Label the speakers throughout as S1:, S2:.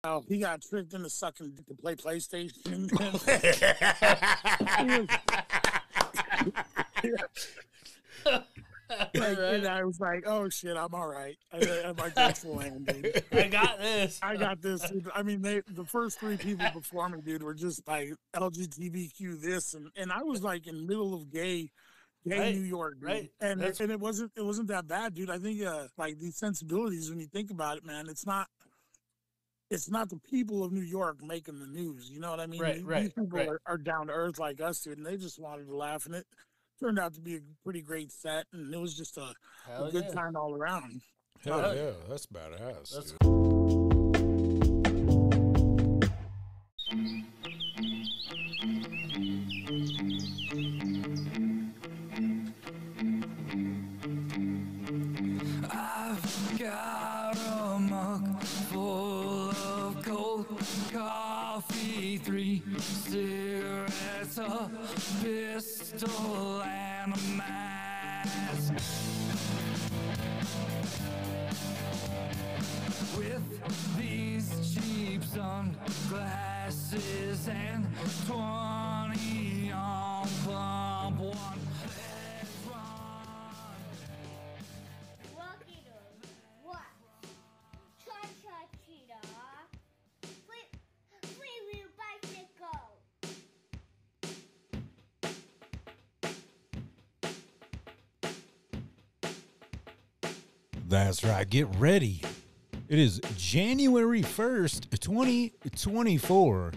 S1: Oh, he got tricked into sucking to play PlayStation. And I was like, "Oh shit, I'm all right. I'm like, that's the land, dude.
S2: I got this.
S1: I got this." Dude. I mean, the first three people before me, dude, were just like LGBTQ this, and I was like in the middle of gay
S2: Right,
S1: New York, dude.
S2: right.
S1: And it wasn't that bad, dude. I think like these sensibilities, when you think about it, man, it's not the people of New York making the news. You know what I mean? These people are down to earth like us, dude, and they just wanted to laugh, and it turned out to be a pretty great set, and it was just a good time all around.
S3: Hell yeah, that's badass. That's
S4: I've got a mug full of cold coffee, 3 cigarettes, a pistol, and a mask. With these cheap sunglasses and 20 on pump one.
S3: That's right. Get ready. It is January 1st, 2024.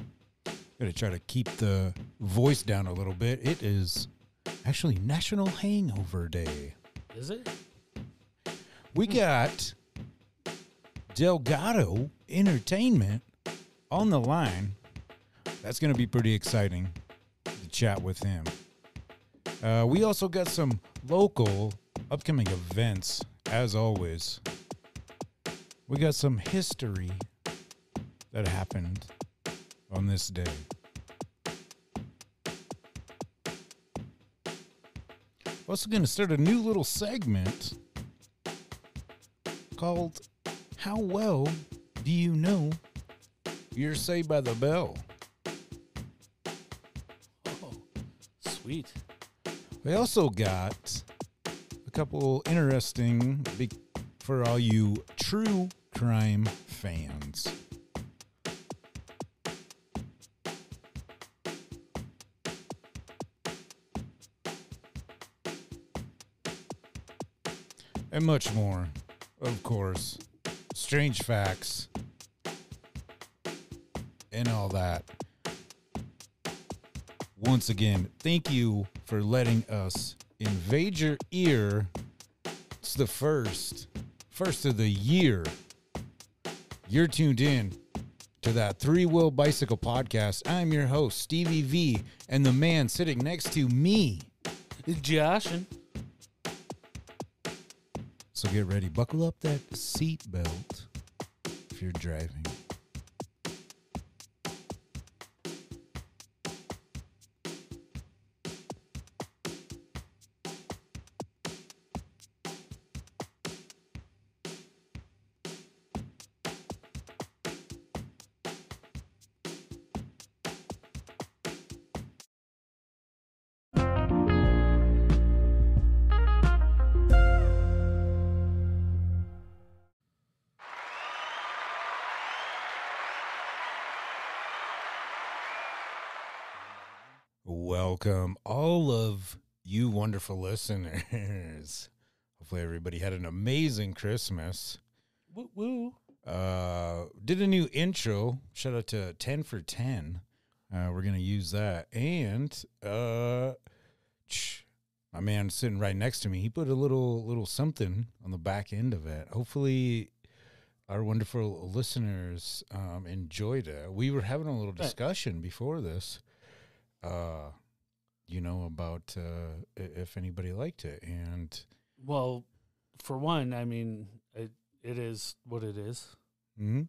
S3: Gotta try to keep the voice down a little bit. It is actually National Hangover Day.
S2: Is it?
S3: We got Delgado Entertainment on the line. That's going to be pretty exciting to chat with him. We also got some local upcoming events, as always. We got some history that happened on this day. Also going to start a new little segment called How Well Do You Know You're Saved by the Bell?
S2: Oh, sweet.
S3: We also got a couple interesting for all you true crime fans. And much more, of course. Strange facts and all that. Once again, thank you for letting us invade your ear. It's the first of the year. You're tuned in to that Three-Wheel Bicycle Podcast. I'm your host, Stevie V, and the man sitting next to me,
S2: Josh.
S3: So get ready. Buckle up that seat belt if you're driving. Welcome, all of you wonderful listeners. Hopefully everybody had an amazing Christmas.
S2: Woo woo.
S3: Did a new intro. Shout out to 10 for 10. We're going to use that. And my man sitting right next to me, he put a little something on the back end of it. Hopefully our wonderful listeners enjoyed it. We were having a little discussion before this. About if anybody liked it. And
S2: well, for one, I mean, it is what it is.
S3: Mm-hmm.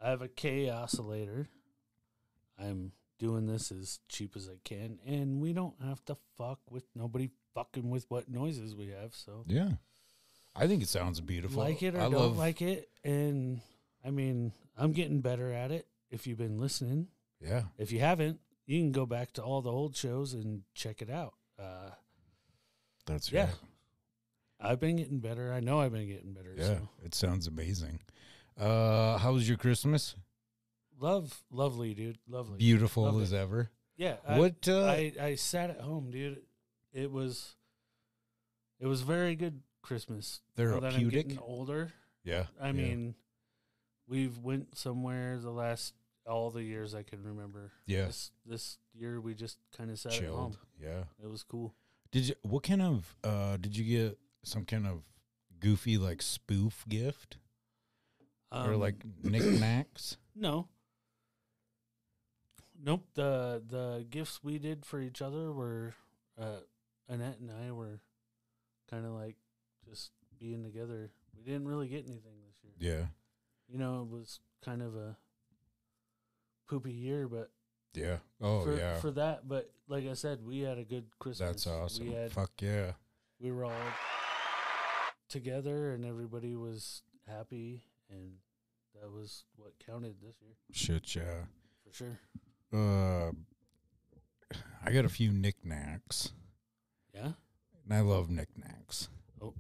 S2: I have a K oscillator. I'm doing this as cheap as I can, and we don't have to fuck with nobody fucking with what noises we have. So
S3: yeah, I think it sounds beautiful.
S2: Like it or don't like it, and I mean, I'm getting better at it. If you've been listening,
S3: Yeah.
S2: If you haven't, you can go back to all the old shows and check it out.
S3: That's
S2: yeah.
S3: right.
S2: I've been getting better. I know I've been getting better.
S3: Yeah,
S2: So.
S3: it sounds amazing. How was your Christmas?
S2: Lovely, dude. Lovely.
S3: Beautiful
S2: Loved
S3: as
S2: it.
S3: ever.
S2: Yeah.
S3: What?
S2: I sat at home, dude. It was very good Christmas.
S3: Therapeutic.
S2: Now that I'm getting older.
S3: Yeah.
S2: I mean, we've went somewhere all the years I can remember.
S3: Yeah.
S2: This year we just kind of sat at home.
S3: Chilled. Yeah.
S2: It was cool.
S3: What kind of did you get some kind of goofy like spoof gift? Or like knickknacks?
S2: No. Nope. The gifts we did for each other were Annette and I were kind of like just being together. We didn't really get anything this year.
S3: Yeah.
S2: You know, it was kind of a poopy year, but
S3: yeah. Oh, yeah.
S2: For that, but like I said, we had a good Christmas.
S3: That's awesome. Fuck yeah.
S2: We were all together and everybody was happy, and that was what counted this year.
S3: Shit, yeah.
S2: For sure.
S3: I got a few knickknacks.
S2: Yeah?
S3: And I love knickknacks.
S2: Oh.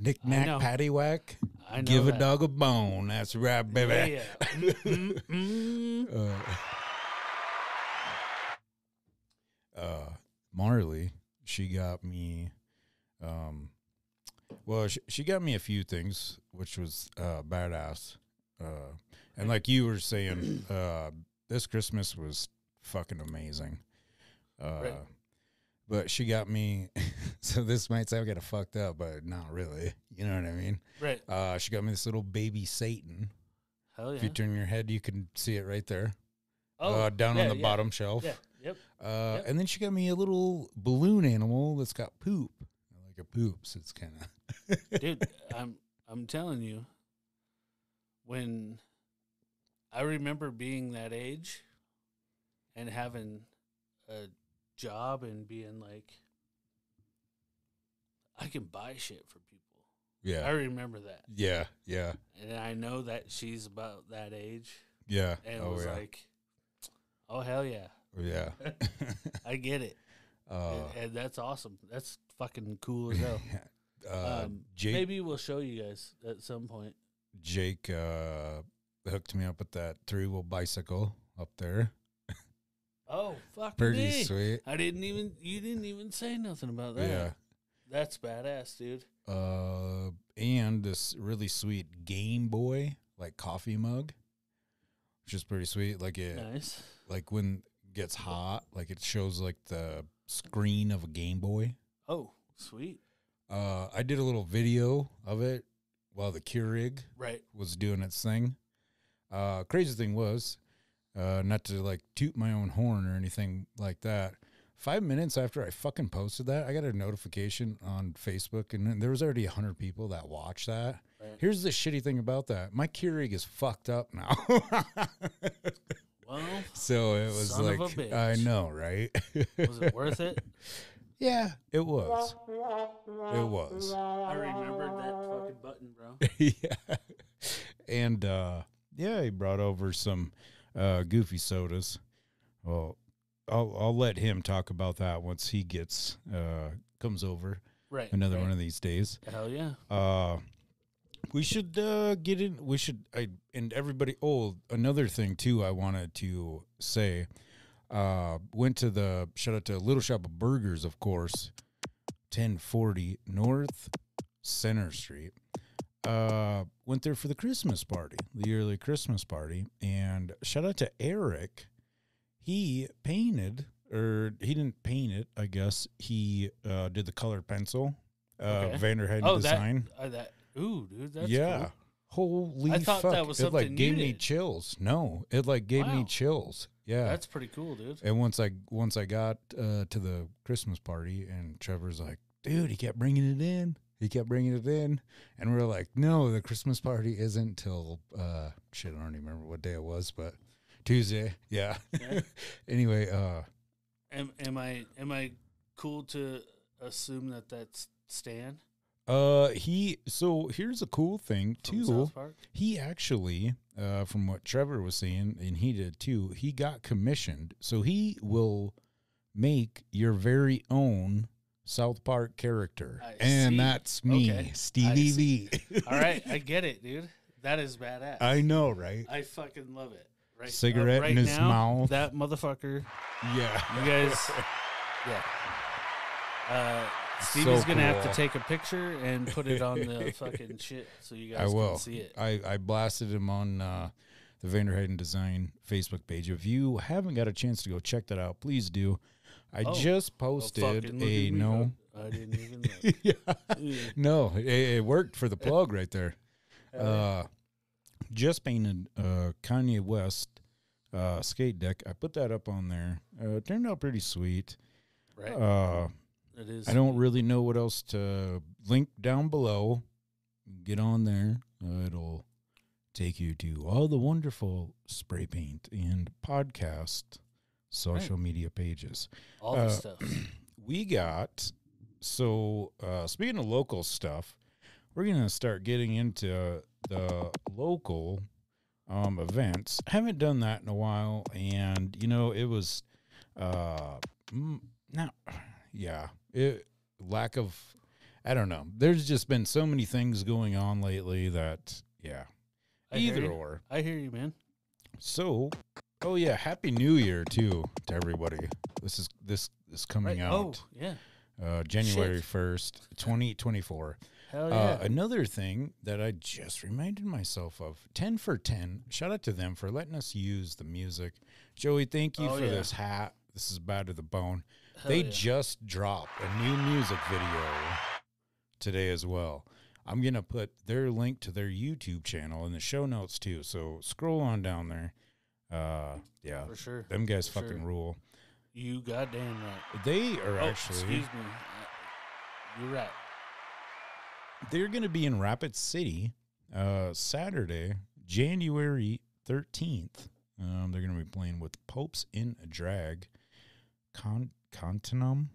S3: Knick-knack, paddywhack.
S2: I know
S3: Give
S2: that.
S3: a dog a bone. That's right, baby.
S2: Yeah.
S3: Marley, she got me, she got me a few things, which was badass. And like you were saying, this Christmas was fucking amazing.
S2: Right.
S3: But she got me, so this might sound kind of fucked up, but not really. You know what I mean?
S2: Right.
S3: She got me this little baby Satan.
S2: Hell yeah.
S3: If you turn your head, you can see it right there.
S2: Oh,
S3: down on the bottom shelf.
S2: Yeah. Yep.
S3: And then she got me a little balloon animal that's got poop. I like a poop, so it's kind of.
S2: Dude, I'm telling you, when I remember being that age and having a job and being like, I can buy shit for people.
S3: Yeah.
S2: I remember that.
S3: Yeah, yeah.
S2: And I know that she's about that age.
S3: Yeah.
S2: And was like, oh, hell yeah.
S3: Yeah.
S2: I get it. And that's awesome. That's fucking cool as hell.
S3: Jake,
S2: maybe we'll show you guys at some point.
S3: Jake hooked me up with that 3-wheel bicycle up there.
S2: Oh, fuck.
S3: Pretty sweet.
S2: You didn't even say nothing about that.
S3: Yeah.
S2: That's badass, dude.
S3: And this really sweet Game Boy, like coffee mug, which is pretty sweet. Like
S2: Nice.
S3: Like when it gets hot, like it shows like the screen of a Game Boy.
S2: Oh, sweet.
S3: I did a little video of it while the Keurig was doing its thing. Crazy thing was, not to like toot my own horn or anything like that, 5 minutes after I fucking posted that, I got a notification on Facebook, and there was already 100 people that watched that. Right. Here's the shitty thing about that. My Keurig is fucked up now.
S2: Well,
S3: so it was
S2: son
S3: like,
S2: of a bitch.
S3: I know, right?
S2: Was it worth it?
S3: Yeah, it was. It was.
S2: I remembered that fucking button, bro.
S3: Yeah. And, yeah, he brought over some goofy sodas. Well, I'll let him talk about that once he comes over.
S2: Right.
S3: Another one of these days.
S2: Hell yeah.
S3: We should get in. We should. And everybody. Oh, another thing too. I wanted to say. Went to the shout out to Little Shop of Burgers, of course. 1040 North Center Street. Went there for the Christmas party, the yearly Christmas party, and shout out to Eric. He painted, or he didn't paint it, I guess. He did the colored pencil, Vanderheiden design.
S2: Ooh, dude, that's
S3: cool. Holy
S2: I thought
S3: fuck.
S2: that was
S3: it
S2: something
S3: like gave
S2: you
S3: me
S2: did.
S3: chills. No, it like gave me chills. Yeah.
S2: That's pretty cool, dude.
S3: And once I got to the Christmas party, and Trevor's like, dude, he kept bringing it in. And we're like, no, the Christmas party isn't till, shit, I don't even remember what day it was, but Tuesday. Yeah. Anyway.
S2: Am I cool to assume that that's Stan?
S3: So here's a cool thing
S2: From
S3: too.
S2: South Park?
S3: He actually, from what Trevor was saying, and he did too, he got commissioned. So he will make your very own South Park character. And that's me, Stevie V.
S2: All right, I get it, dude. That is badass.
S3: I know, right?
S2: I fucking love it. Right,
S3: Cigarette in his mouth.
S2: That motherfucker.
S3: Yeah.
S2: You guys, yeah. Stevie's going to have to take a picture and put it on the fucking shit so you guys can see it.
S3: I blasted him on the Vanderheiden Design Facebook page. If you haven't got a chance to go check that out, please do. I just posted
S2: I
S3: didn't even know.
S2: Yeah.
S3: No, it worked for the plug right there. Just painted Kanye West skate deck. I put that up on there. It turned out pretty sweet.
S2: Right. It is.
S3: I don't really know what else to link down below. Get on there. It'll take you to all the wonderful spray paint and podcast social media pages.
S2: All the stuff.
S3: We got, speaking of local stuff, we're going to start getting into the local events. I haven't done that in a while, and, it was lack of, I don't know. There's just been so many things going on lately that, either or.
S2: I hear you, man.
S3: So, Happy New Year too to everybody. This is coming out.
S2: Oh, yeah.
S3: January 1st, 2024.
S2: Hell yeah.
S3: Another thing that I just reminded myself of, 10 for 10. Shout out to them for letting us use the music. Joey, thank you for this hat. This is bad to the bone. They just dropped a new music video today as well. I'm going to put their link to their YouTube channel in the show notes too. So scroll on down there.
S2: For sure.
S3: Them guys fucking rule.
S2: You goddamn right.
S3: They are actually.
S2: Excuse me. You're right.
S3: They're going to be in Rapid City Saturday, January 13th. They're going to be playing with Popes in Drag. Continuum.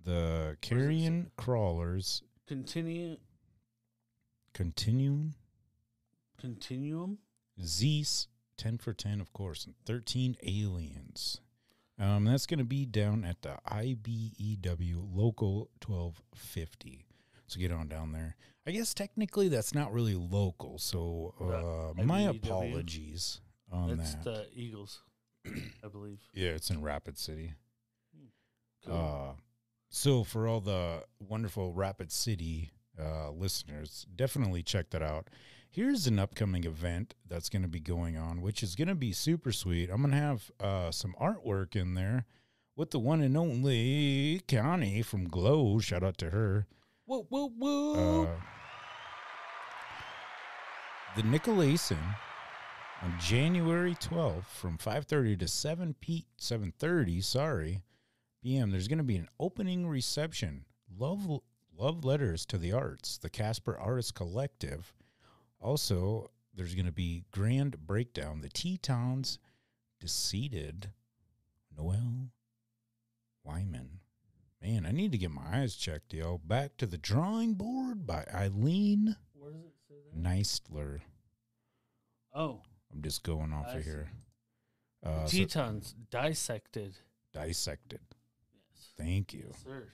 S3: The Carrion Crawlers.
S2: Continuum.
S3: Zeus, 10 for 10, of course, and 13 Aliens. That's going to be down at the IBEW Local 1250. So get on down there. I guess technically that's not really local, so my apologies on
S2: That's
S3: that.
S2: the Eagles, I believe.
S3: Yeah, it's in Rapid City.
S2: Cool.
S3: So for all the wonderful Rapid City listeners, definitely check that out. Here's an upcoming event that's going to be going on, which is going to be super sweet. I'm going to have some artwork in there with the one and only Connie from Glow. Shout out to her.
S2: Whoa, whoa, whoa.
S3: The Nicolason on January 12th from 5:30 to 7:30, p.m. There's going to be an opening reception. Love letters to the arts, the Casper Artist Collective. Also, there's going to be grand breakdown. The Tetons Deceited, Noel Wyman. Man, I need to get my eyes checked, yo. Back to the Drawing Board by Eileen
S2: Where does it say that?
S3: Neistler.
S2: Oh.
S3: I'm just going off of here.
S2: Tetons Dissected.
S3: Dissected.
S2: Yes.
S3: Thank you.
S2: Yes, sir.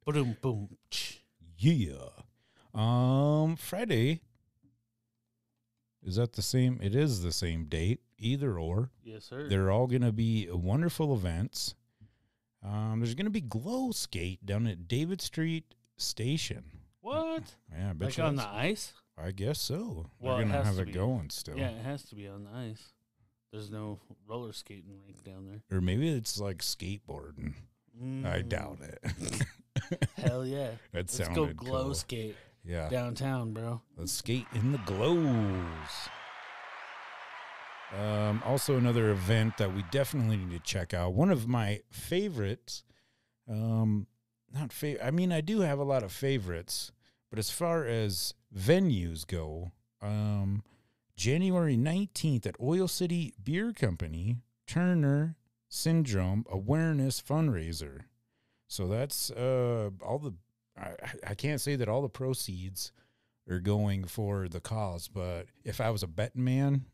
S2: Boom, boom.
S3: Yeah. Friday. Is that the same? It is the same date. Either or.
S2: Yes, sir.
S3: They're all going to be wonderful events. There's going to be Glow Skate down at David Street Station.
S2: What?
S3: Yeah, I bet
S2: like
S3: you
S2: on the ice?
S3: I guess so.
S2: Well,
S3: They're going to have
S2: to
S3: it
S2: be.
S3: going still.
S2: Yeah, it has to be on the ice. There's no roller skating rink down there.
S3: Or maybe it's like skateboarding. I doubt it.
S2: Hell yeah.
S3: Let's
S2: go glow
S3: cool.
S2: skate.
S3: Yeah.
S2: Downtown, bro.
S3: Let's skate in the glows. Also another event that we definitely need to check out. One of my favorites, I do have a lot of favorites, but as far as venues go, January 19th at Oil City Beer Company, Turner Syndrome Awareness Fundraiser. So that's all the. I can't say that all the proceeds are going for the cause, but if I was a betting man,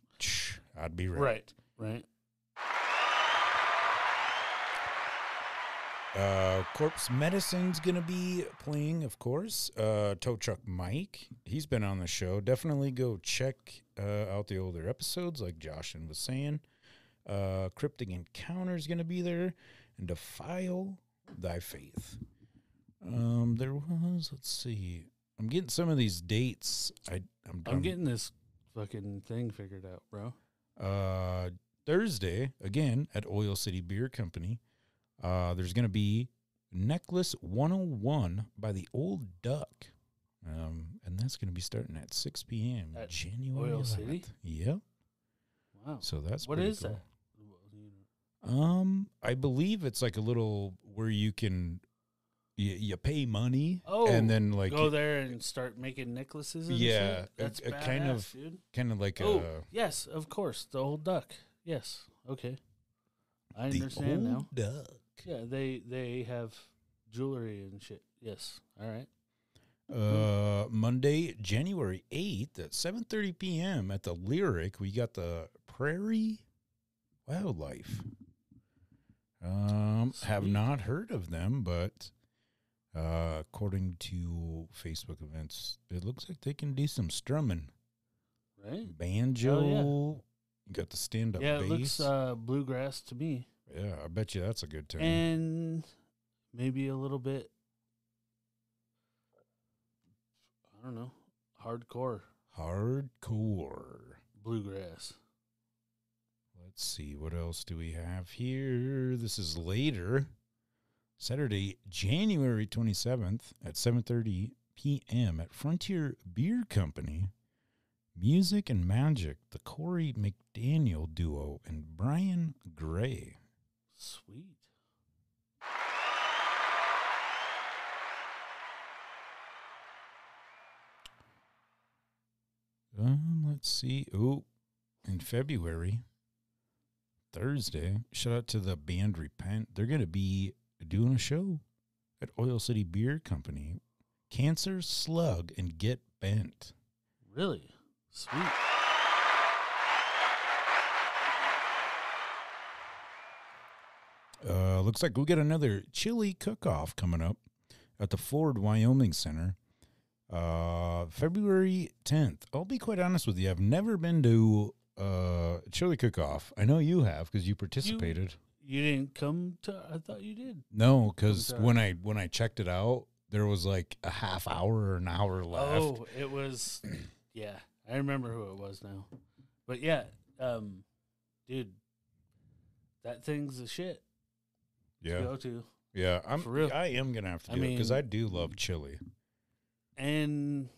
S3: I'd be right.
S2: Right.
S3: Corpse Medicine's going to be playing, of course. Tow Truck Mike, he's been on the show. Definitely go check out the older episodes, like Joshin was saying. Cryptic Encounter's going to be there. And Defile Thy Faith. There was, let's see. I'm getting some of these dates. I'm
S2: getting this fucking thing figured out, bro.
S3: Thursday, again, at Oil City Beer Company. There's going to be Necklace 101 by the Old Duck. And that's going to be starting at 6 p.m.
S2: At
S3: January
S2: Oil
S3: 11th.
S2: City?
S3: Yep.
S2: Wow.
S3: So that's
S2: what
S3: pretty
S2: is
S3: cool.
S2: that?
S3: I believe it's like a little where you can you pay money
S2: and
S3: then like
S2: go there and start making necklaces and shit? That's badass, dude.
S3: Kind of like
S2: yes, of course, the Old Duck. Yes. Okay. I understand
S3: the
S2: now.
S3: Old Duck.
S2: Yeah, they have jewelry and shit. Yes. All right.
S3: Monday, January 8th at 7:30 p.m. at the Lyric, we got the Prairie Wildlife. Have not heard of them, but according to Facebook events, it looks like they can do some strumming.
S2: Right.
S3: Banjo.
S2: Oh,
S3: you got the stand-up
S2: bass.
S3: bass.
S2: Yeah, it looks bluegrass to me.
S3: Yeah, I bet you that's a good time.
S2: And maybe a little bit, I don't know, hardcore. Bluegrass.
S3: Let's see, what else do we have here? This is later. Saturday, January 27th at 7:30 p.m. at Frontier Beer Company. Music and Magic, the Corey McDaniel duo, and Brian Gray.
S2: Sweet.
S3: Let's see. Oh, in February, Thursday, shout out to the band Repent. They're going to be doing a show at Oil City Beer Company. Cancer, Slug, and Get Bent.
S2: Really? Sweet.
S3: Looks like we got another chili cook-off coming up at the Ford Wyoming Center. February 10th. I'll be quite honest with you. I've never been to chili cook-off. I know you have because you participated.
S2: You didn't come to? I thought you did.
S3: No, because when I checked it out, there was like a half hour or an hour left.
S2: Oh, it was. Yeah, I remember who it was now. But yeah, dude, that thing's the shit.
S3: Yeah.
S2: To go to.
S3: Yeah,
S2: For real.
S3: I am gonna have to do it because I do love chili.
S2: And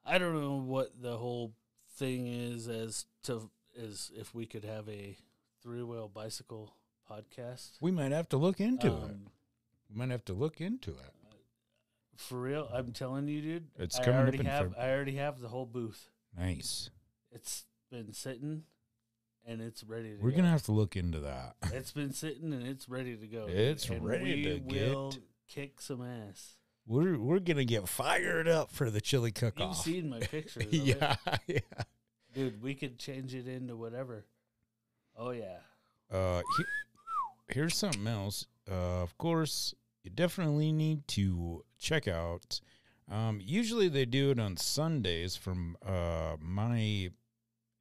S2: I don't know what the whole thing is as if we could have a 3-wheel bicycle podcast.
S3: We might have to look into it. We might have to look into it.
S2: For real, I'm telling you, dude.
S3: It's coming up in
S2: I already have the whole booth.
S3: Nice.
S2: It's been sitting, and it's ready to go.
S3: We're going to have to look into that.
S2: It's been sitting, and it's ready to go.
S3: It's ready to get.
S2: We will kick some ass.
S3: We're going to get fired up for the chili cook-off.
S2: You've seen my pictures.
S3: Yeah.
S2: Dude, we could change it into whatever. Oh, yeah.
S3: Here's something else. Of course, you definitely need to check out. Usually they do it on Sundays from my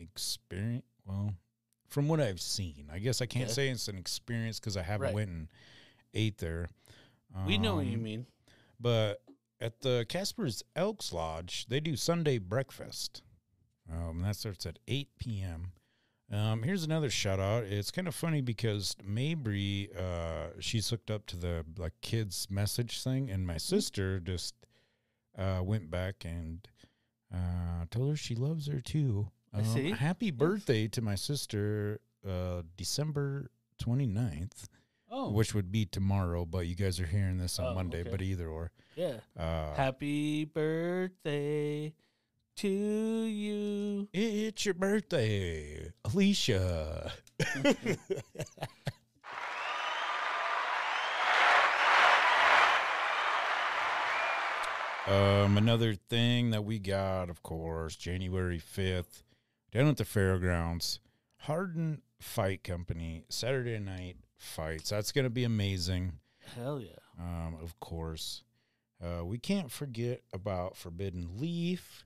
S3: experience. Well, from what I've seen. I guess I can't say it's an experience because I haven't went and ate there.
S2: We know what you mean.
S3: But at the Casper's Elks Lodge, they do Sunday breakfast. That starts at 8 p.m. Here's another shout out. It's kind of funny because Mabry, she's hooked up to the kids message thing, and my sister just went back and told her she loves her too.
S2: I see.
S3: Happy birthday to my sister, December 29th.
S2: Oh.
S3: Which would be tomorrow, but you guys are hearing this on Monday,
S2: okay.
S3: But either or.
S2: Yeah. Happy birthday to you.
S3: It's your birthday, Alicia. Another thing that we got, of course, January 5th, down at the fairgrounds, Hardin Fight Company, Saturday night fights. That's going to be amazing.
S2: Hell yeah.
S3: Of course. We can't forget about Forbidden Leaf.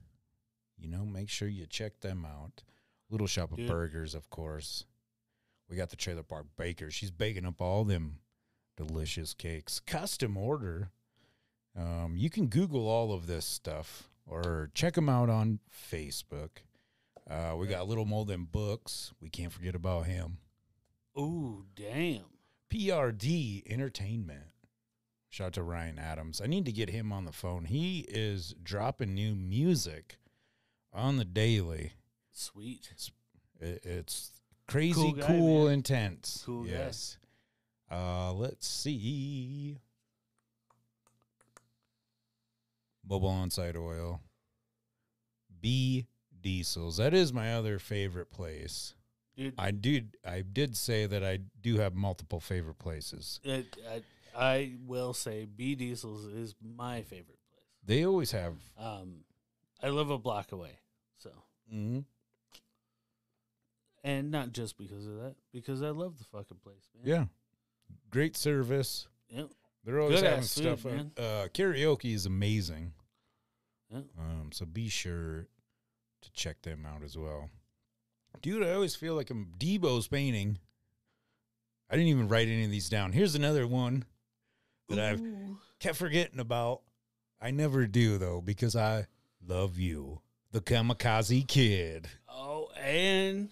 S3: Make sure you check them out. Little Shop of Burgers, of course. We got the Trailer Park Baker. She's baking up all them delicious cakes. Custom order. You can Google all of this stuff or check them out on Facebook. We got Little Molden Books. We can't forget about him.
S2: Ooh, damn.
S3: PRD Entertainment. Shout out to Ryan Adams. I need to get him on the phone. He is dropping new music on the daily.
S2: Sweet.
S3: It's crazy,
S2: Cool guy,
S3: cool,
S2: man.
S3: intense.
S2: Cool guy.
S3: Yes. Let's see. Mobile on-site oil. B Diesels. That is my other favorite place.
S2: Dude,
S3: I did say that I do have multiple favorite places.
S2: I will say B Diesels is my favorite place.
S3: They always have.
S2: I live a block away, so.
S3: Mm-hmm.
S2: And not just because of that, because I love the fucking place, man.
S3: Yeah. Great service.
S2: Yep.
S3: They're always having
S2: Good-ass
S3: stuff.
S2: food, man.
S3: Karaoke is amazing.
S2: Yep.
S3: So be sure to check them out as well. Dude, I always feel like I'm Debo's painting. I didn't even write any of these down. Here's another one that I've kept forgetting about. I never do, though, because I love you. The Kamikaze Kid.
S2: Oh, and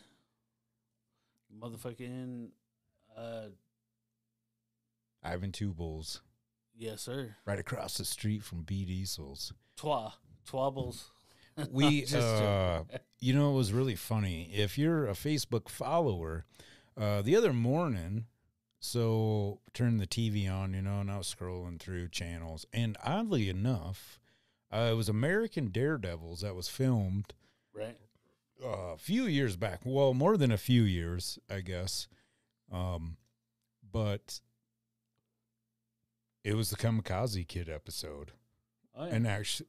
S2: motherfucking,
S3: Ivan Two Bulls.
S2: yes, sir.
S3: Right across the street from B Diesels.
S2: Twabbles.
S3: We,
S2: Just joking.
S3: it was really funny. If you're a Facebook follower, the other morning, so turned the TV on, and I was scrolling through channels, and oddly enough, it was American Daredevils that was filmed
S2: Right.
S3: a few years back. Well, more than a few years, I guess. But it was the Kamikaze Kid episode.
S2: Oh, yeah.
S3: And actually,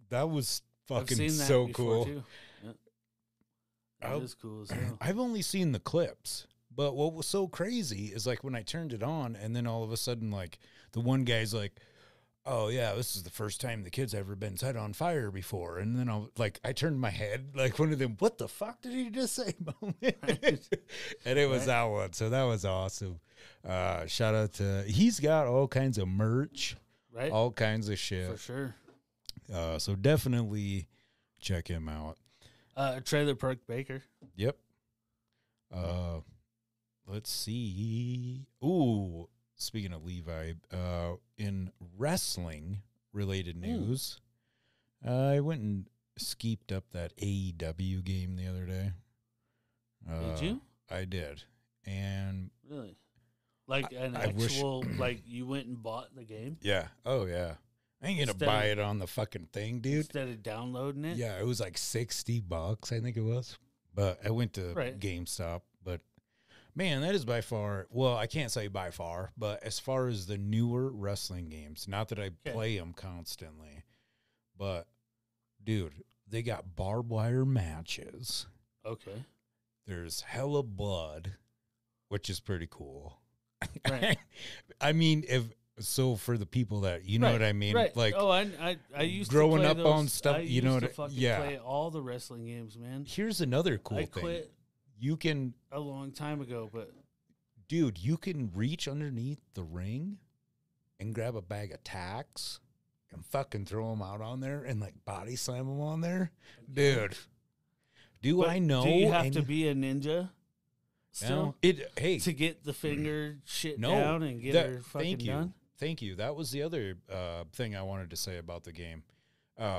S3: that was
S2: I've
S3: fucking
S2: seen that
S3: so
S2: before,
S3: cool.
S2: too. Yep. That is cool as hell.
S3: I've only seen the clips, but what was so crazy is when I turned it on, and then all of a sudden, the one guy's like, "Oh yeah, this is the first time the kid's ever been set on fire before," and then I turned my head one of them. What the fuck did he just say? And it was that one, so that was awesome. Shout out to he's got all kinds of merch,
S2: Right.
S3: all kinds of shit.
S2: For sure.
S3: So definitely check him out.
S2: Trailer Park Baker.
S3: Yep. Let's see. Ooh, speaking of Levi, in wrestling related news, I went and skeeped up that AEW game the other day.
S2: Did you?
S3: I did. And
S2: Really? Like an
S3: I wish-
S2: actual, you went and bought the game
S3: yeah. Oh, yeah. I ain't going to
S2: Instead
S3: buy
S2: of-
S3: it on the fucking thing, dude.
S2: instead of downloading it?
S3: Yeah, it was like $60, I think it was. But I went to
S2: Right.
S3: GameStop. But man, that is by far, well, I can't say by far, but as far as the newer wrestling games, not that I play them constantly, but dude, they got barbed wire matches.
S2: Okay.
S3: There's hella blood, which is pretty cool.
S2: Right.
S3: I mean, for the people that know what I mean,
S2: Right. I used
S3: growing
S2: to play
S3: up
S2: those,
S3: on stuff,
S2: I
S3: you know
S2: used
S3: what
S2: to fucking
S3: yeah.
S2: play all the wrestling games, man.
S3: Here's another cool
S2: I
S3: thing.
S2: quit
S3: You can,
S2: a long time ago, but
S3: dude, you can reach underneath the ring and grab a bag of tacks and fucking throw them out on there and body slam them on there, dude.
S2: but
S3: I know?
S2: Do you have to be a ninja
S3: No,
S2: still
S3: hey,
S2: to get the finger shit
S3: no,
S2: down and get her fucking
S3: thank you,
S2: done?
S3: thank you. That was the other thing I wanted to say about the game.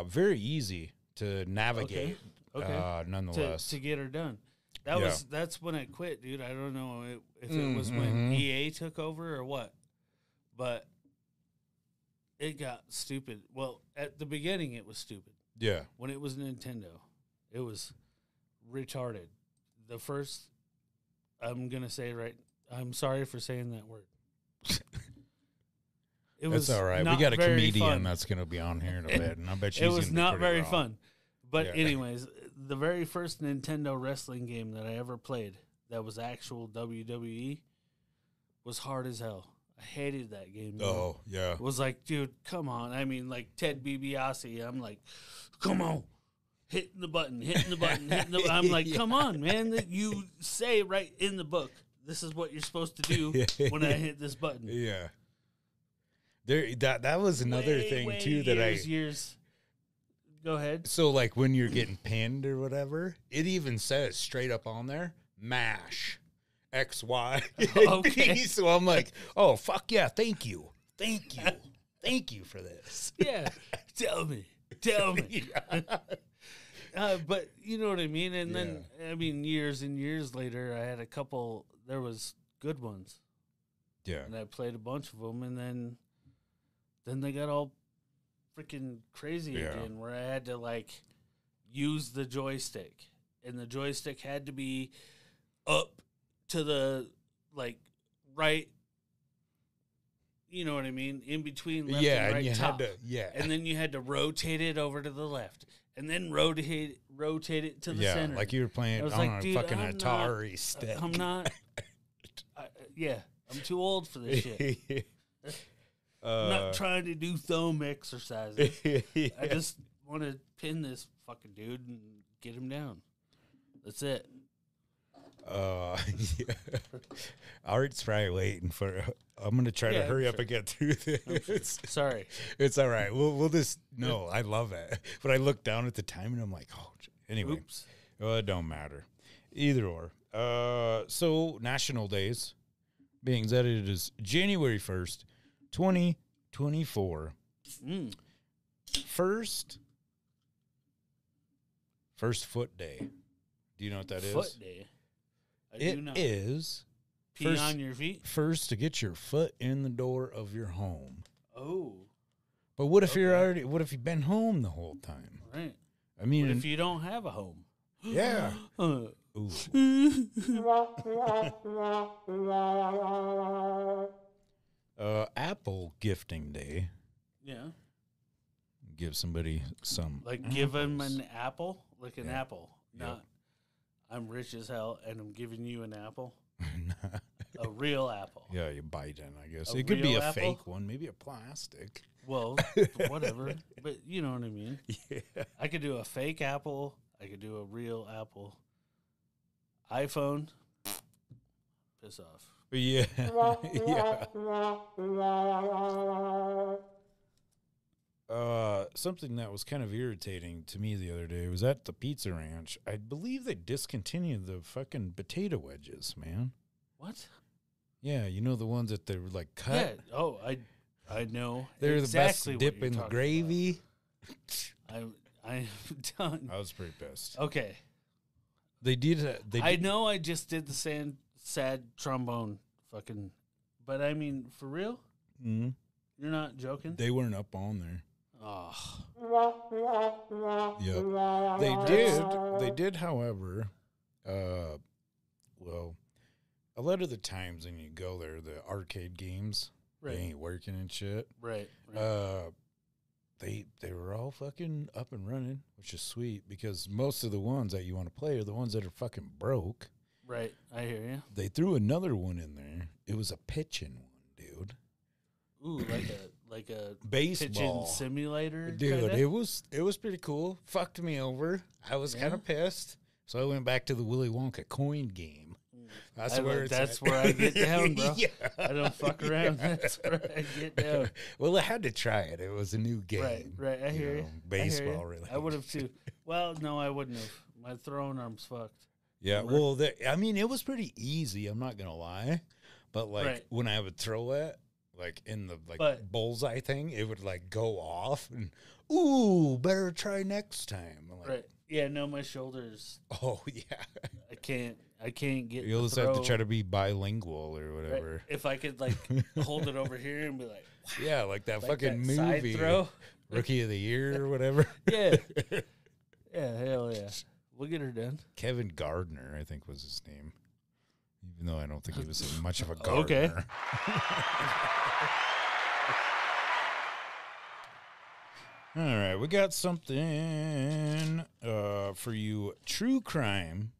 S3: Very easy to navigate.
S2: Okay.
S3: Nonetheless,
S2: To get her done. That's when I quit, dude. I don't know if it was
S3: Mm-hmm.
S2: when EA took over or what, but it got stupid. Well, at the beginning, it was stupid.
S3: yeah.
S2: When it was Nintendo, it was retarded. The first, I'm gonna say I'm sorry for saying that word.
S3: That's all right. We got a comedian that's going to be on here in a bit, and I bet she's
S2: it was not very
S3: raw.
S2: fun. But anyways, the very first Nintendo wrestling game that I ever played that was actual WWE was hard as hell. I hated that game.
S3: Oh, yeah.
S2: It was like, dude, come on. I mean, like Ted DiBiase, I'm like, come on. Hitting the button. I'm like, come on, man. You say right in the book, this is what you're supposed to do when I hit this button.
S3: Yeah. That was another thing, too, that
S2: years. Go ahead.
S3: So, like, when you're getting pinned or whatever, it even says straight up on there, MASH. XY.
S2: Okay.
S3: So I'm like, oh, fuck yeah, thank you. Thank you for this.
S2: Yeah. Tell me. But you know what I mean? And then, I mean, years and years later, I had a couple, there was good ones.
S3: Yeah.
S2: And I played a bunch of them, and then they got all freaking crazy again, where I had to, like, use the joystick. And the joystick had to be up to the, like, right, you know what I mean, in between left and right top. And then you had to rotate it over to the left, and then rotate it to the center.
S3: Like you were playing on like, a fucking Atari stick.
S2: I'm not. I'm too old for this shit. I'm not trying to do thumb exercises. I just want to pin this fucking dude and get him down. That's it.
S3: Art's probably waiting for. I'm gonna try to hurry up and get through this.
S2: Sorry,
S3: it's all right. We'll just no. I love it, but I looked down at the time and I'm like, oh. Anyway,
S2: oops.
S3: It don't matter, either or. So national days, being that it is January 1st, 2024. First foot day. Do you know what that is?
S2: Foot day.
S3: It is
S2: pee on your feet.
S3: First to get your foot in the door of your home.
S2: Oh.
S3: But what if what if you've been home the whole time?
S2: Right.
S3: I mean,
S2: what if you don't have a home?
S3: Yeah. Apple gifting day.
S2: Yeah.
S3: Give somebody some.
S2: Like give them an apple? Like an apple. Not I'm rich as hell and I'm giving you an apple. A real apple.
S3: Yeah, you bite in, I guess. It could be a fake one, maybe a plastic.
S2: Well, whatever. But you know what I mean.
S3: Yeah.
S2: I could do a fake apple. I could do a real apple. iPhone. Piss off.
S3: Yeah. Something that was kind of irritating to me the other day was at the Pizza Ranch. I believe they discontinued the fucking potato wedges, man.
S2: What?
S3: Yeah, you know the ones that they're like cut?
S2: Yeah. Oh, I know.
S3: They're
S2: exactly
S3: the best dip in the gravy.
S2: I'm done.
S3: I was pretty pissed.
S2: Okay.
S3: They did.
S2: I know I just did the sad trombone fucking, but I mean, for real?
S3: Mm-hmm.
S2: You're not joking?
S3: They weren't up on there.
S2: Oh.
S3: Yeah. They did, however, well, a lot of the times when you go there, the arcade games, they ain't working and shit.
S2: Right.
S3: They were all fucking up and running, which is sweet because most of the ones that you want to play are the ones that are fucking broke.
S2: Right. I hear you.
S3: They threw another one in there. It was a pitching one, dude.
S2: Ooh, like a
S3: baseball
S2: pitching simulator,
S3: dude. Kinda? It was pretty cool. Fucked me over. I was kind of pissed, so I went back to the Willy Wonka coin game. That's where
S2: I get down, bro. Yeah. I don't fuck around. That's where I get down.
S3: Well, I had to try it. It was a new game.
S2: Right. I hear you.
S3: Baseball, really.
S2: I would have too. Well, no, I wouldn't have. My throwing arm's fucked.
S3: Yeah. Remember? Well, I mean, it was pretty easy. I'm not gonna lie, but like when I would throw it, like in the bullseye thing, it would like go off and better try next time. I'm like,
S2: right. Yeah. No, my shoulders.
S3: Oh yeah.
S2: I can't get.
S3: You'll just have to try to be bilingual or whatever.
S2: Right. If I could like hold it over here and be like, wow.
S3: Yeah, like that fucking
S2: that
S3: movie,
S2: side throw.
S3: Rookie of the Year or whatever.
S2: Yeah. Yeah, hell yeah. We'll get her done.
S3: Kevin Gardner, I think was his name. Even though I don't think he was much of a gardener.
S2: Okay.
S3: All right, we got something for you true crime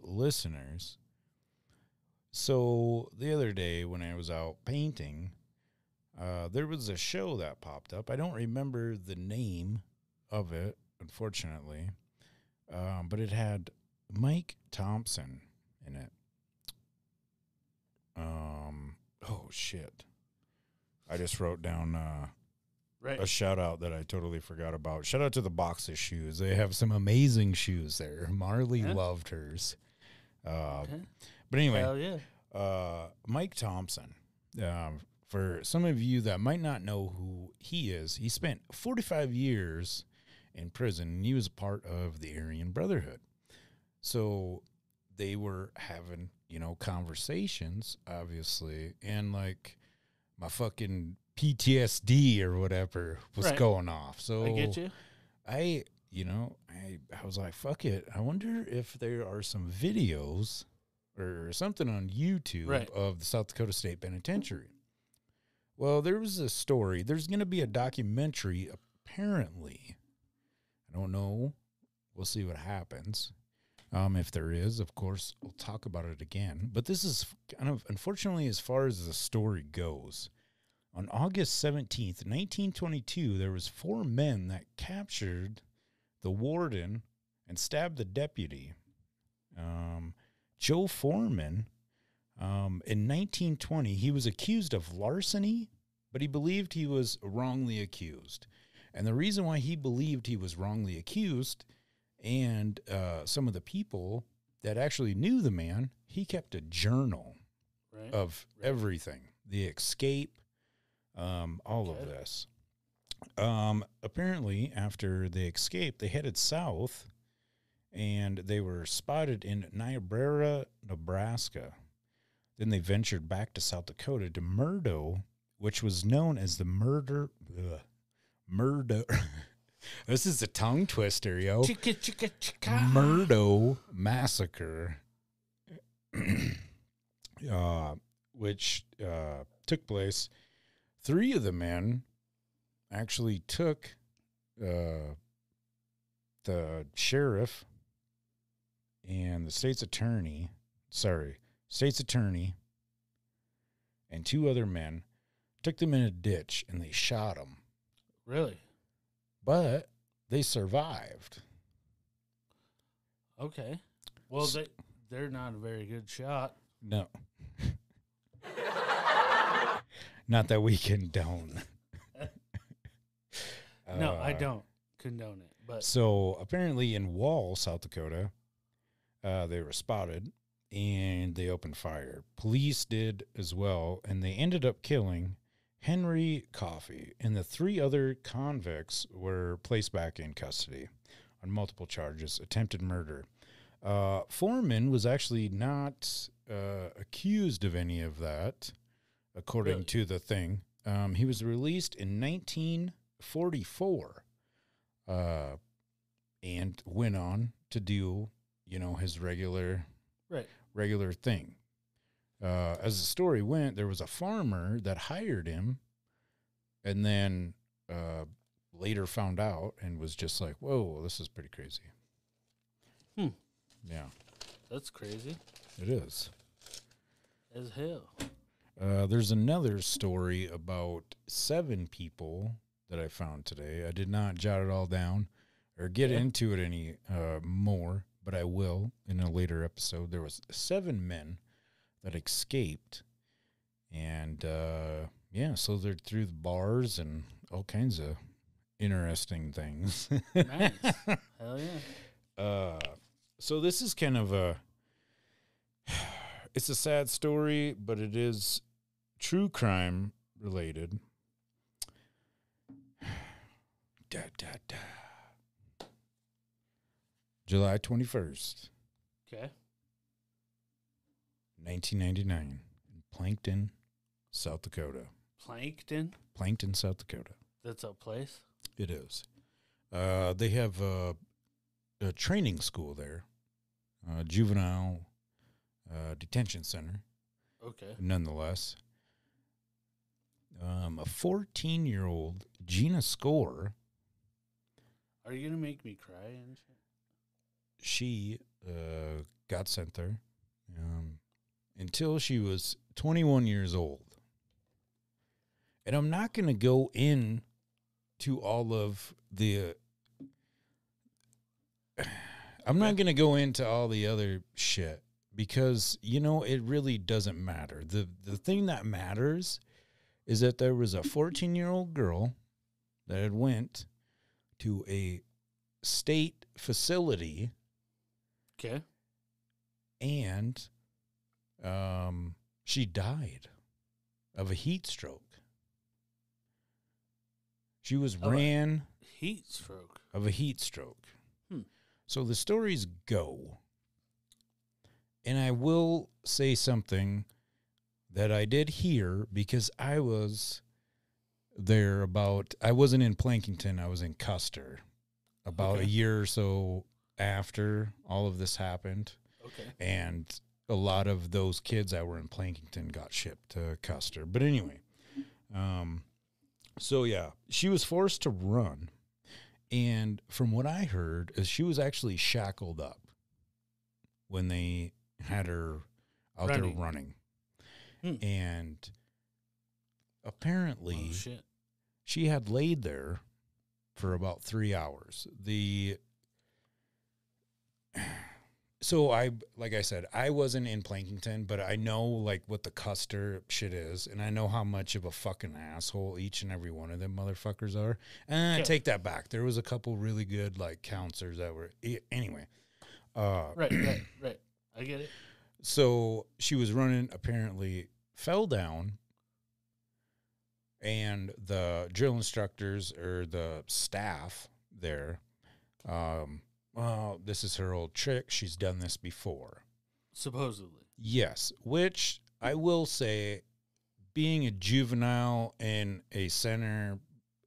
S3: listeners. So the other day when I was out painting, there was a show that popped up. I don't remember the name of it, unfortunately, but it had Mike Thompson in it. Oh, shit. I just wrote down a shout out that I totally forgot about. Shout out to the Boxes shoes. They have some amazing shoes there. Marley loved hers. But anyway,
S2: hell yeah.
S3: Mike Thompson. For some of you that might not know who he is, he spent 45 years in prison, and he was a part of the Aryan Brotherhood. So they were having, conversations, obviously, and like my fucking PTSD or whatever was going off. So
S2: I get you.
S3: I was like, fuck it. I wonder if there are some videos or something on YouTube of the South Dakota State Penitentiary. Well, there was a story. There's going to be a documentary, apparently. I don't know. We'll see what happens. If there is, of course, we'll talk about it again. But this is kind of, unfortunately, as far as the story goes. On August 17th, 1922, there was 4 men that captured the warden and stabbed the deputy. Joe Foreman, in 1920, he was accused of larceny, but he believed he was wrongly accused. And the reason why he believed he was wrongly accused, and some of the people that actually knew the man, he kept a journal of everything, the escape, all of this. Apparently, after they escaped, they headed south, and they were spotted in Niobrara, Nebraska. Then they ventured back to South Dakota to Murdo, which was known as the Murdo. This is a tongue twister, yo.
S2: Chicka, chicka, chicka.
S3: Murdo Massacre, which took place. 3 of the men actually took the sheriff and the state's attorney, and 2 other men, took them in a ditch, and they shot them.
S2: Really?
S3: But they survived.
S2: Okay. Well, they're not a very good shot.
S3: No. Not that we condone.
S2: No, I don't condone it. But
S3: so apparently in Wall, South Dakota, they were spotted and they opened fire. Police did as well, and they ended up killing Henry Coffey, and the 3 other convicts were placed back in custody on multiple charges, attempted murder. Foreman was actually not accused of any of that, according to the thing. He was released in 1944 and went on to do, his regular thing. As the story went, there was a farmer that hired him and then later found out and was just like, whoa, this is pretty crazy. Yeah.
S2: That's crazy.
S3: It is.
S2: As hell.
S3: There's another story about 7 people that I found today. I did not jot it all down or get into it any more, but I will in a later episode. There was 7 men that escaped, and so they're through the bars and all kinds of interesting things.
S2: Nice. Hell yeah.
S3: So this is kind of it's a sad story, but it is true crime related. July 21st.
S2: Okay.
S3: 1999, in Plankton, South Dakota.
S2: Plankton,
S3: South Dakota.
S2: That's a place?
S3: It is. They have a training school there, juvenile detention center.
S2: Okay.
S3: Nonetheless. A 14-year-old Gina Score.
S2: Are you gonna make me cry and shit?
S3: She got sent there until she was 21 years old. And I'm not going to go in to all of the... I'm not going to go into all the other shit because, you know, it really doesn't matter. The thing that matters is that there was a 14-year-old girl that had went to a state facility.
S2: Okay.
S3: And she died of a heat stroke. She was ran
S2: heat stroke.
S3: Of a heat stroke. So the stories go. And I will say something that I did hear because I was there I wasn't in Plankington, I was in Custer about a year or so after all of this happened.
S2: Okay.
S3: And a lot of those kids that were in Plankington got shipped to Custer. But anyway, so yeah, she was forced to run. And from what I heard is she was actually shackled up when they had her out there running. And apparently she had laid there for about 3 hours. So like I said, I wasn't in Plankington, but I know like what the Custer shit is, and I know how much of a fucking asshole each and every one of them motherfuckers are. And I take that back. There was a couple really good like counselors that were anyway.
S2: Right. I get it.
S3: So she was running, apparently fell down, and the drill instructors or the staff there, well, this is her old trick. She's done this before.
S2: Supposedly.
S3: Yes, which I will say, being a juvenile in a center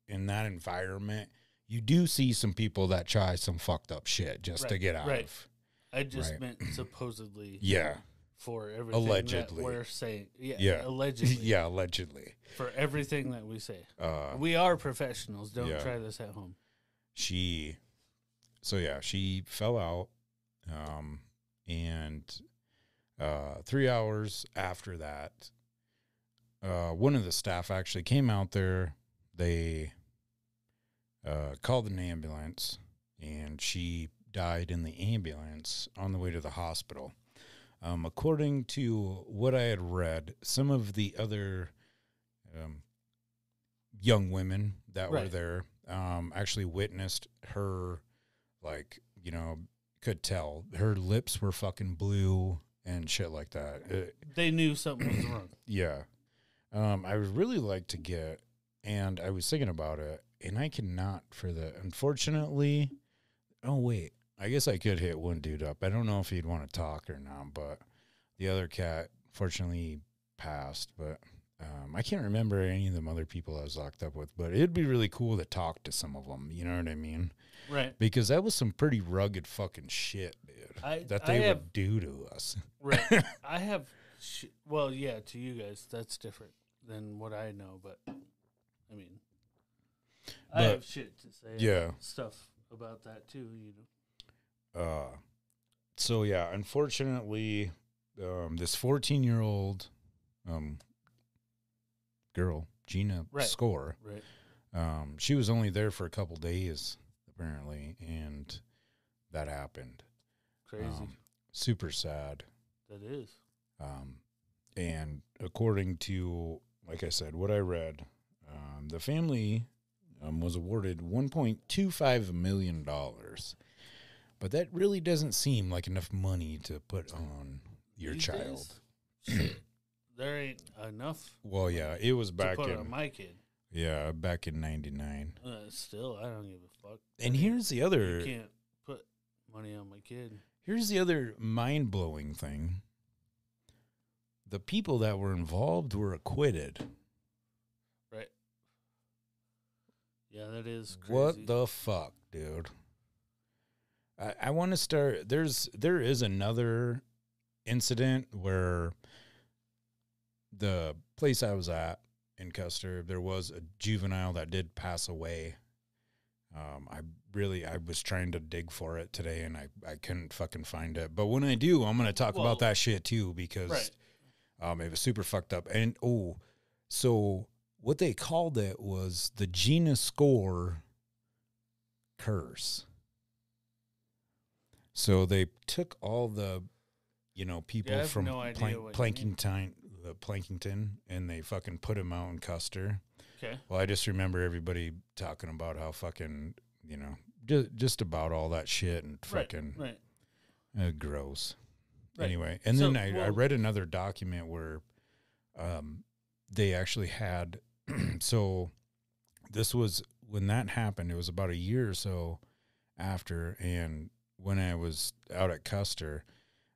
S3: in that environment, you do see some people that try some fucked up shit just to get out of.
S2: I just meant supposedly.
S3: Yeah.
S2: For everything
S3: allegedly.
S2: That we're saying. Yeah. Allegedly.
S3: Yeah, allegedly.
S2: For everything that we say. We are professionals. Don't try this at home. She
S3: fell out. And 3 hours after that, one of the staff actually came out there. They called an ambulance, and she died in the ambulance on the way to the hospital. According to what I had read, some of the other young women that were there actually witnessed her, like, you know, could tell her lips were fucking blue and shit like that.
S2: They knew something was wrong.
S3: Yeah. I would really like to get, and I was thinking about it, and I cannot unfortunately, oh wait, I guess I could hit one dude up. I don't know if he'd want to talk or not, but the other cat, fortunately, passed. But I can't remember any of them other people I was locked up with. But it'd be really cool to talk to some of them. You know what I mean?
S2: Right.
S3: Because that was some pretty rugged fucking shit, dude. That they would do to us.
S2: Right. I have, well, yeah, to you guys, that's different than what I know. But, I mean, I have shit to say.
S3: Yeah.
S2: Stuff about that, too, you know.
S3: So yeah, unfortunately, this 14-year-old girl, Gina Score, she was only there for a couple days apparently, and that happened.
S2: Crazy.
S3: Super sad.
S2: That is.
S3: And according to, like I said, what I read, the family was awarded $1.25 million. But that really doesn't seem like enough money to put on your child.
S2: Shit, there ain't enough.
S3: Well, yeah, it was back
S2: to put on my kid.
S3: Yeah, back in '99.
S2: Still, I don't give a fuck.
S3: And here's the other.
S2: You can't put money on my kid.
S3: Here's the other mind-blowing thing. The people that were involved were acquitted.
S2: Right. Yeah, that is crazy.
S3: What the fuck, dude? I want to start. There is another incident where the place I was at, in Custer. There was a juvenile that did pass away. I was trying to dig for it today, and I couldn't fucking find it. But when I do, I'm going to talk about that shit too, because it was super fucked up. And, so what they called it was the Gina Score curse. So they took all the, people from Plankington, and they fucking put them out in Custer.
S2: Okay.
S3: Well, I just remember everybody talking about how fucking, just about all that shit and fucking gross. Right. Anyway, and then I read another document where they actually had, so this was, when that happened, it was about a year or so after, and when I was out at Custer,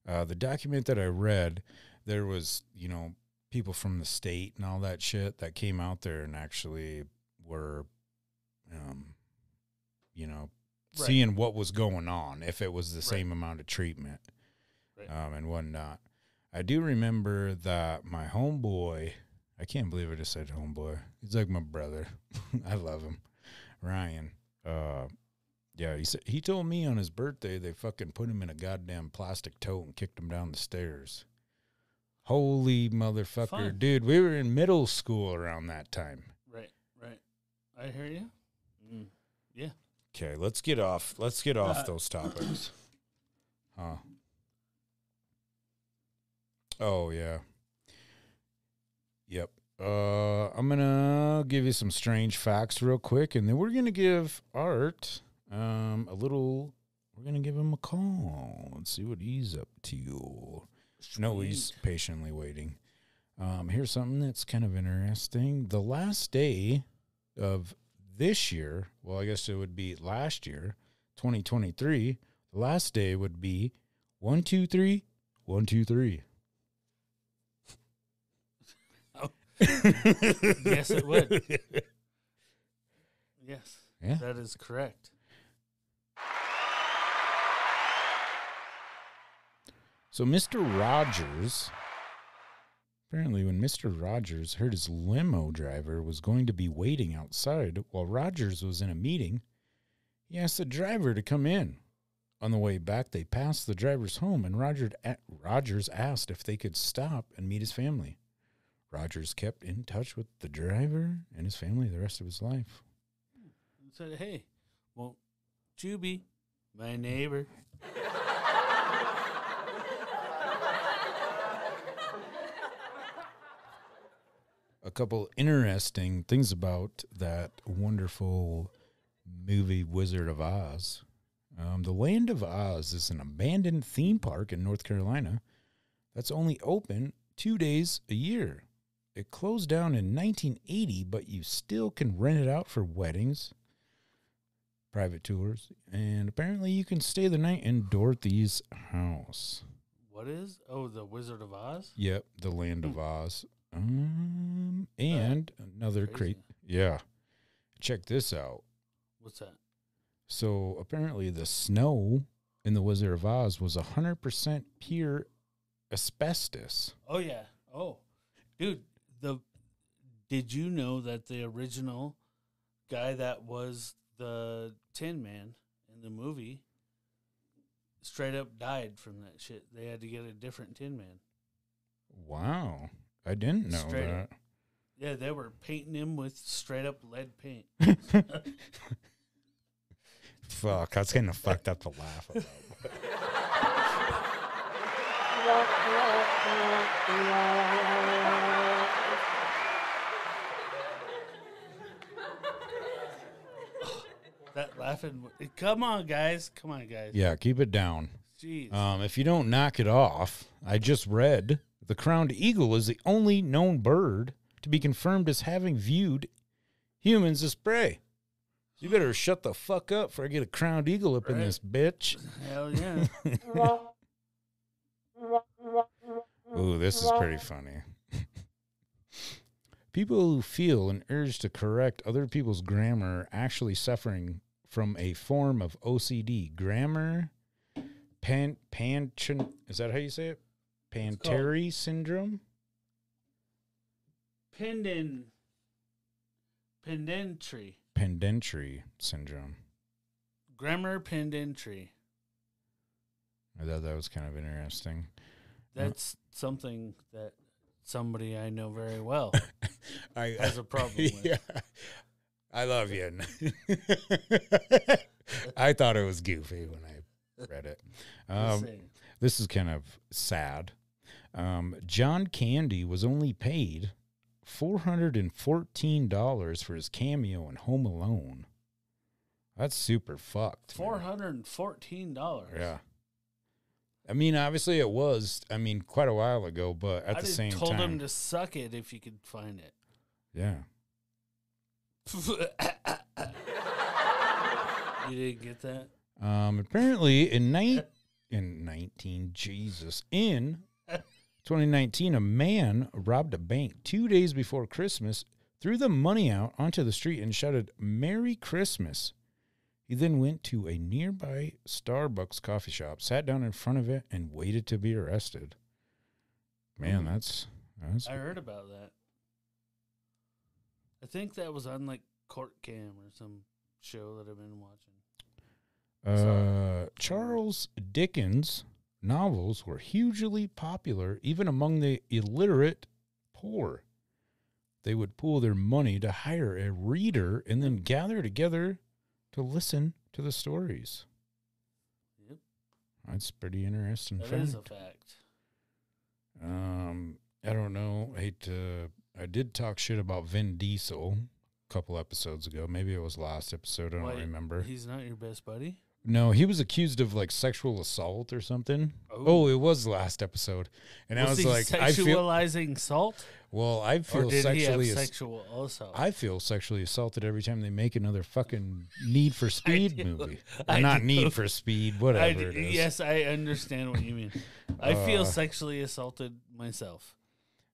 S3: the document that I read, there was, people from the state and all that shit that came out there and actually were, seeing what was going on, if it was the same amount of treatment and whatnot. I do remember that my homeboy, I can't believe I just said homeboy. He's like my brother. I love him. Ryan. He told me on his birthday they fucking put him in a goddamn plastic tote and kicked him down the stairs. Holy motherfucker.
S2: Fun.
S3: Dude, we were in middle school around that time.
S2: Right. I hear you. Yeah.
S3: Okay, let's get off those topics. Huh. Oh, yeah. Yep. I'm going to give you some strange facts real quick, and then we're going to give Art we're going to give him a call. Let's see what he's up to. No, he's patiently waiting. Here's something that's kind of interesting. The last day of this year, well, I guess it would be last year, 2023, the last day would be 1, 2, 3, 1, 2, 3.
S2: Oh. Yes, it would. Yes.
S3: Yeah.
S2: That is correct.
S3: So Mr. Rogers, apparently when Mr. Rogers heard his limo driver was going to be waiting outside while Rogers was in a meeting, he asked the driver to come in. On the way back, they passed the driver's home, and Rogers asked if they could stop and meet his family. Rogers kept in touch with the driver and his family the rest of his life.
S2: He said, hey, won't you be my neighbor?
S3: A couple interesting things about that wonderful movie Wizard of Oz. The Land of Oz is an abandoned theme park in North Carolina that's only open 2 days a year. It closed down in 1980, but you still can rent it out for weddings, private tours, and apparently you can stay the night in Dorothy's house.
S2: What is? Oh, the Wizard of Oz?
S3: Yep, the Land of Oz. And another crate. Yeah. Check this out.
S2: What's that?
S3: So apparently the snow in the Wizard of Oz was 100% pure asbestos.
S2: Oh, yeah. Oh, dude, did you know that the original guy that was the Tin Man in the movie straight up died from that shit? They had to get a different Tin Man.
S3: Wow. I didn't know
S2: straight
S3: that.
S2: Up. Yeah, they were painting him with straight up lead paint.
S3: Fuck, I was kind of fucked up to laugh about.
S2: That laughing. Come on, guys.
S3: Yeah, keep it down.
S2: Jeez.
S3: If you don't knock it off, I just read the crowned eagle is the only known bird to be confirmed as having viewed humans as prey. You better shut the fuck up before I get a crowned eagle up in this bitch.
S2: Hell yeah.
S3: Ooh, this is pretty funny. People who feel an urge to correct other people's grammar are actually suffering from a form of OCD. Grammar, is that how you say it? Panteri syndrome?
S2: Pendant.
S3: Pendentry syndrome.
S2: Grammar pendentry.
S3: I thought that was kind of interesting.
S2: That's something that somebody I know very well has a problem with.
S3: Yeah. I love you. I thought it was goofy when I read it. This is kind of sad. John Candy was only paid $414 for his cameo in Home Alone. That's super fucked.
S2: $414.
S3: Yeah. I mean, obviously it was, quite a while ago, but at the same time.
S2: I told him to suck it if you could find it.
S3: Yeah.
S2: You didn't get that?
S3: Apparently in 2019, a man robbed a bank 2 days before Christmas, threw the money out onto the street and shouted, "Merry Christmas." He then went to a nearby Starbucks coffee shop, sat down in front of it, and waited to be arrested. Man, that's
S2: I heard about that. I think that was on like Court Cam or some show that I've been watching.
S3: Charles Dickens' novels were hugely popular even among the illiterate poor. They would pool their money to hire a reader and then gather together to listen to the stories.
S2: Yep.
S3: That's pretty interesting.
S2: That is a fact.
S3: I don't know. I did talk shit about Vin Diesel a couple episodes ago. Maybe it was last episode. I don't remember.
S2: He's not your best buddy?
S3: No, he was accused of like sexual assault or something. Oh, it was the last episode. And I was like,
S2: sexualizing salt?
S3: Well, I feel
S2: or did
S3: sexually
S2: he have sexual assault?
S3: I feel sexually assaulted every time they make another fucking Need for Speed movie. Or not Need for Speed, whatever it is.
S2: Yes, I understand what you mean. I feel sexually assaulted myself.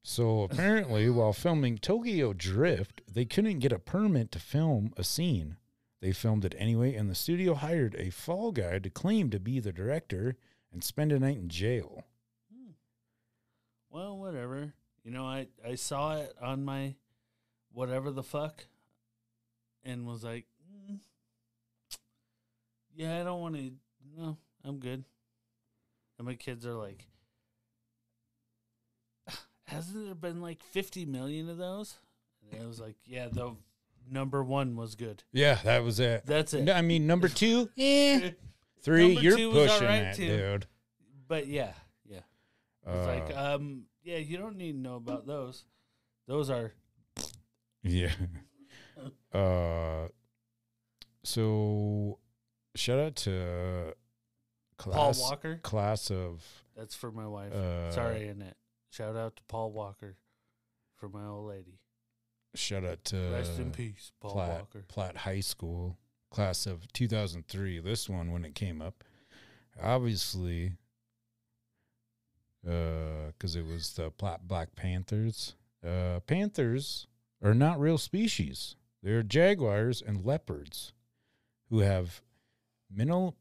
S3: So apparently, while filming Tokyo Drift, they couldn't get a permit to film a scene. They filmed it anyway, and the studio hired a fall guy to claim to be the director and spend a night in jail.
S2: Well, whatever. You know, I saw it on my whatever the fuck and was like, yeah, I don't want to. No, I'm good. And my kids are like, hasn't there been like 50 million of those? And I was like, yeah, the number one was good.
S3: Yeah, that was it.
S2: That's it.
S3: I mean, number two, 3, you're pushing that, dude.
S2: But yeah. It's like, yeah, you don't need to know about those. Those are.
S3: Yeah. So, shout out to
S2: Paul Walker.
S3: Class of.
S2: That's for my wife. Sorry, Annette. Shout out to Paul Walker for my old lady.
S3: Shout out to
S2: rest in peace, Paul Walker.
S3: Platt High School, class of 2003. This one, when it came up, obviously, because it was the Platt Black Panthers. Panthers are not real species. They're jaguars and leopards who have minimals,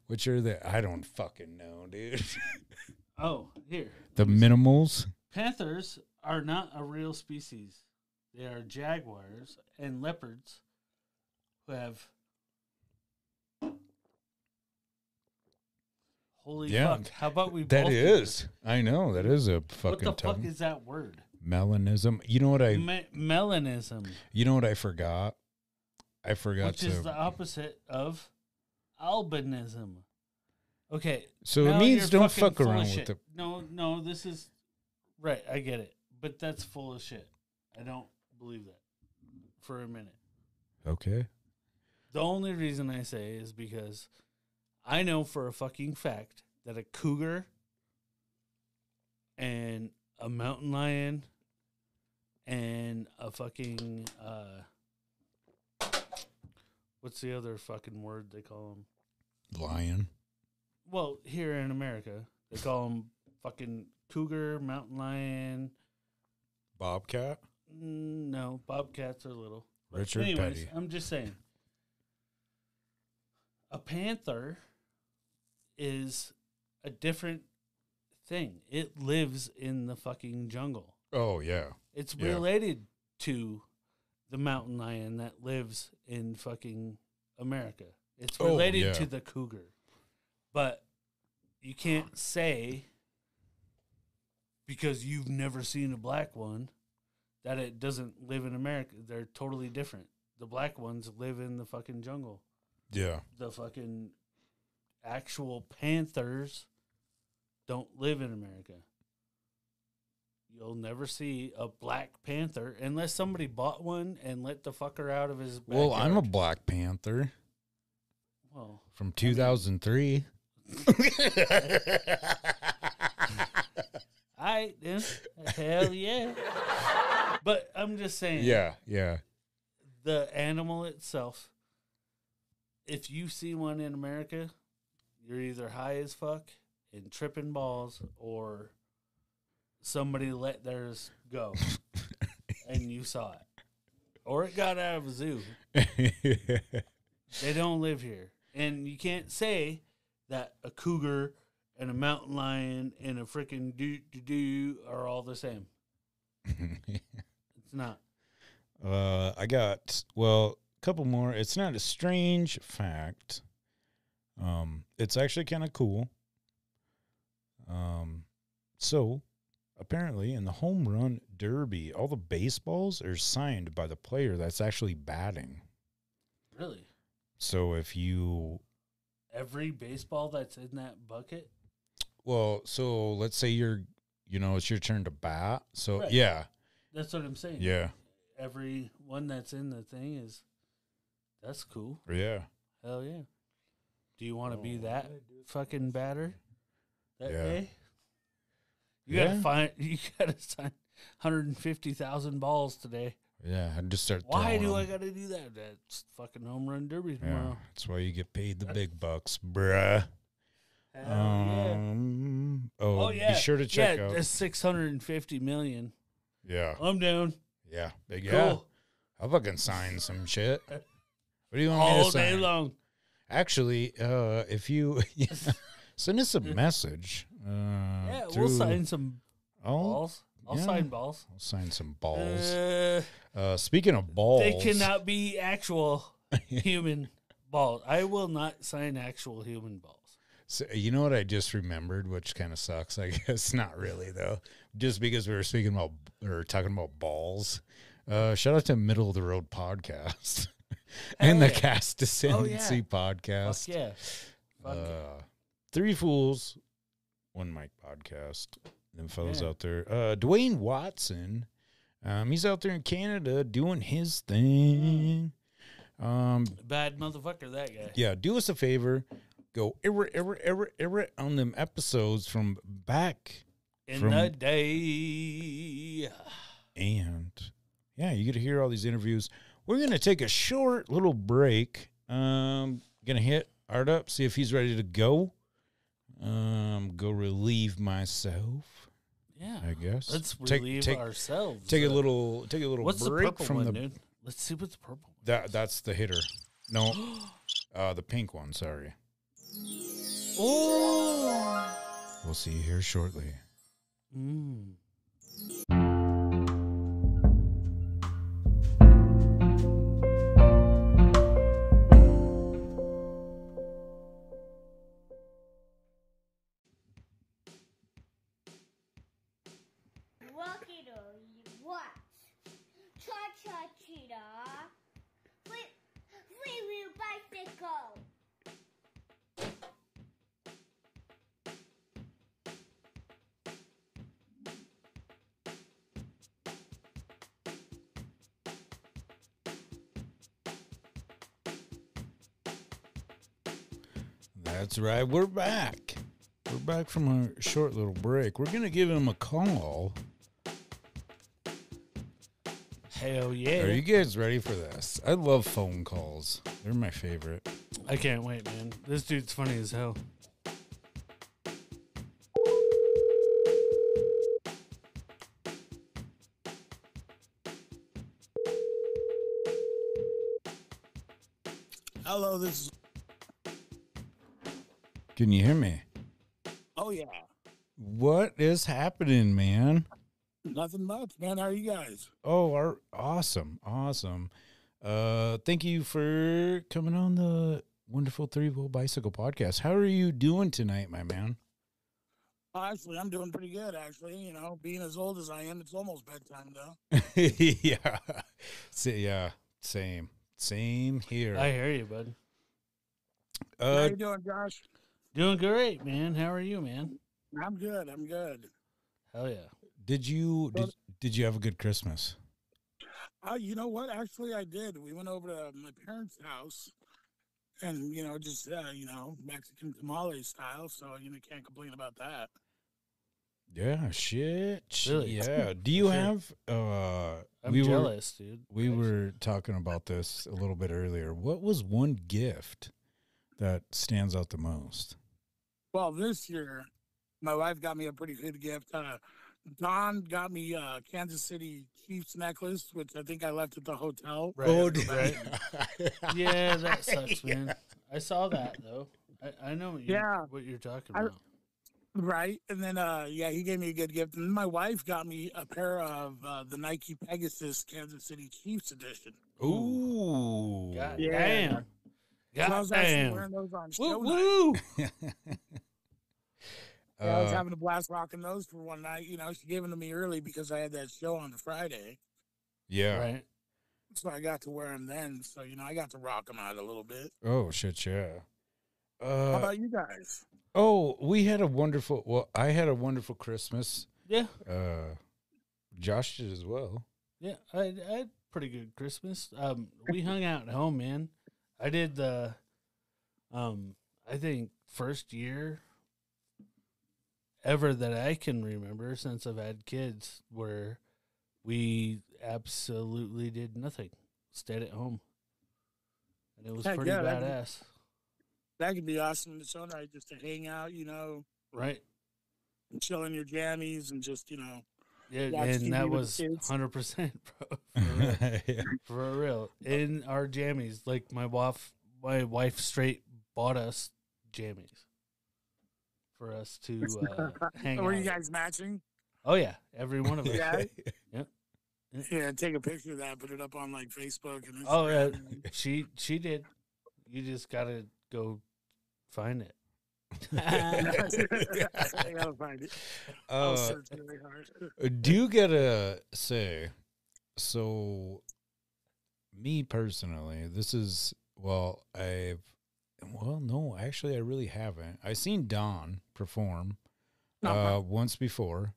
S3: which are I don't fucking know, dude.
S2: Oh, here.
S3: The minimals?
S2: Panthers are not a real species. They are jaguars and leopards who have... Holy fuck. How about we
S3: That is. I know. That is a fucking
S2: What the fuck is that word?
S3: Melanism. You know what I...
S2: Melanism.
S3: You know what I forgot? I forgot
S2: Which is the opposite of albinism. Okay.
S3: So it means don't fuck around with it.
S2: No, this is... Right, I get it. But that's full of shit. I don't believe that for a minute.
S3: Okay.
S2: The only reason I say is because I know for a fucking fact that a cougar and a mountain lion and a fucking... what's the other fucking word they call them?
S3: Lion.
S2: Well, here in America, they call them fucking cougar, mountain lion.
S3: Bobcat?
S2: No, bobcats are little.
S3: Richard Petty.
S2: I'm just saying. A panther is a different thing. It lives in the fucking jungle.
S3: Oh, yeah.
S2: It's related to the mountain lion that lives in fucking America. It's related to the cougar. But you can't say, because you've never seen a black one, that it doesn't live in America. They're totally different. The black ones live in the fucking jungle.
S3: Yeah.
S2: The fucking actual panthers don't live in America. You'll never see a black panther unless somebody bought one and let the fucker out of his backyard.
S3: Well, I'm a Black Panther.
S2: Well,
S3: from 2003.
S2: I hell yeah. But I'm just saying.
S3: Yeah.
S2: The animal itself, if you see one in America, you're either high as fuck and tripping balls, or somebody let theirs go and you saw it. Or it got out of a zoo. They don't live here. And you can't say that a cougar and a mountain lion and a freaking doo are all the same. It's not.
S3: I got, a couple more. It's not a strange fact. It's actually kind of cool. So, apparently, in the home run derby, all the baseballs are signed by the player that's actually batting.
S2: Really?
S3: So, if you...
S2: Every baseball that's in that bucket?
S3: Well, so let's say it's your turn to bat. So,
S2: right.
S3: Yeah.
S2: That's what I'm saying.
S3: Yeah.
S2: Every one that's in the thing that's cool.
S3: Yeah.
S2: Hell yeah. Do you want to be that fucking batter that day? You gotta sign 150,000 balls today.
S3: Yeah, I just start.
S2: Why do I gotta do that? That's fucking home run derby tomorrow.
S3: Yeah, that's why you get paid the big bucks, bruh. Be sure to check out.
S2: That's $650 million.
S3: Yeah,
S2: I'm down.
S3: Yeah, big
S2: cool.
S3: Yeah. I'll fucking sign some shit. What do you want me to sign?
S2: All day long.
S3: Actually, if you send us a message.
S2: We'll sign some balls. I'll sign balls.
S3: I'll sign some balls. Speaking of balls,
S2: they cannot be actual human balls. I will not sign actual human balls.
S3: So, you know what I just remembered, which kind of sucks, I guess. Not really, though. Just because we were talking about balls. Shout out to Middle of the Road podcast and the Cast Ascendancy podcast.
S2: Fuck yeah. Fuck
S3: Three Fools, One Mic podcast. Them fellas out there. Dwayne Watson, he's out there in Canada doing his thing.
S2: Bad motherfucker, that guy.
S3: Yeah, do us a favor. Go error on them episodes from back
S2: in the day.
S3: And yeah, you get to hear all these interviews. We're going to take a short little break. Going to hit Art up, see if he's ready to go. Go relieve myself.
S2: Yeah,
S3: I guess.
S2: Let's relieve ourselves.
S3: Take a little
S2: what's
S3: break
S2: the purple
S3: from
S2: one, dude? Let's see what's the purple.
S3: That's the hitter. No, the pink one. Sorry.
S2: Oh,
S3: we'll see you here shortly.
S5: What? Cha-cha-cheetah. Free-wheel bicycle.
S3: That's right. We're back. We're back from our short little break. We're going to give him a call.
S2: Hell yeah.
S3: Are you guys ready for this? I love phone calls. They're my favorite.
S2: I can't wait, man. This dude's funny as hell.
S1: Hello, this is...
S3: Can you hear me?
S1: Oh, yeah.
S3: What is happening, man?
S1: Nothing much, man. How are you guys?
S3: Oh, awesome. Thank you for coming on the Wonderful Three-Wheel Bicycle Podcast. How are you doing tonight, my man?
S1: Actually, I'm doing pretty good, actually. You know, being as old as I am, it's almost bedtime, though.
S3: Yeah. Same here.
S2: I hear you, bud.
S1: How you doing, Josh?
S2: Doing great, man. How are you, man?
S1: I'm good.
S2: Hell yeah.
S3: Did you have a good Christmas?
S1: You know what? Actually, I did. We went over to my parents' house, and just Mexican tamale style. So can't complain about that.
S3: Yeah, shit.
S2: Really?
S3: Yeah. Do you have
S2: I'm jealous, dude.
S3: We were talking about this a little bit earlier. What was one gift that stands out the most?
S1: Well, this year, my wife got me a pretty good gift. Don got me a Kansas City Chiefs necklace, which I think I left at the hotel.
S2: Right.
S3: Oh,
S2: right. Yeah, that sucks, man. I saw that though. I know what you're talking about.
S1: Right. And then, he gave me a good gift. And my wife got me a pair of the Nike Pegasus Kansas City Chiefs edition.
S3: Ooh.
S2: God
S1: Yeah.
S2: damn.
S1: So I was actually wearing those on show night. I was having a blast rocking those for one night. She gave them to me early because I had that show on the Friday.
S3: Yeah.
S2: Right.
S1: So I got to wear them then. So, I got to rock them out a little bit.
S3: Oh, shit, yeah.
S1: How about you guys?
S3: Oh, I had a wonderful Christmas.
S2: Yeah.
S3: Josh did as well.
S2: Yeah, I had pretty good Christmas. We hung out at home, man. I did the, I think first year ever that I can remember since I've had kids where we absolutely did nothing. Stayed at home. And it was pretty badass.
S1: That could be awesome in its own right, just to hang out,
S2: Right.
S1: and chill in your jammies and just,
S2: Yeah,
S1: watch
S2: and
S1: TV
S2: that
S1: with
S2: was
S1: the kids.
S2: 100%, bro. For real. For real. In our jammies, like my wife straight bought us jammies for us to hang out.
S1: Were you guys matching?
S2: Oh yeah, every one of us.
S1: Yeah.
S2: Yep.
S1: Yeah, take a picture of that, put it up on like Facebook and Instagram.
S2: Oh yeah, she did. You just gotta go find it.
S1: I gotta find it. I'll search really hard.
S3: Do you gotta say, so me personally, no, actually I really haven't. I seen Don perform once before,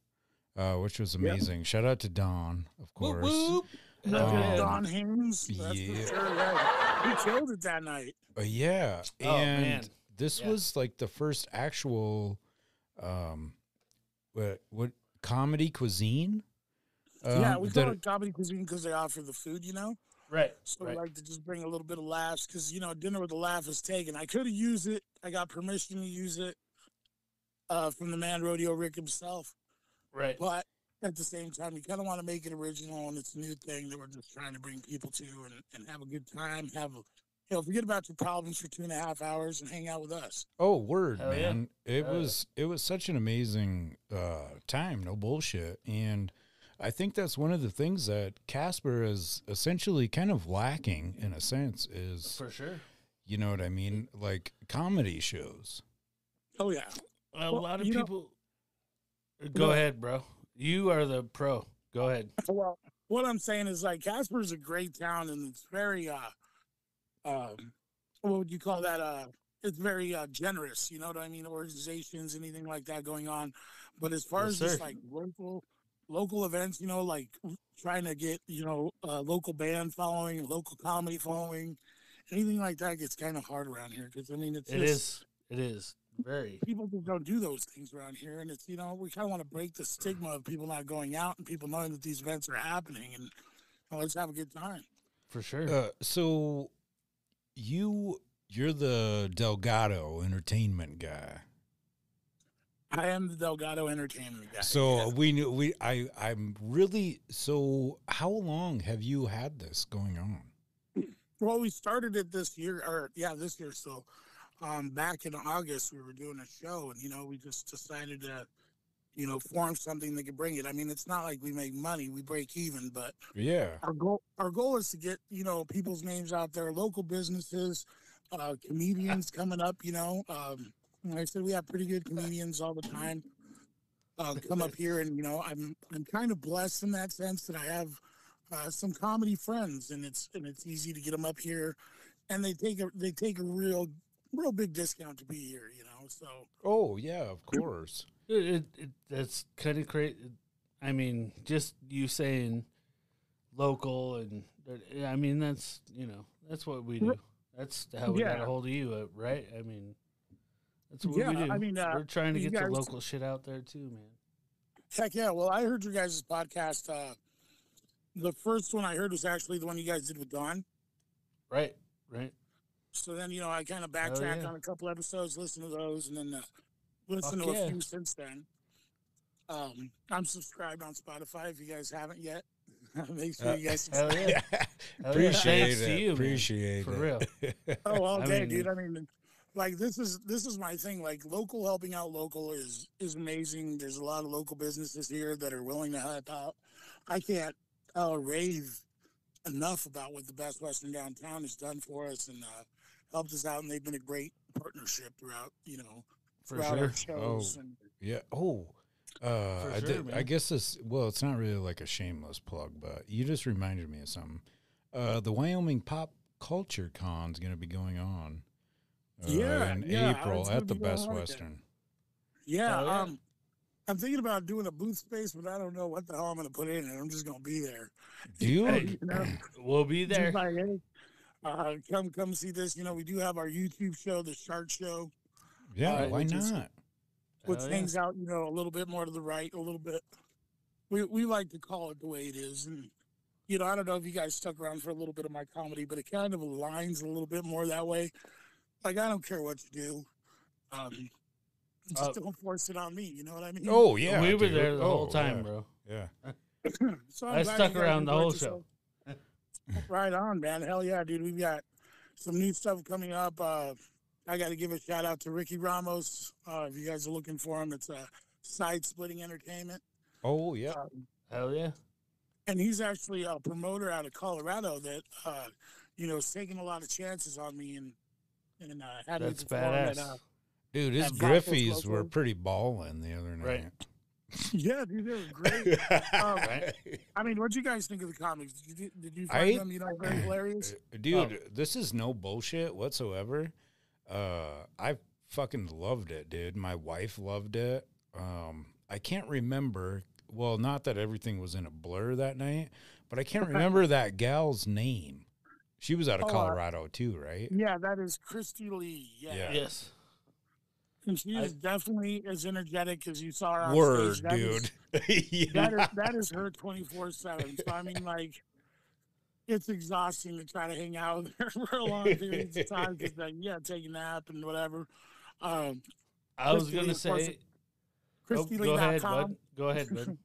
S3: which was amazing. Yep. Shout out to Don, of course.
S2: Whoop, whoop.
S1: Don Haynes. That's for sure, right. He killed it that night.
S3: Yeah.
S2: Oh,
S3: and
S2: man.
S3: this was like the first actual what comedy cuisine?
S1: Yeah, we call it comedy cuisine because they offer the food,
S2: Right.
S1: So
S2: right.
S1: we like to just bring a little bit of laughs because, dinner with a laugh is taken. I could have used it. I got permission to use it from the man Rodeo Rick himself.
S2: Right.
S1: But at the same time, you kind of want to make it original, and it's a new thing that we're just trying to bring people to and have a good time. Forget about your problems for 2.5 hours and hang out with us.
S3: Oh, word,
S2: Hell
S3: man.
S2: Yeah.
S3: It was such an amazing time, no bullshit. And I think that's one of the things that Casper is essentially kind of lacking in a sense is,
S2: for sure.
S3: You know what I mean? Like comedy shows.
S1: Oh, yeah.
S2: A lot of people. Go ahead, bro. You are the pro. Go ahead.
S1: Well, what I'm saying is like Casper's a great town and it's very, what would you call that? It's very generous. You know what I mean? Organizations, anything like that going on. But as far as just like local events, like trying to get, local band following, local comedy following, anything like that gets kind of hard around here. Because,
S2: it is very.
S1: People just don't do those things around here. And it's, we kind of want to break the stigma of people not going out and people knowing that these events are happening and let's have a good time.
S2: For sure.
S3: So you're the Delgado Entertainment guy.
S1: I am the Delgado Entertainment guy.
S3: So I'm really, so how long have you had this going on?
S1: Well, we started it this year. So back in August we were doing a show and we just decided to form something that could bring it. I mean, it's not like we make money; we break even. But
S3: Yeah.
S1: our goal is to get people's names out there, local businesses, comedians coming up. Like I said, we have pretty good comedians all the time come up here, and I'm kind of blessed in that sense that I have some comedy friends, and it's easy to get them up here, and they take a real big discount to be here. So.
S3: Oh yeah, of course.
S2: That's kind of crazy. I mean, just you saying local, and I mean that's what we do. That's how we got a hold of you, right? I mean, that's what we do.
S1: I mean,
S2: we're trying to get the local shit out there too, man.
S1: Heck yeah! Well, I heard your guys' podcast. The first one I heard was actually the one you guys did with Dawn.
S2: Right.
S1: So then, I kind of backtracked on a couple episodes, listened to those, and then listened to a few since then. I'm subscribed on Spotify if you guys haven't yet. Make sure you guys subscribe.
S3: Appreciate
S2: it.
S3: To you,
S2: Appreciate it. For real.
S1: Oh, all day, dude. I mean, like this is my thing. Like helping out local is amazing. There's a lot of local businesses here that are willing to help out. I can't rave enough about what the Best Western Downtown has done for us and helped us out, and they've been a great partnership throughout our shows.
S3: Yeah. I guess this. Well, it's not really like a shameless plug, but you just reminded me of something. The Wyoming Pop Culture Con is going to be going on. In April at the Best Western.
S1: Yeah. I'm thinking about doing a booth space, but I don't know what the hell I'm going to put in it. I'm just going to be there.
S3: Dude,
S2: we'll be there.
S1: Like, hey, come see this. We do have our YouTube show, The Shark Show.
S3: Yeah, why not?
S1: Which hangs out, a little bit more to the right, a little bit. We like to call it the way it is. And, I don't know if you guys stuck around for a little bit of my comedy, but it kind of aligns a little bit more that way. Like, I don't care what you do. Just don't force it on me. You know what I mean?
S3: Oh, yeah.
S2: We were there the whole time, bro.
S3: Yeah.
S1: So
S2: I stuck around the whole show.
S1: Right on, man. Hell yeah, dude. We've got some new stuff coming up. I got to give a shout out to Ricky Ramos. If you guys are looking for him, it's Side Splitting Entertainment.
S3: Oh, yeah.
S2: Hell yeah.
S1: And he's actually a promoter out of Colorado that, is taking a lot of chances on me and had me perform
S2: badass.
S3: Dude, his Griffies were pretty ballin' the other night.
S1: Right. Yeah, dude, they were great. I mean, what'd you guys think of the comics? Did you find them, very hilarious?
S3: Dude, this is no bullshit whatsoever. I fucking loved it, dude. My wife loved it. I can't remember. Well, not that everything was in a blur that night, but I can't remember that gal's name. She was out of Colorado too, right?
S1: Yeah, that is Christy Lee. Yeah.
S2: Yes.
S1: And she is definitely as energetic as you saw her on
S3: Word,
S1: stage.
S3: dude.
S1: That is her 24/7. So I mean, like, it's exhausting to try to hang out with her for a long period of time because, take a nap and whatever.
S2: I was gonna say,
S1: ChristyLee.com.
S2: Go ahead, bud.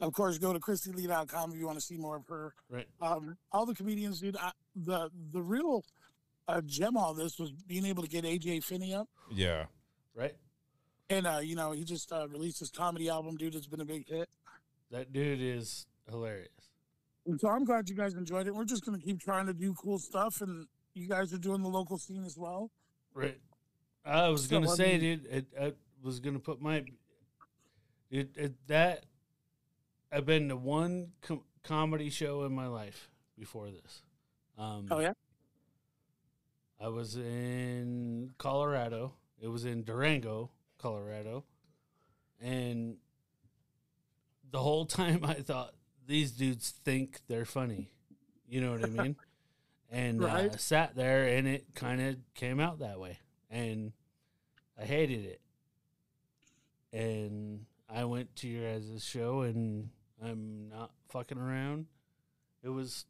S1: Of course, go to ChristyLee.com if you want to see more of her.
S2: Right.
S1: All the comedians, dude. The real gem of all this was being able to get AJ Finney up.
S3: Yeah.
S2: Right.
S1: And, he just released his comedy album, dude. It's been a big hit.
S2: That dude is hilarious.
S1: And so I'm glad you guys enjoyed it. We're just going to keep trying to do cool stuff, and you guys are doing the local scene as well.
S2: Right. I was going to say, dude, I was going to put my... Dude, I've been to one comedy show in my life before this.
S1: Oh, yeah?
S2: I was in Colorado. It was in Durango, Colorado. And the whole time I thought, these dudes think they're funny. You know what I mean? And I sat there, and it kind of came out that way. And I hated it. And I went to your guys' show, and I'm not fucking around. It was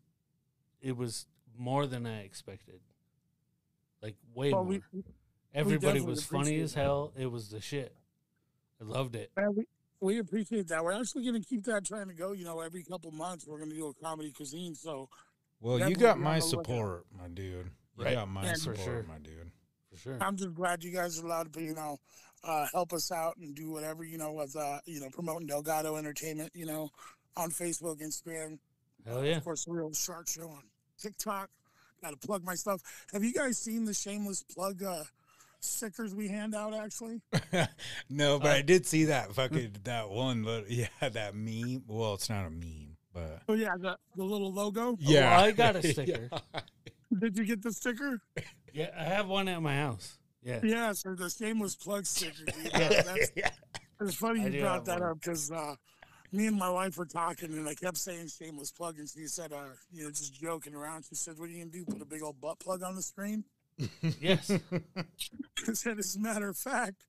S2: more than I expected. Like, way more. Everybody was funny as hell. It was the shit. I loved it.
S1: We appreciate that. We're actually going to keep that trying to go. Every couple months we're going to do a comedy cuisine. So,
S3: well, you got my support, my dude. You got my support,
S2: for sure.
S3: my dude.
S2: For sure.
S1: I'm just glad you guys are allowed to, help us out and do whatever, with, promoting Delgado Entertainment, on Facebook, Instagram.
S2: Hell yeah.
S1: Of course, the Real Shark Show on TikTok. Got to plug my stuff. Have you guys seen the shameless plug stickers we hand out, actually?
S3: No, but I did see that that one, that meme. Well, it's not a meme, but.
S1: Oh, yeah, the little logo?
S3: Yeah.
S2: Oh, well, I got a sticker.
S3: Yeah.
S1: Did you get the sticker?
S2: Yeah, I have one at my house. Yeah.
S1: Yeah, so the shameless plug sticker. Dude. It's funny
S2: I
S1: you
S2: do
S1: brought
S2: have
S1: that
S2: one.
S1: up because me and my wife were talking and I kept saying shameless plug and she said, just joking around. She said, what are you going to do? Put a big old butt plug on the screen?
S2: Yes.
S1: I said, as a matter of fact,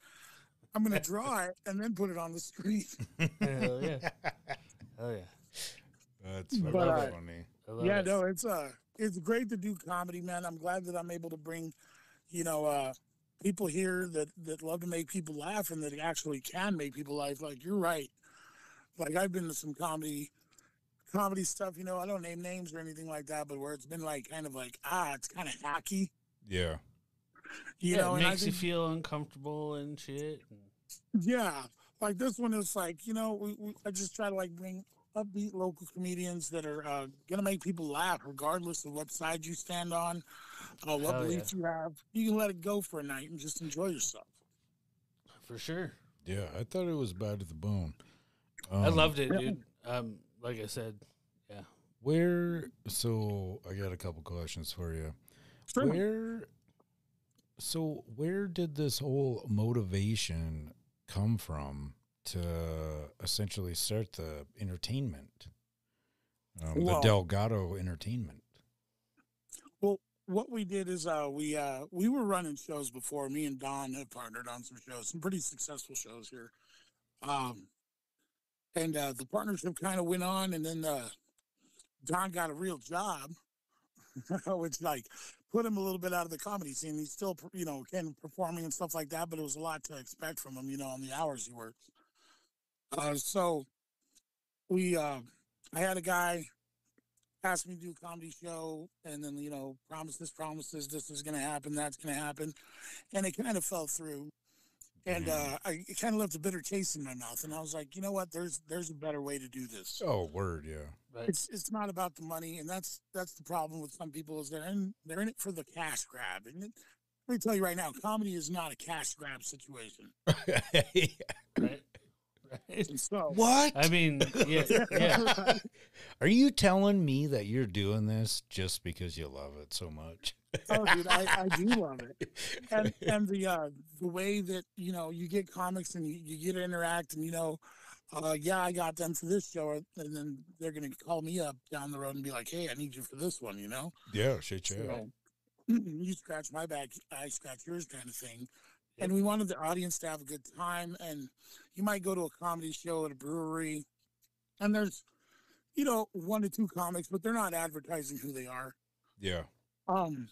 S1: I'm going to draw it and then put it on the screen.
S2: Hell yeah. Hell yeah.
S3: That's
S1: But,
S3: funny.
S1: Yeah, no, it's great to do comedy, man. I'm glad that I'm able to bring, people here that love to make people laugh and that actually can make people laugh. Like, you're right. Like, I've been to some comedy stuff, I don't name names or anything like that, but where it's been like, kind of like, it's kind of hacky.
S3: Yeah.
S1: You
S2: yeah,
S1: know,
S2: it
S1: and I
S2: makes you
S1: think,
S2: feel uncomfortable and shit.
S1: yeah, like this one is like, I just try to like bring upbeat local comedians that are gonna make people laugh, regardless of what side you stand on, what
S2: Hell
S1: beliefs you have. You can let it go for a night and just enjoy yourself.
S2: For sure.
S3: Yeah, I thought it was bad to the bone.
S2: I loved it, dude. Like I said, yeah.
S3: So I got a couple questions for you.
S1: Sure.
S3: Where did this whole motivation come from to essentially start the entertainment, the Delgado Entertainment?
S1: Well, what we did is we were running shows before. Me and Don have partnered on some shows, some pretty successful shows here. And the partnership kind of went on, and then Don got a real job, which like put him a little bit out of the comedy scene. He's still, can performing and stuff like that, but it was a lot to expect from him, on the hours he works. So I had a guy ask me to do a comedy show, and then promise this, this is going to happen, that's going to happen, and it kind of fell through. And it kind of left a bitter taste in my mouth. And I was like, you know what? There's a better way to do this.
S3: Oh, word, yeah.
S2: Right.
S1: It's not about the money, and that's the problem with some people is they're in it for the cash grab. And let me tell you right now, comedy is not a cash grab situation.
S2: Right.
S1: And so,
S3: What?
S2: I mean, yeah.
S3: Are you telling me that you're doing this just because you love it so much?
S1: Oh, dude, I do love it, and the way that you get comics and you get to interact, and I got them for this show, and then they're gonna call me up down the road and be like, hey, I need you for this one,
S3: Yeah, shit, yeah.
S1: So, you scratch my back, I scratch yours, kind of thing. And we wanted the audience to have a good time. And you might go to a comedy show at a brewery, and there's 1 to 2 comics, but they're not advertising who they are.
S3: Yeah.
S1: And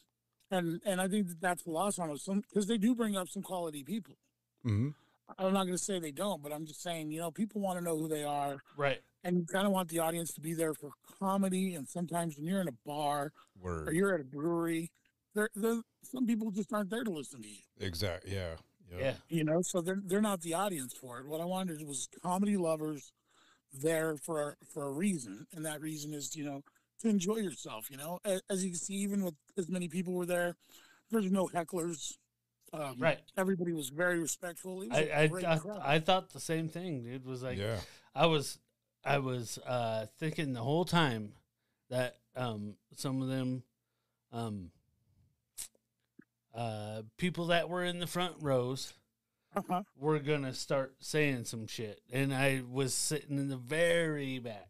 S1: I think that's lost on us, because they do bring up some quality people.
S3: Mm-hmm.
S1: I'm not going to say they don't, but I'm just saying, people want to know who they are.
S2: Right.
S1: And you kind of want the audience to be there for comedy. And sometimes when you're in a bar or you're at a brewery, some people just aren't there to listen to you.
S3: Exactly. Yeah.
S2: Yeah.
S1: So they're not the audience for it. What I wanted was comedy lovers there for a reason. And that reason is, to enjoy yourself, as you can see, even with as many people were there, there's no hecklers.
S2: Right.
S1: Everybody was very respectful. It was a great crowd.
S2: I thought the same thing, dude. Was like,
S3: yeah.
S2: I was thinking the whole time that some of them people that were in the front rows were gonna start saying some shit, and I was sitting in the very back.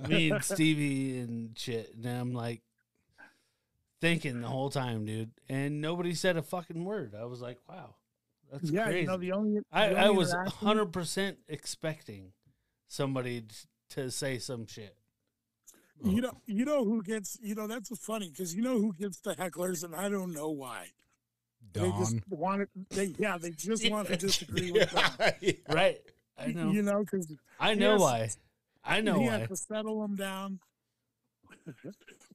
S2: Me and Stevie and shit, and I'm like thinking the whole time, dude, and nobody said a fucking word. I was like, wow, that's crazy. I was 100% expecting somebody to say some shit.
S1: You know who gets, that's funny, because who gets the hecklers, and I don't know why.
S3: Don.
S1: They just want to disagree with them.
S2: Right. I know.
S1: Because
S2: I know why.
S1: He has to settle them down.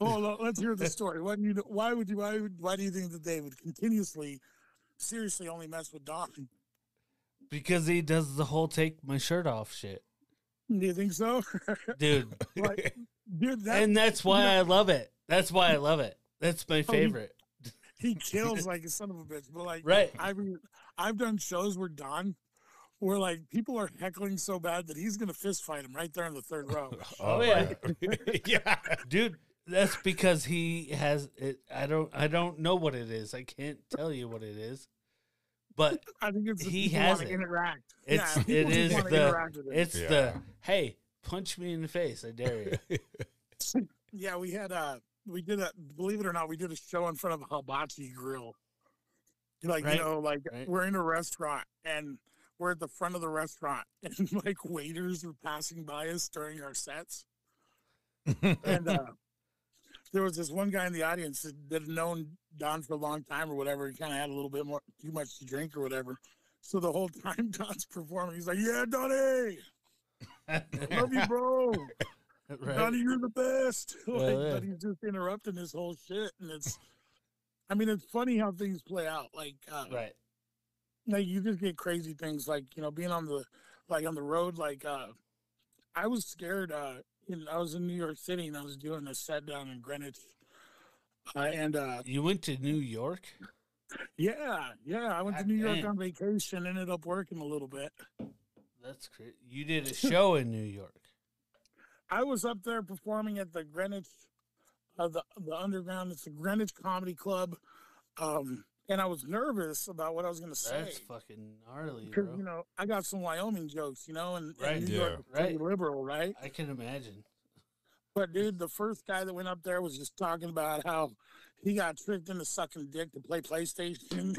S1: Oh, let's hear the story. Why do you think that they would continuously, seriously only mess with Don?
S2: Because he does the whole take my shirt off shit.
S1: Do you think so?
S2: Dude.
S1: Like, dude,
S2: And that's why I love it. That's why I love it. That's my favorite.
S1: He kills like a son of a bitch. But like,
S2: Right.
S1: I've done shows where like people are heckling so bad that he's gonna fist fight him right there in the third row.
S2: Oh yeah. Yeah. Dude, that's because he has it. I don't know what it is. I can't tell you what it is. But
S1: I think it's
S2: he has it.
S1: Interact.
S2: It's
S1: yeah,
S2: it is
S1: it's
S2: the hey, punch me in the face. I dare you.
S1: Yeah, we did believe it or not, we did a show in front of a hibachi grill. Like,
S2: right.
S1: You know, like
S2: right.
S1: we're in a restaurant and we're at the front of the restaurant and like waiters are passing by us during our sets. And there was this one guy in the audience that had known Don for a long time or whatever. He kind of had a little bit too much to drink or whatever. So the whole time Don's performing, he's like, "Yeah, Donnie, love you, bro. Right. Donnie, you're the best." But he's just interrupting his whole shit, and it's funny how things play out. Like,
S2: right.
S1: Like you just get crazy things, like being on the road. Like, I was scared. I was in New York City and I was doing a set down in Greenwich. And
S2: you went to New York?
S1: Yeah. I went to New York on vacation. Ended up working a little bit.
S2: That's crazy. You did a show in New York.
S1: I was up there performing at the Greenwich, the Underground. It's the Greenwich Comedy Club. And I was nervous about what I was going to say.
S2: That's fucking gnarly,
S1: because,
S2: bro.
S1: I got some Wyoming jokes, and
S2: right.
S1: New York is pretty liberal, right?
S2: I can imagine.
S1: But, dude, the first guy that went up there was just talking about how he got tricked into sucking dick to play PlayStation.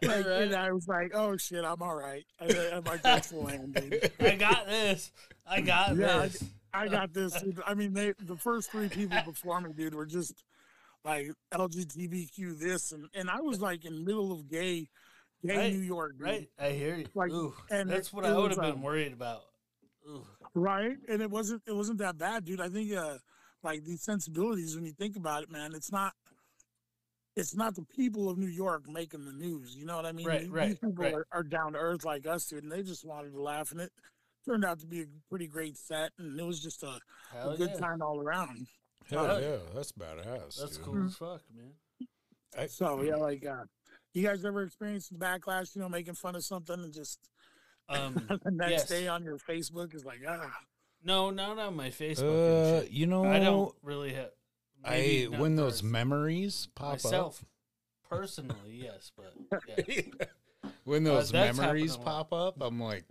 S1: And I was like, "Oh, shit, I'm all right. My dick's land, dude.
S2: I got this. I got this.
S1: I got this." I mean, the first three people before me, dude, were just like LGBTQ this, and I was like in the middle of gay
S2: right.
S1: New York, dude.
S2: Right? I hear you.
S1: Like,
S2: ooh,
S1: and
S2: that's what I would have been worried about. Ooh.
S1: Right, and it wasn't that bad, dude. I think like these sensibilities, when you think about it, man, it's not the people of New York making the news. You know what I mean?
S2: Right.
S1: These people are down to earth like us, dude, and they just wanted to laugh, and it turned out to be a pretty great set, and it was just a good time all around.
S3: Hell yeah, that's badass.
S2: That's
S3: dude.
S2: cool as fuck, man.
S1: So yeah, like you guys ever experienced the backlash? Making fun of something and just the next day on your Facebook is like
S2: No, not on my Facebook.
S3: I
S2: don't really have.
S3: When those memories pop
S2: myself,
S3: up.
S2: Personally, yes, but yeah.
S3: When those memories pop up, I'm like,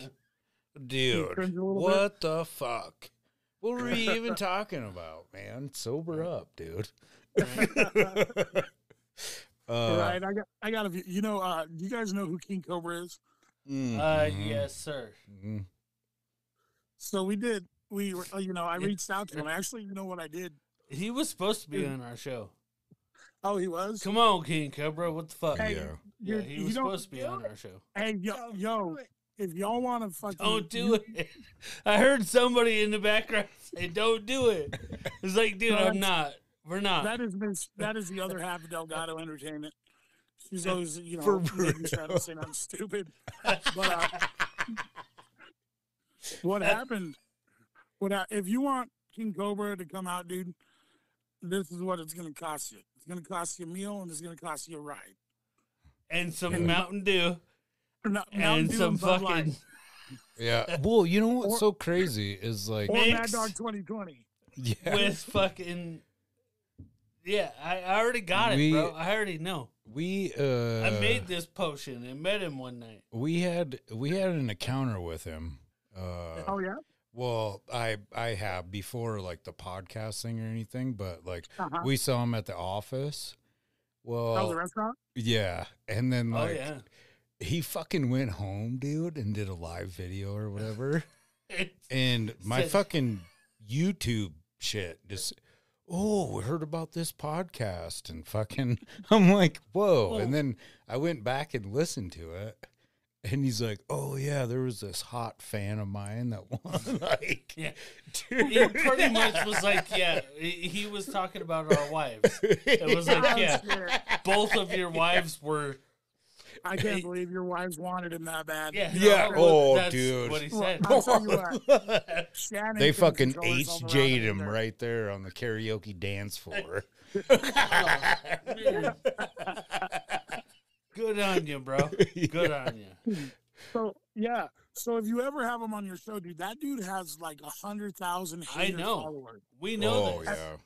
S3: dude, what the fuck? What were we even talking about, man? Sober up, dude.
S1: Right, I got a view. Do you guys know who King Cobra is?
S2: Yes, sir.
S3: Mm-hmm.
S1: So I reached out to him. Actually, you know what I did?
S2: He was supposed to be on our show.
S1: Oh, he was?
S2: Come on, King Cobra. What the fuck?
S1: Hey,
S2: yeah, he was supposed to be on our show.
S1: Hey, yo, if y'all want to fucking...
S2: Don't do it. I heard somebody in the background say, don't do it. It's like, dude, I'm not. We're not.
S1: That is the other half of Delgado Entertainment. She's always, maybe trying to say nothing stupid. But what happened? If you want King Cobra to come out, dude, this is what it's going to cost you. It's going to cost you a meal, and it's going to cost you a ride.
S2: And some Mountain Dew.
S1: And
S2: some fucking...
S3: Yeah. Well, you know what's so crazy is like...
S1: Or Mad Dog 2020.
S3: Yeah.
S2: With fucking... Yeah, I already got it, bro. I already know. I made this potion and met him one night.
S3: We had an encounter with him.
S1: Oh yeah.
S3: Well, I have before, like the podcasting or anything, but like we saw him at the office. Well,
S1: the restaurant.
S3: Yeah, and then he fucking went home, dude, and did a live video or whatever. And my fucking YouTube shit just. Oh, we heard about this podcast and fucking, I'm like, whoa. And then I went back and listened to it. And he's like, "Oh yeah, there was this hot fan of mine that won." Like,
S2: yeah, he pretty much was like, yeah, he was talking about our wives. It was like, yeah, both of your wives were.
S1: I can't believe your wives wanted him that bad.
S2: Yeah,
S3: yeah.
S2: well,
S3: Oh,
S2: that's
S3: dude,
S2: what he said.
S1: I'll tell you what. Shannon
S3: they
S1: couldn't
S3: fucking
S1: control herself around
S3: HJ'd
S1: him
S3: him
S1: either.
S3: right there on the karaoke dance floor.
S2: Good on you, bro. Good on you.
S1: So yeah. So if you ever have him on your show, dude, that dude has like 100,000 hater followers.
S2: We know
S3: Oh
S2: this.
S3: yeah.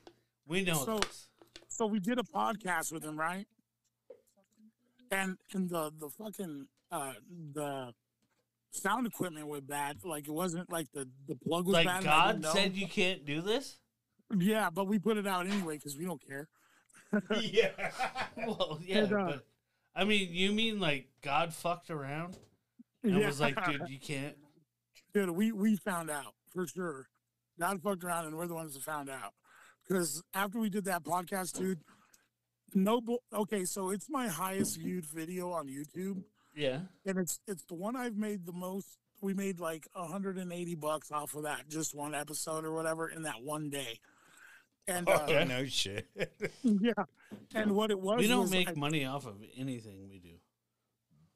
S2: We know this.
S1: So we did a podcast with him, right? And the fucking the sound equipment was bad. Like it wasn't like the plug was
S2: Like
S1: bad.
S2: God said you can't do this?
S1: Yeah, but we put it out anyway because we don't care.
S2: Yeah. Well, yeah,
S1: And,
S2: but I mean, you mean like God fucked around and was like, dude, you can't.
S1: Dude, we found out for sure. God fucked around, and we're the ones that found out. Because after we did that podcast, dude, okay, so it's my highest viewed video on YouTube,
S2: Yeah.
S1: and it's the one I've made the most. We made like $180 off of that, just one episode or whatever, in that one day. And
S3: No shit.
S1: yeah, and what it was,
S2: We don't
S1: was
S2: make money off of anything we do.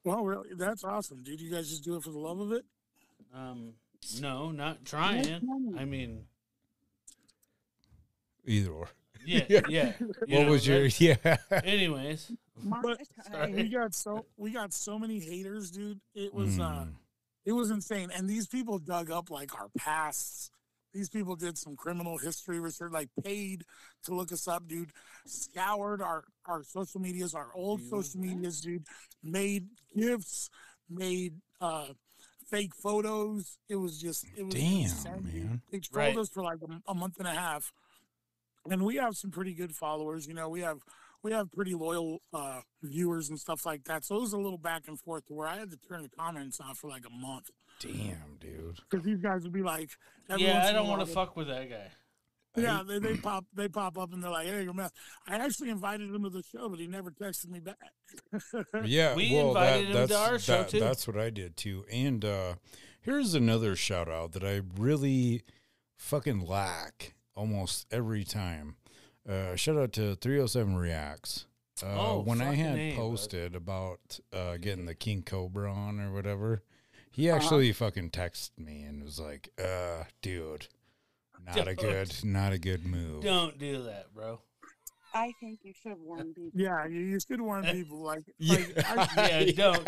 S1: well, really, that's awesome, dude. You guys just do it for the love of it.
S2: No, not trying. I mean,
S3: Either or.
S2: yeah.
S3: What was your
S2: Anyways,
S1: But we got so many haters, dude. It was insane. And these people dug up like our pasts. These people did some criminal history research, like paid to look us up, dude. Scoured our social medias, our old social medias, dude. Made gifts, made fake photos. It was
S3: damn,
S1: insane.
S3: man.
S1: They trolled us for like a month and a half. And we have some pretty good followers. You know, we have pretty loyal viewers and stuff like that. So it was a little back and forth to where I had to turn the comments off for like a month.
S3: Damn, dude.
S1: Because these guys would be like,
S2: yeah, I don't want to fuck with that guy.
S1: Yeah, they pop up and they're like, "Hey, you're mess." I actually invited him to the show, but he never texted me back.
S3: Yeah,
S2: we invited him to our show too.
S3: That's what I did too. And here's another shout out that I really fucking lack almost every time. Shout out to 307 Reacts. When I had posted about getting the King Cobra on or whatever, he actually fucking texted me and was like, dude, not a good move.
S2: Don't do that, bro.
S6: I think you should warn people.
S1: Yeah, you should warn people. Don't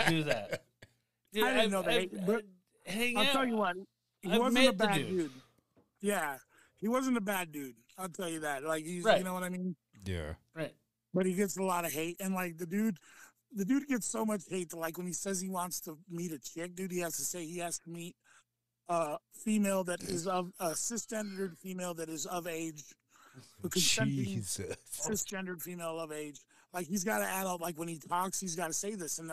S2: do that. Dude,
S1: I didn't know that. But I'll tell you what, he wasn't a bad dude. Yeah, he wasn't a bad dude. I'll tell you that. Like, he's, you know what I mean?
S3: Yeah.
S2: Right.
S1: But he gets a lot of hate. And, like, the dude gets so much hate that, like, when he says he wants to meet a chick, dude, he has to say he has to meet a female that is a cisgendered female that is of age. Cisgendered female of age. Like, he's got to add up, like, when he talks, he's got to say this. And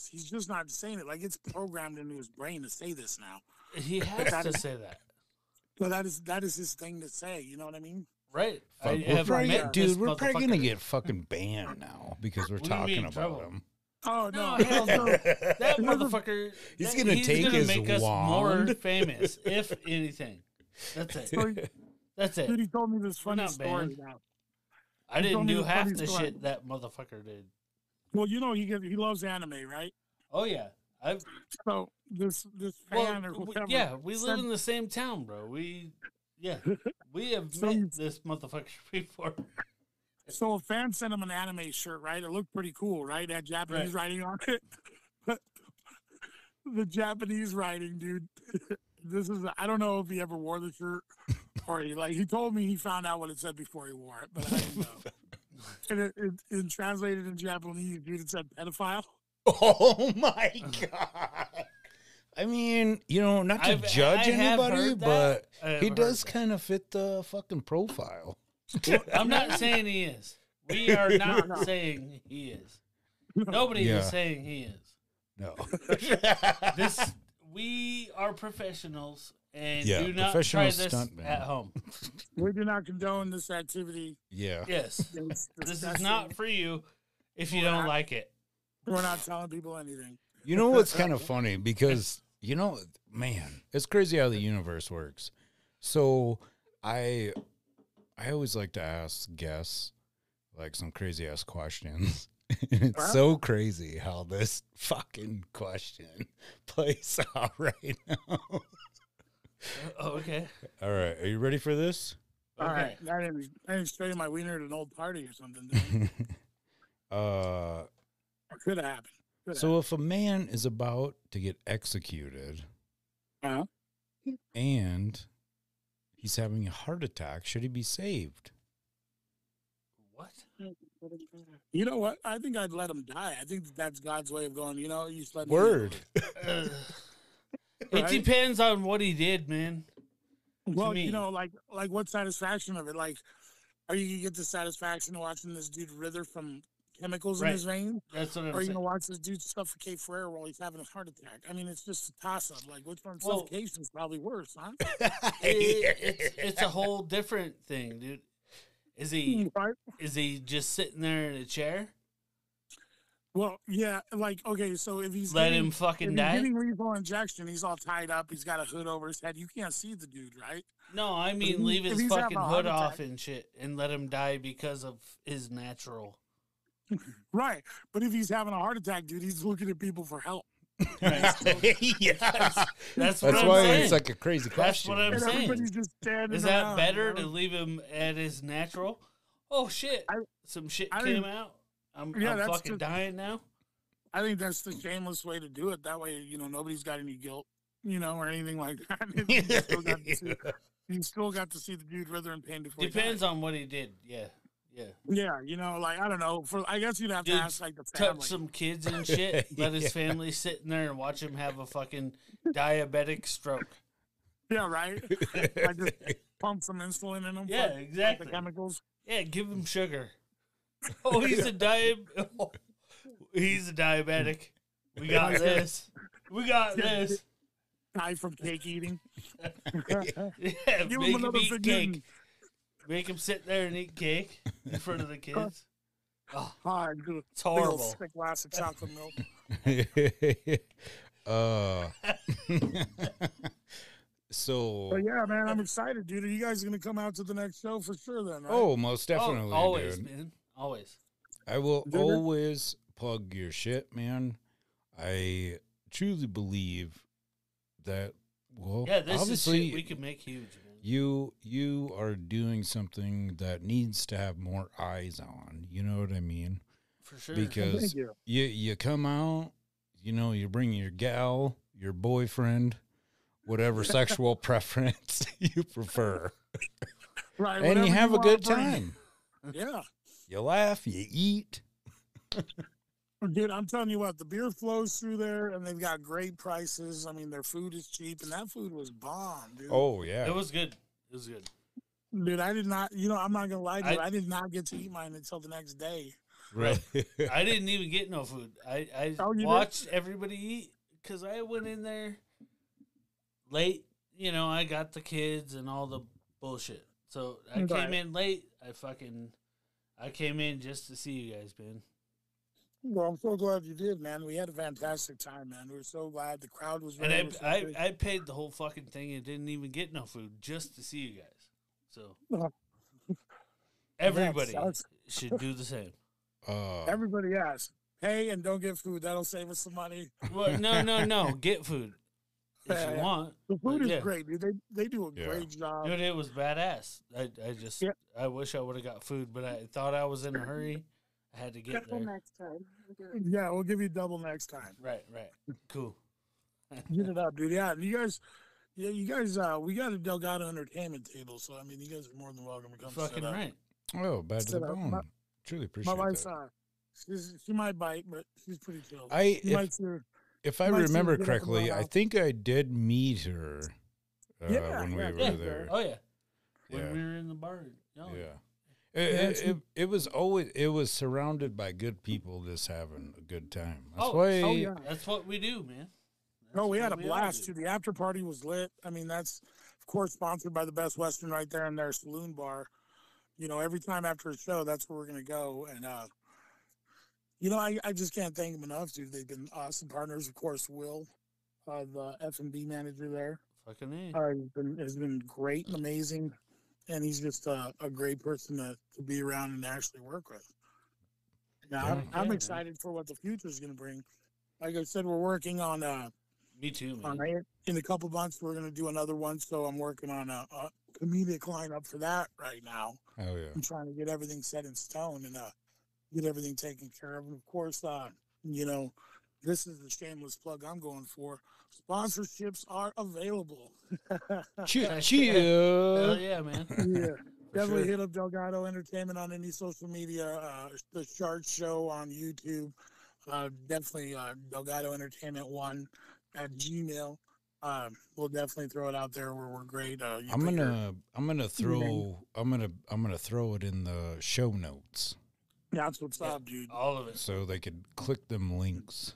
S1: he's just not saying it. Like, it's programmed into his brain to say this now.
S2: He has to say that.
S1: So that is his thing to say. You know what I mean?
S2: Right.
S3: We're probably going to get fucking banned now because we're talking about him.
S1: Oh, no.
S2: Hell no. That motherfucker,
S3: he's going to take his
S2: make us
S3: wand.
S2: more famous, if anything. That's it. That's it.
S1: Dude, he told me this funny story now.
S2: I didn't do half the shit that motherfucker did.
S1: Well, you know, he loves anime, right?
S2: Oh, yeah.
S1: So this fan or whatever.
S2: Yeah, we live in the same town, bro. We have met this motherfucker before.
S1: So a fan sent him an anime shirt, right? It looked pretty cool, right? It had Japanese writing on it. But the Japanese writing, dude, I don't know if he ever wore the shirt or he told me he found out what it said before he wore it, but I didn't know. And it translated in Japanese, dude, it said pedophile.
S3: Oh my God. I mean, not to judge anybody, but he does kind of fit the fucking profile.
S2: I'm not saying he is. We are not saying he is. Nobody is saying he is.
S3: No.
S2: We are professionals and
S3: do
S2: not try this at home.
S1: We do not condone this activity.
S3: Yeah.
S2: Yes. This is not for you if you don't like it.
S1: We're not telling people anything.
S3: You know what's kind of funny? Because, man, it's crazy how the universe works. So I always like to ask guests like some crazy ass questions. And it's so crazy how this fucking question plays out right now.
S2: Okay.
S3: All right. Are you ready for this?
S1: All right. I didn't straighten my wiener at an old party or something. Could have happened.
S3: If a man is about to get executed and he's having a heart attack, should he be saved?
S2: What?
S1: You know what? I think I'd let him die. I think that's God's way of going, you just let
S3: Word.
S2: It depends on what he did, man.
S1: Well, like what satisfaction of it? Like, are you going to get the satisfaction of watching this dude writher from chemicals in his veins?
S2: That's what I'm saying.
S1: Or are you going to watch this dude suffocate forever while he's having a heart attack? I mean, it's just a toss-up. Like, which one? Suffocation is probably worse, huh?
S2: It's a whole different thing, dude. Is he just sitting there in a chair?
S1: Well, yeah, like, okay, so if he's
S2: him fucking die?
S1: Getting lethal injection, he's all tied up, he's got a hood over his head. You can't see the dude, right?
S2: No, I mean leave his fucking hood off and shit and let him die because of his natural.
S1: Right. But if he's having a heart attack, dude, he's looking at people for help.
S2: That's
S3: why it's like a crazy question.
S2: That's what I'm saying.
S1: Just
S2: is that better to leave him at his natural? Oh shit! Some shit came out. I'm fucking dying now.
S1: I think that's the shameless way to do it. That way, nobody's got any guilt, or anything like that. You still got to see the dude writher in pain before.
S2: Depends on what he did. Yeah.
S1: Yeah, like, I don't know. I guess you'd have to ask like the family.
S2: Touch some kids and shit. Let his family sit in there and watch him have a fucking diabetic stroke.
S1: Yeah, right. I just pump some insulin in him.
S2: Yeah, exactly.
S1: The chemicals.
S2: Yeah, give him sugar. Oh, he's a diabetic. We got this. We got this.
S1: Die from cake eating.
S2: Yeah,
S1: give
S2: make
S1: him another
S2: eat cake. Make him sit there and eat cake in front of the kids. Oh, it's horrible.
S1: Thick glass of chocolate milk. But yeah, man, I'm excited, dude. Are you guys gonna come out to the next show for sure? Then, right?
S3: Oh, most definitely,
S2: always,
S3: dude.
S2: Man, always.
S3: I will always plug your shit, man. I truly believe that. Well,
S2: this
S3: obviously,
S2: is shit we can make huge. Man.
S3: You are doing something that needs to have more eyes on. You know what I mean?
S2: For sure.
S3: Because you come out, you bring your gal, your boyfriend, whatever sexual preference you prefer.
S1: Right.
S3: And you have a good time.
S1: Yeah.
S3: You laugh, you eat.
S1: Dude, I'm telling you what, the beer flows through there, and they've got great prices. I mean, their food is cheap, and that food was bomb, dude.
S3: Oh, yeah.
S2: It was good. It was good.
S1: Dude, I did not, I'm not going to lie to you. I did not get to eat mine until the next day.
S2: Right. I didn't even get no food. I watched everybody eat because I went in there late. I got the kids and all the bullshit. So I came in late. I came in just to see you guys, man.
S1: Well, I'm so glad you did, man. We had a fantastic time, man. We were so glad. The crowd was ready.
S2: And I paid the whole fucking thing and didn't even get no food just to see you guys. So everybody should do the same.
S1: Everybody asks, pay and don't get food. That'll save us some money.
S2: Well, no. Get food if you want.
S1: The food is great, dude. They do a great job.
S2: Dude, it was badass. I wish I would have got food, but I thought I was in a hurry. I had to get
S6: double
S2: there.
S6: Next time.
S1: Yeah, we'll give you double next time.
S2: Right. Cool.
S1: Get it up, dude. Yeah, you guys, we got a Delgado Entertainment table, so I mean, you guys are more than welcome to come.
S2: Fucking
S1: set up.
S2: right.
S3: Oh, bad to the bone. Truly appreciate
S1: my wife's,
S3: that.
S1: She might bite, but she's pretty chill.
S3: If I remember correctly, I think I did meet her when we were there.
S2: Oh yeah, when we were in the bar. Oh,
S3: yeah. It was surrounded by good people just having a good time.
S2: That's what we do, man.
S1: We had a blast too. The after party was lit. I mean, that's of course sponsored by the Best Western right there in their saloon bar. Every time after a show, that's where we're gonna go. And You know, I just can't thank them enough, dude. They've been awesome partners. Of course, Will, the F&B manager there,
S2: Fucking A.
S1: has been great and amazing, and he's just a great person to be around and actually work with. Yeah, I'm excited for what the future is going to bring. Like I said, we're working on
S2: Me too, man.
S1: in a couple months we're going to do another one, so I'm working on a comedic lineup for that right now.
S3: Oh yeah.
S1: I'm trying to get everything set in stone and get everything taken care of. And of course, you know, this is the shameless plug I'm going for. Sponsorships are available.
S2: Hell yeah, man.
S1: Yeah. Definitely hit up Delgado Entertainment on any social media, the Shard Show on YouTube. Definitely Delgado Entertainment 1 at Gmail. We'll definitely throw it out there where we're great.
S3: I'm gonna throw it in the show notes.
S1: That's what's up, dude.
S2: All of it.
S3: So they could click them links.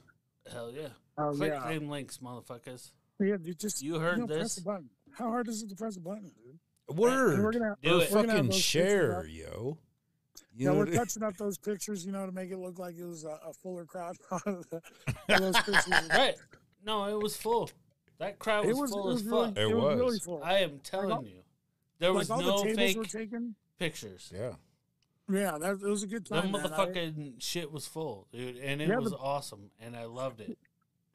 S2: Hell yeah.
S1: Oh,
S2: Click
S1: yeah.
S2: them links, motherfuckers.
S1: Yeah, dude, just
S2: You heard
S1: press
S2: this.
S1: the button. How hard is it to press a button, dude?
S3: Word.
S1: We're gonna,
S2: Do it.
S1: we're gonna have
S3: Fucking
S1: those
S3: share,
S1: pictures up.
S3: yo.
S1: Yeah, we're touching up those pictures, you know, to make it look like it was a fuller crowd. Those pictures.
S2: Right. No, it was full. That crowd was full as fuck.
S3: It was.
S1: really full.
S2: I am telling you. There was
S1: all
S2: no
S1: the tables
S2: fake
S1: were taken.
S2: pictures.
S3: Yeah.
S1: Yeah, it was a good
S2: That
S1: time.
S2: motherfucking shit was full, dude. And it was awesome. And I loved it.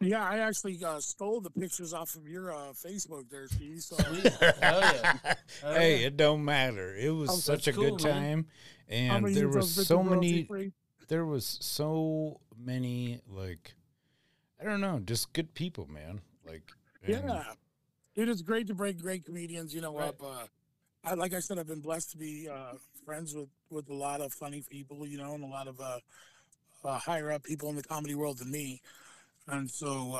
S1: Yeah, I actually stole the pictures off of your Facebook there, Steve. So
S2: Sweet. Hell yeah.
S3: Hey, it don't matter. It was such a
S2: cool,
S3: good time,
S1: I'm
S3: and
S1: gonna
S3: there
S1: use
S3: was
S1: those
S3: so
S1: pictures royalty
S3: many.
S1: free.
S3: There was so many, like, I don't know, just good people, man. Like, and
S1: Yeah, it is great to break great comedians, you know,
S2: Right.
S1: up. Like I said, I've been blessed to be friends with a lot of funny people, you know, and a lot of higher up people in the comedy world than me. And so,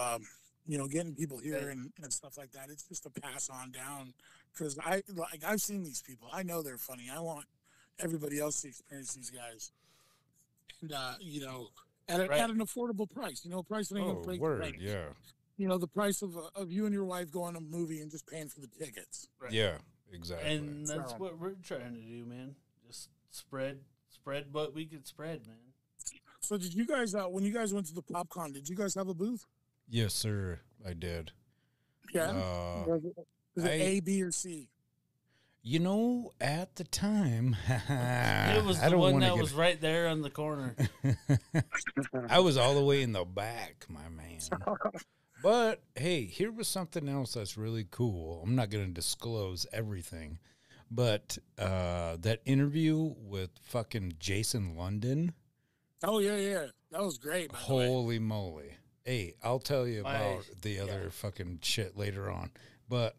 S1: you know, getting people here and stuff like that, it's just a pass on down. Because I've seen these people. I know they're funny. I want everybody else to experience these guys. And, you know, at an affordable price. You know, a price that ain't going to break the bank.
S3: yeah.
S1: You know, the price of you and your wife going to a movie and just paying for the tickets.
S2: Right.
S3: Yeah, exactly.
S2: And that's what we're trying to do, man. Just spread what we could spread, man.
S1: So did you guys, when you guys went to the PopCon, did you guys have a booth?
S3: Yes, sir, I did.
S1: Yeah. Was it A, B, or C?
S3: You know, at the time,
S2: It was the one that was right there on the corner.
S3: I was all the way in the back, my man. But, hey, here was something else that's really cool. I'm not going to disclose everything, but that interview with fucking Jason London.
S1: Oh, yeah. That was great, by the way.
S3: Holy moly. Hey, I'll tell you about the other fucking shit later on. But,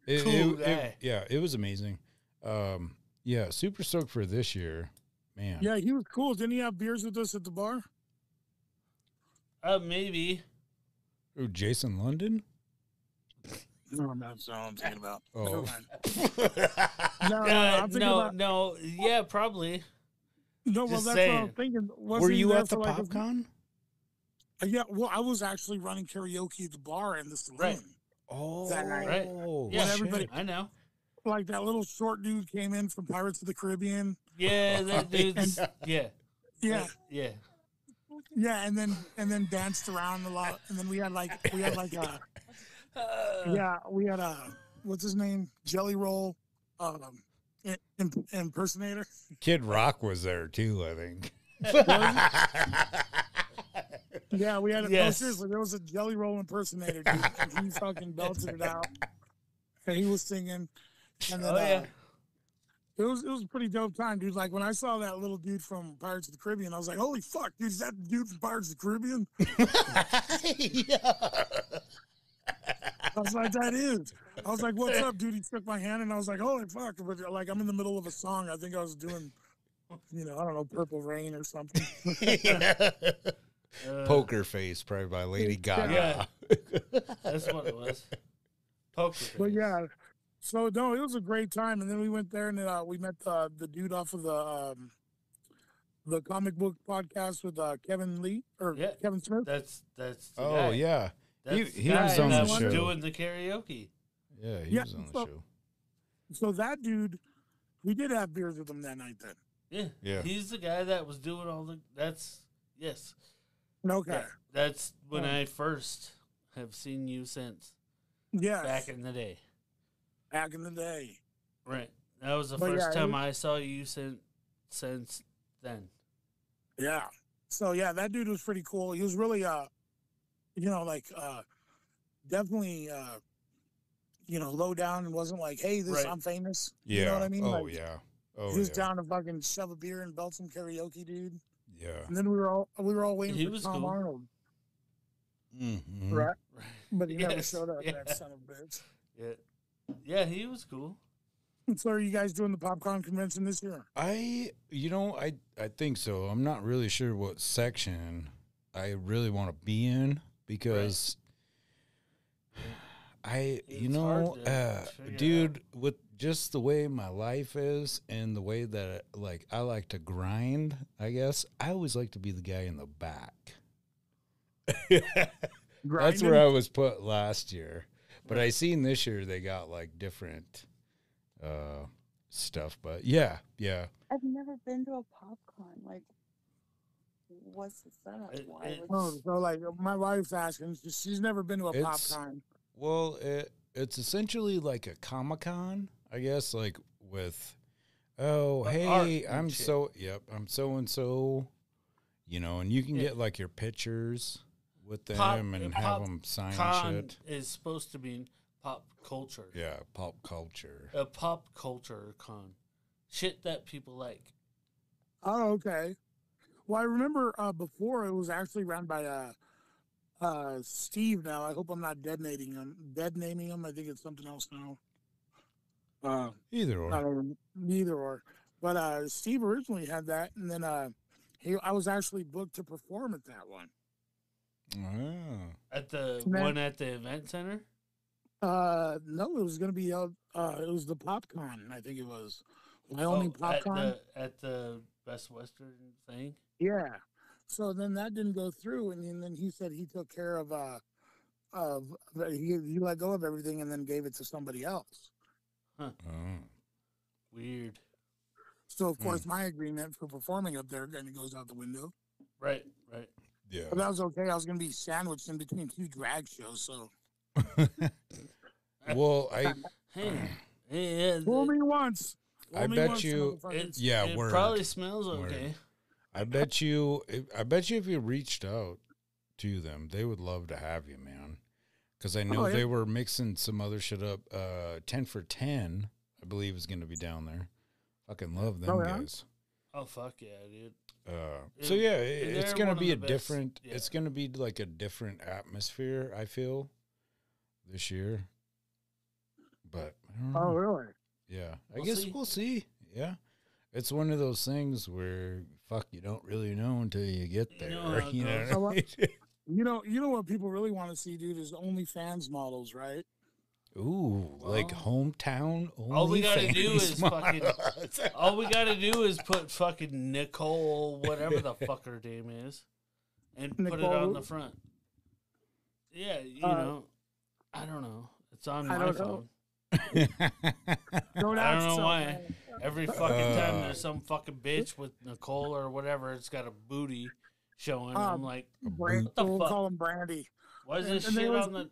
S3: it was amazing. Yeah, super stoked for this year, man.
S1: Yeah, he was cool. Didn't he have beers with us at the bar?
S2: Maybe.
S3: Ooh, Jason London?
S1: No, that's not what I'm thinking about.
S3: Oh.
S1: Never mind. I'm thinking about...
S2: No, yeah, probably.
S1: No, well,
S2: Just
S1: that's
S2: saying.
S1: what I'm thinking.
S3: Were you at the PopCon?
S1: Yeah, well, I was actually running karaoke at the bar in the saloon.
S2: Right.
S3: Oh,
S1: that night.
S2: Right. Yeah,
S1: everybody,
S2: I know.
S1: Like that little short dude came in from Pirates of the Caribbean.
S2: Yeah, that dude's, yeah.
S1: Yeah.
S2: Yeah.
S1: Yeah, and then danced around a lot, and then we had what's his name, Jelly Roll, impersonator.
S3: Kid Rock was there too, I think.
S1: Yeah, we had.
S2: Yes.
S1: No, seriously, there was a Jelly Roll impersonator, dude, and he fucking belted it out, and he was singing, and then it was a pretty dope time, dude. Like when I saw that little dude from Pirates of the Caribbean, I was like, "Holy fuck, dude! Is that the dude from Pirates of the Caribbean?" I was like, "That is." I was like, "What's up, dude?" He shook my hand, and I was like, "Holy fuck!" But like, I'm in the middle of a song. I think I was doing, I don't know, Purple Rain or something.
S3: Poker Face, probably by Lady Gaga.
S2: Yeah. That's what it was. Poker Face.
S1: But yeah. So no, it was a great time, and then we went there and we met the dude off of the comic book podcast with Kevin Lee or Kevin Smith.
S2: That's the
S3: oh
S2: guy.
S3: yeah,
S2: That's
S3: he was on the show
S2: doing the karaoke.
S3: Yeah, he was on the show.
S1: So that dude, we did have beers with him that night. Then
S2: Yeah, He's the guy that was doing all the. Yes.
S1: Okay.
S2: That's when I first have seen you since.
S1: Yes.
S2: Back in the day.
S1: Back in the day.
S2: Right. That was the first time I saw you since then.
S1: Yeah. So yeah, that dude was pretty cool. He was really definitely low down and wasn't like, hey, I'm famous.
S3: Yeah.
S1: You know what I mean?
S3: Oh
S1: like,
S3: yeah. Oh,
S1: he was down to fucking shove a beer and belt some karaoke, dude.
S3: Yeah.
S1: And then we were all waiting for Tom Arnold.
S3: Mm-hmm.
S1: Right. But he never showed up, that son of a bitch.
S2: Yeah. Yeah, he was cool.
S1: So are you guys doing the PopCon convention this year?
S3: I think so. I'm not really sure what section I really want to be in because dude, with just the way my life is and the way that I like to grind, I guess I always like to be the guy in the back. That's where I was put last year, but I seen this year they got like different stuff. But yeah.
S6: I've never been to a PopCon. Like, what's the setup?
S1: So like my wife's asking, she's never been to a PopCon.
S3: Well, it's essentially like a Comic-Con, I guess, like with, hey, I'm so and so, and you can get like your pictures with them and have them sign shit.
S2: Is supposed to be pop culture.
S3: Yeah, pop culture.
S2: A pop culture con. Shit that people like.
S1: Oh, okay. Well, I remember before it was actually run by Steve now. I hope I'm not dead naming him. I think it's something else now.
S3: Either or.
S1: I don't know, either or. But Steve originally had that, and then I was actually booked to perform at that one.
S3: Oh.
S2: At the one at the event center?
S1: No, it was going to be it was the PopCon, I think it was. Wyoming PopCon.
S2: At the Best Western thing?
S1: Yeah. So then that didn't go through, and then he said he took care of he let go of everything and then gave it to somebody else.
S2: Huh. Oh. Weird.
S1: So of course my agreement for performing up there kind of goes out the window.
S2: Right.
S3: Yeah.
S1: But that was okay. I was going to be sandwiched in between two drag shows, so.
S3: Well,
S1: fool me once.
S3: I bet you.
S2: It probably smells okay.
S3: I bet you if you reached out to them, they would love to have you, man. Because I know they were mixing some other shit up. 10 for 10, I believe, is going to be down there. Fucking love them guys.
S2: Oh, fuck yeah, dude.
S3: So yeah, it's going to be a different. Yeah. It's going to be like a different atmosphere, I feel, this year. But I don't know.
S1: Oh, really?
S3: Yeah, I guess we'll see. Yeah, it's one of those things where you don't really know until you get there. You know what people really want to see, dude, is OnlyFans models, right? Ooh, like hometown OnlyFans.
S2: All we gotta do is all we gotta do is put fucking Nicole, whatever the fuck her name is, and put it on the front. Yeah, I don't know. It's on my phone. I don't know why. Every fucking time there's some fucking bitch with Nicole or whatever, it's got a booty showing. I'm like, what the fuck?
S1: Call him Brandy.
S2: Why is this shit on the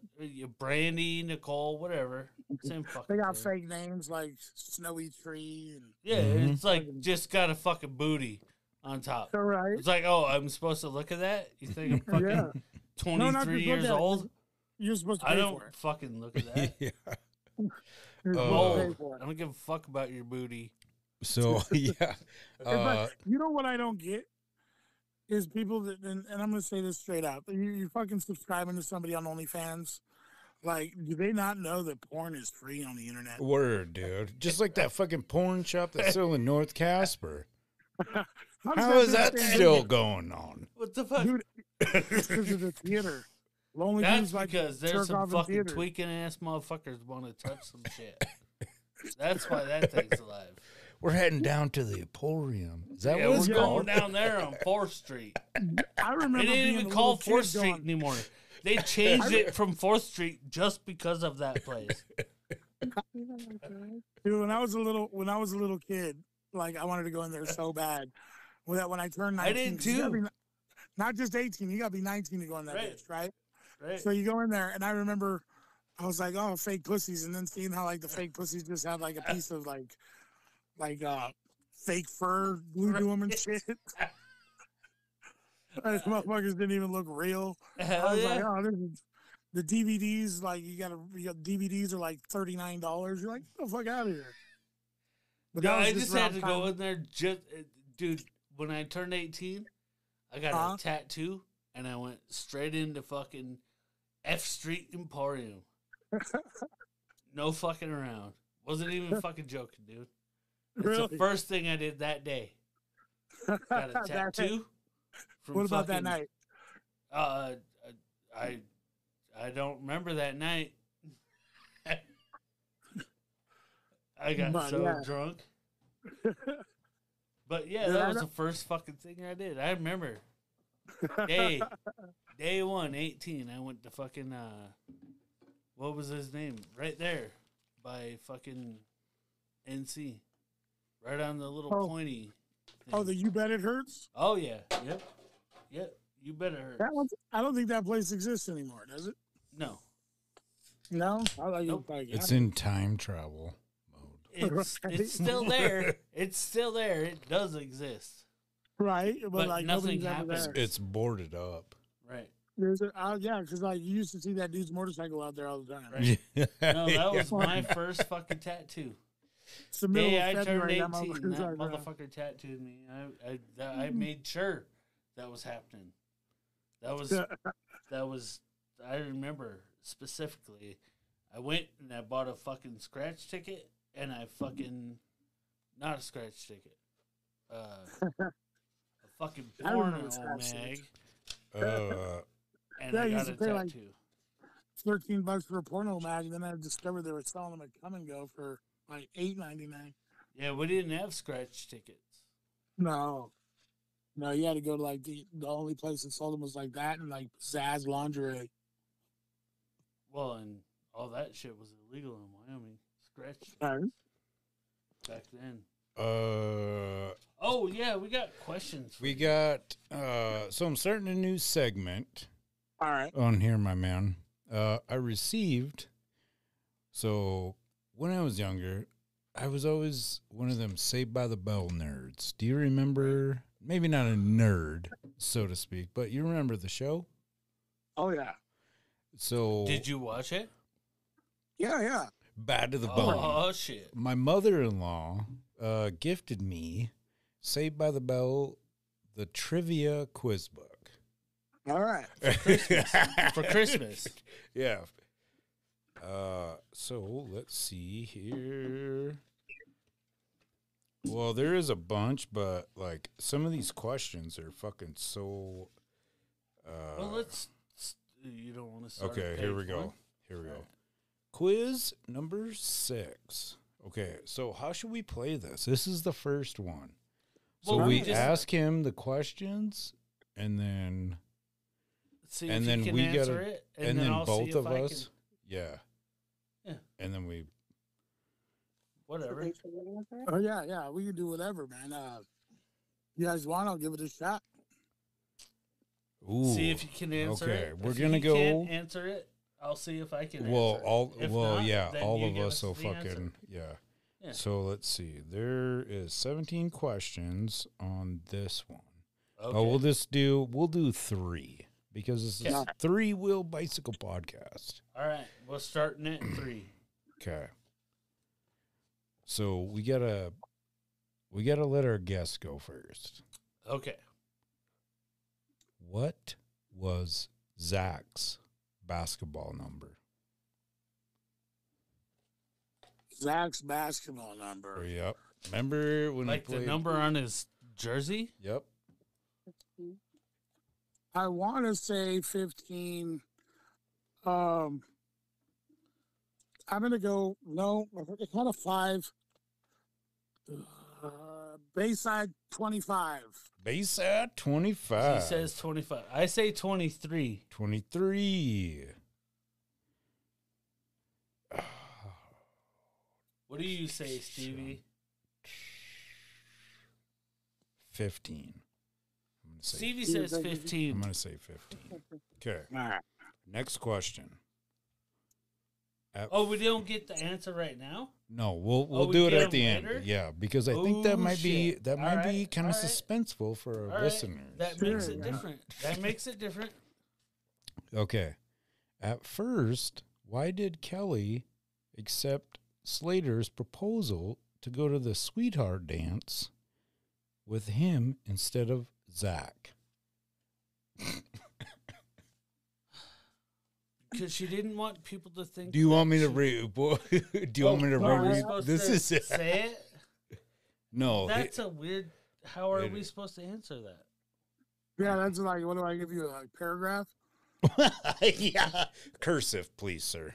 S2: Brandy, Nicole, whatever? Same fucking
S1: They got fake names like Snowy Tree.
S2: It's like just got a fucking booty on top.
S1: Right.
S2: It's like, oh, I'm supposed to look at that? You think I'm fucking 23 years old?
S1: You're supposed to pay
S2: I don't
S1: for it.
S2: fucking look at that.
S1: Yeah.
S2: I don't give a fuck about your booty.
S3: So, yeah.
S1: You know what I don't get? Is people that, and I'm going to say this straight up, you're fucking subscribing to somebody on OnlyFans. Like, do they not know that porn is free on the internet?
S3: Word, dude. Just like that fucking porn shop that's still in North Casper. How is that still going on?
S2: What the fuck?
S1: Dude, it's because of the theater. Lonely
S2: That's because there's some fucking tweaking ass motherfuckers want to touch some shit. That's why that thing's alive.
S3: We're heading down to the Emporium. Is that what it's
S2: we're
S3: called?
S2: going down there on 4th Street.
S1: I remember
S2: they didn't even call 4th Street anymore. They changed it from 4th Street just because of that place.
S1: Dude, when I was a little kid, like I wanted to go in there so bad. When I turned 19,
S2: I did too.
S1: Not just 18. You got to be 19 to go in that
S2: Right.
S1: bitch, right?
S2: Right.
S1: So you go in there, and I remember I was like, oh, fake pussies. And then seeing how, like, the fake pussies just had, like, a piece of, like fake fur glued to them and shit. Like, motherfuckers didn't even look real.
S2: Hell
S1: I was
S2: yeah.
S1: like, oh, this is the DVDs. Like, you got DVDs are like $39. You're like, get the fuck out of here. But
S2: Yeah,
S1: that was
S2: I just
S1: around
S2: had to
S1: time.
S2: go in there. Dude, when I turned 18, I got a tattoo, and I went straight into fucking F Street Emporium. No fucking around. Wasn't even fucking joking, dude. It's
S1: Really?
S2: the first thing I did that day. Got a tattoo.
S1: What about that night?
S2: I don't remember that night. I got drunk. But yeah, that was the first fucking thing I did. I remember. Day 1, 18, I went to fucking what was his name? Right there by fucking NC. Right on the little pointy thing.
S1: Oh, the You Bet It Hurts?
S2: Oh yeah. Yep. You Bet It Hurts.
S1: That one, I don't think that place exists anymore, does it?
S2: No.
S1: No?
S2: Nope.
S3: It's in time travel mode.
S2: It's still there. It's still there. It does exist.
S1: Right, but like
S2: nothing
S1: nobody's ever
S2: happens.
S1: there.
S3: It's boarded up.
S2: Right.
S1: There's because like you used to see that dude's motorcycle out there all the time.
S2: Right. No, that was my first fucking tattoo.
S1: It's the middle
S2: Day
S1: of
S2: I turned
S1: February,
S2: 18,
S1: that
S2: that
S1: motherfucker's
S2: motherfucker tattooed me. I made sure that was happening. That was I remember specifically. I went and I bought a fucking scratch ticket, and I fucking not a scratch ticket. A fucking porno mag. And I got a tattoo.
S1: Like $13 for a porno mag, and then I discovered they were selling them at Come and Go for like $8.99.
S2: Yeah, we didn't have scratch tickets.
S1: No, you had to go to like the only place that sold them was like that and like Zaz Lingerie.
S2: Well, and all that shit was illegal in Wyoming. Scratch back then. Oh yeah, we got questions.
S3: We got so I'm starting a new segment.
S1: All right.
S3: On here, my man. I received. So when I was younger, I was always one of them Saved by the Bell nerds. Do you remember? Maybe not a nerd, so to speak, but you remember the show?
S1: Oh yeah.
S3: So
S2: did you watch it?
S1: Yeah.
S3: Bad to the bone.
S2: Oh shit.
S3: My mother-in-law gifted me Saved by the Bell, the trivia quiz book.
S1: All right.
S2: For Christmas.
S3: Yeah. So let's see here. Well, there is a bunch, but like some of these questions are fucking so.
S2: Well, let's. You don't want to start.
S3: Okay, here we go. Here we go. Quiz number 6. Okay, so how should we play this? This is the first one. So
S2: Well,
S3: we ask him the questions, and then
S2: see
S3: and
S2: if
S3: then
S2: he can
S3: we
S2: answer
S3: gotta,
S2: it,
S3: and then
S2: I'll
S3: both
S2: see
S3: of
S2: if I
S3: us,
S2: can,
S3: yeah, and then we.
S2: Whatever.
S1: Oh yeah. We can do whatever, man. You guys want? I'll give it a shot.
S3: Ooh.
S2: See if you can answer it.
S3: Okay, we're
S2: If
S3: gonna
S2: you
S3: go.
S2: Can't answer it. I'll see if I can.
S3: Well,
S2: answer
S3: all
S2: it. If
S3: well,
S2: not,
S3: yeah,
S2: then
S3: all
S2: you
S3: of
S2: give
S3: us will
S2: the answer.
S3: fucking yeah.
S2: Yeah.
S3: So let's see. There is 17 questions on this one.
S2: Okay.
S3: Oh, we'll do 3 because this is a 3-wheel bicycle podcast.
S2: All right, we're starting at 3.
S3: Okay. So we gotta let our guests go first.
S2: Okay.
S3: What was Zach's basketball number?
S1: Zach's basketball number.
S3: Yep. Remember when
S2: Like
S3: he played?
S2: the number on his jersey?
S3: Yep.
S1: I want to say 15. I'm gonna go kind of 5. Bayside 25.
S3: Bayside 25.
S2: He says 25. I say 23.
S3: 23.
S2: What do you say, Stevie?
S3: 15.
S2: Stevie says
S3: I'm
S2: 15.
S3: going to say 15. Okay.
S1: All right.
S3: Next question.
S2: Oh, we don't get the answer right now?
S3: No, we'll
S2: we
S3: do it
S2: get
S3: at the
S2: them
S3: end.
S2: later?
S3: Yeah, because I think that might be
S2: shit.
S3: kind of
S2: All right.
S3: suspenseful for our
S2: All right.
S3: listeners.
S2: That makes it different. That makes it different.
S3: Okay. At first, why did Kelly accept Slater's proposal to go to the sweetheart dance with him instead of Zach?
S2: Because she didn't want people to think.
S3: Do you want me to read? Do you want me to reread? This is
S2: say it.
S3: No.
S2: That's a weird. How are we supposed to answer that?
S1: Yeah, that's like, what do I give you? A paragraph?
S3: Yeah. Cursive, please, sir.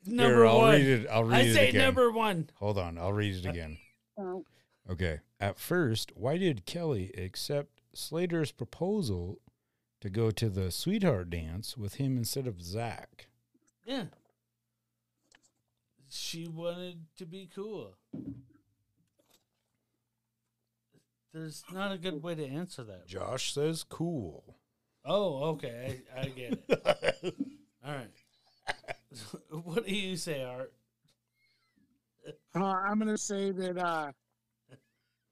S2: Number
S3: I'll
S2: one.
S3: read it. I'll read
S2: I
S3: it
S2: say
S3: again.
S2: number one.
S3: Hold on. I'll read it again.
S6: Oh,
S3: Okay. At first, why did Kelly accept Slater's proposal to go to the sweetheart dance with him instead of Zach?
S2: Yeah. She wanted to be cool. There's not a good way to answer that.
S3: Josh says cool.
S2: Oh, okay. I get it. All right. What do you say, Art?
S1: I'm going to say that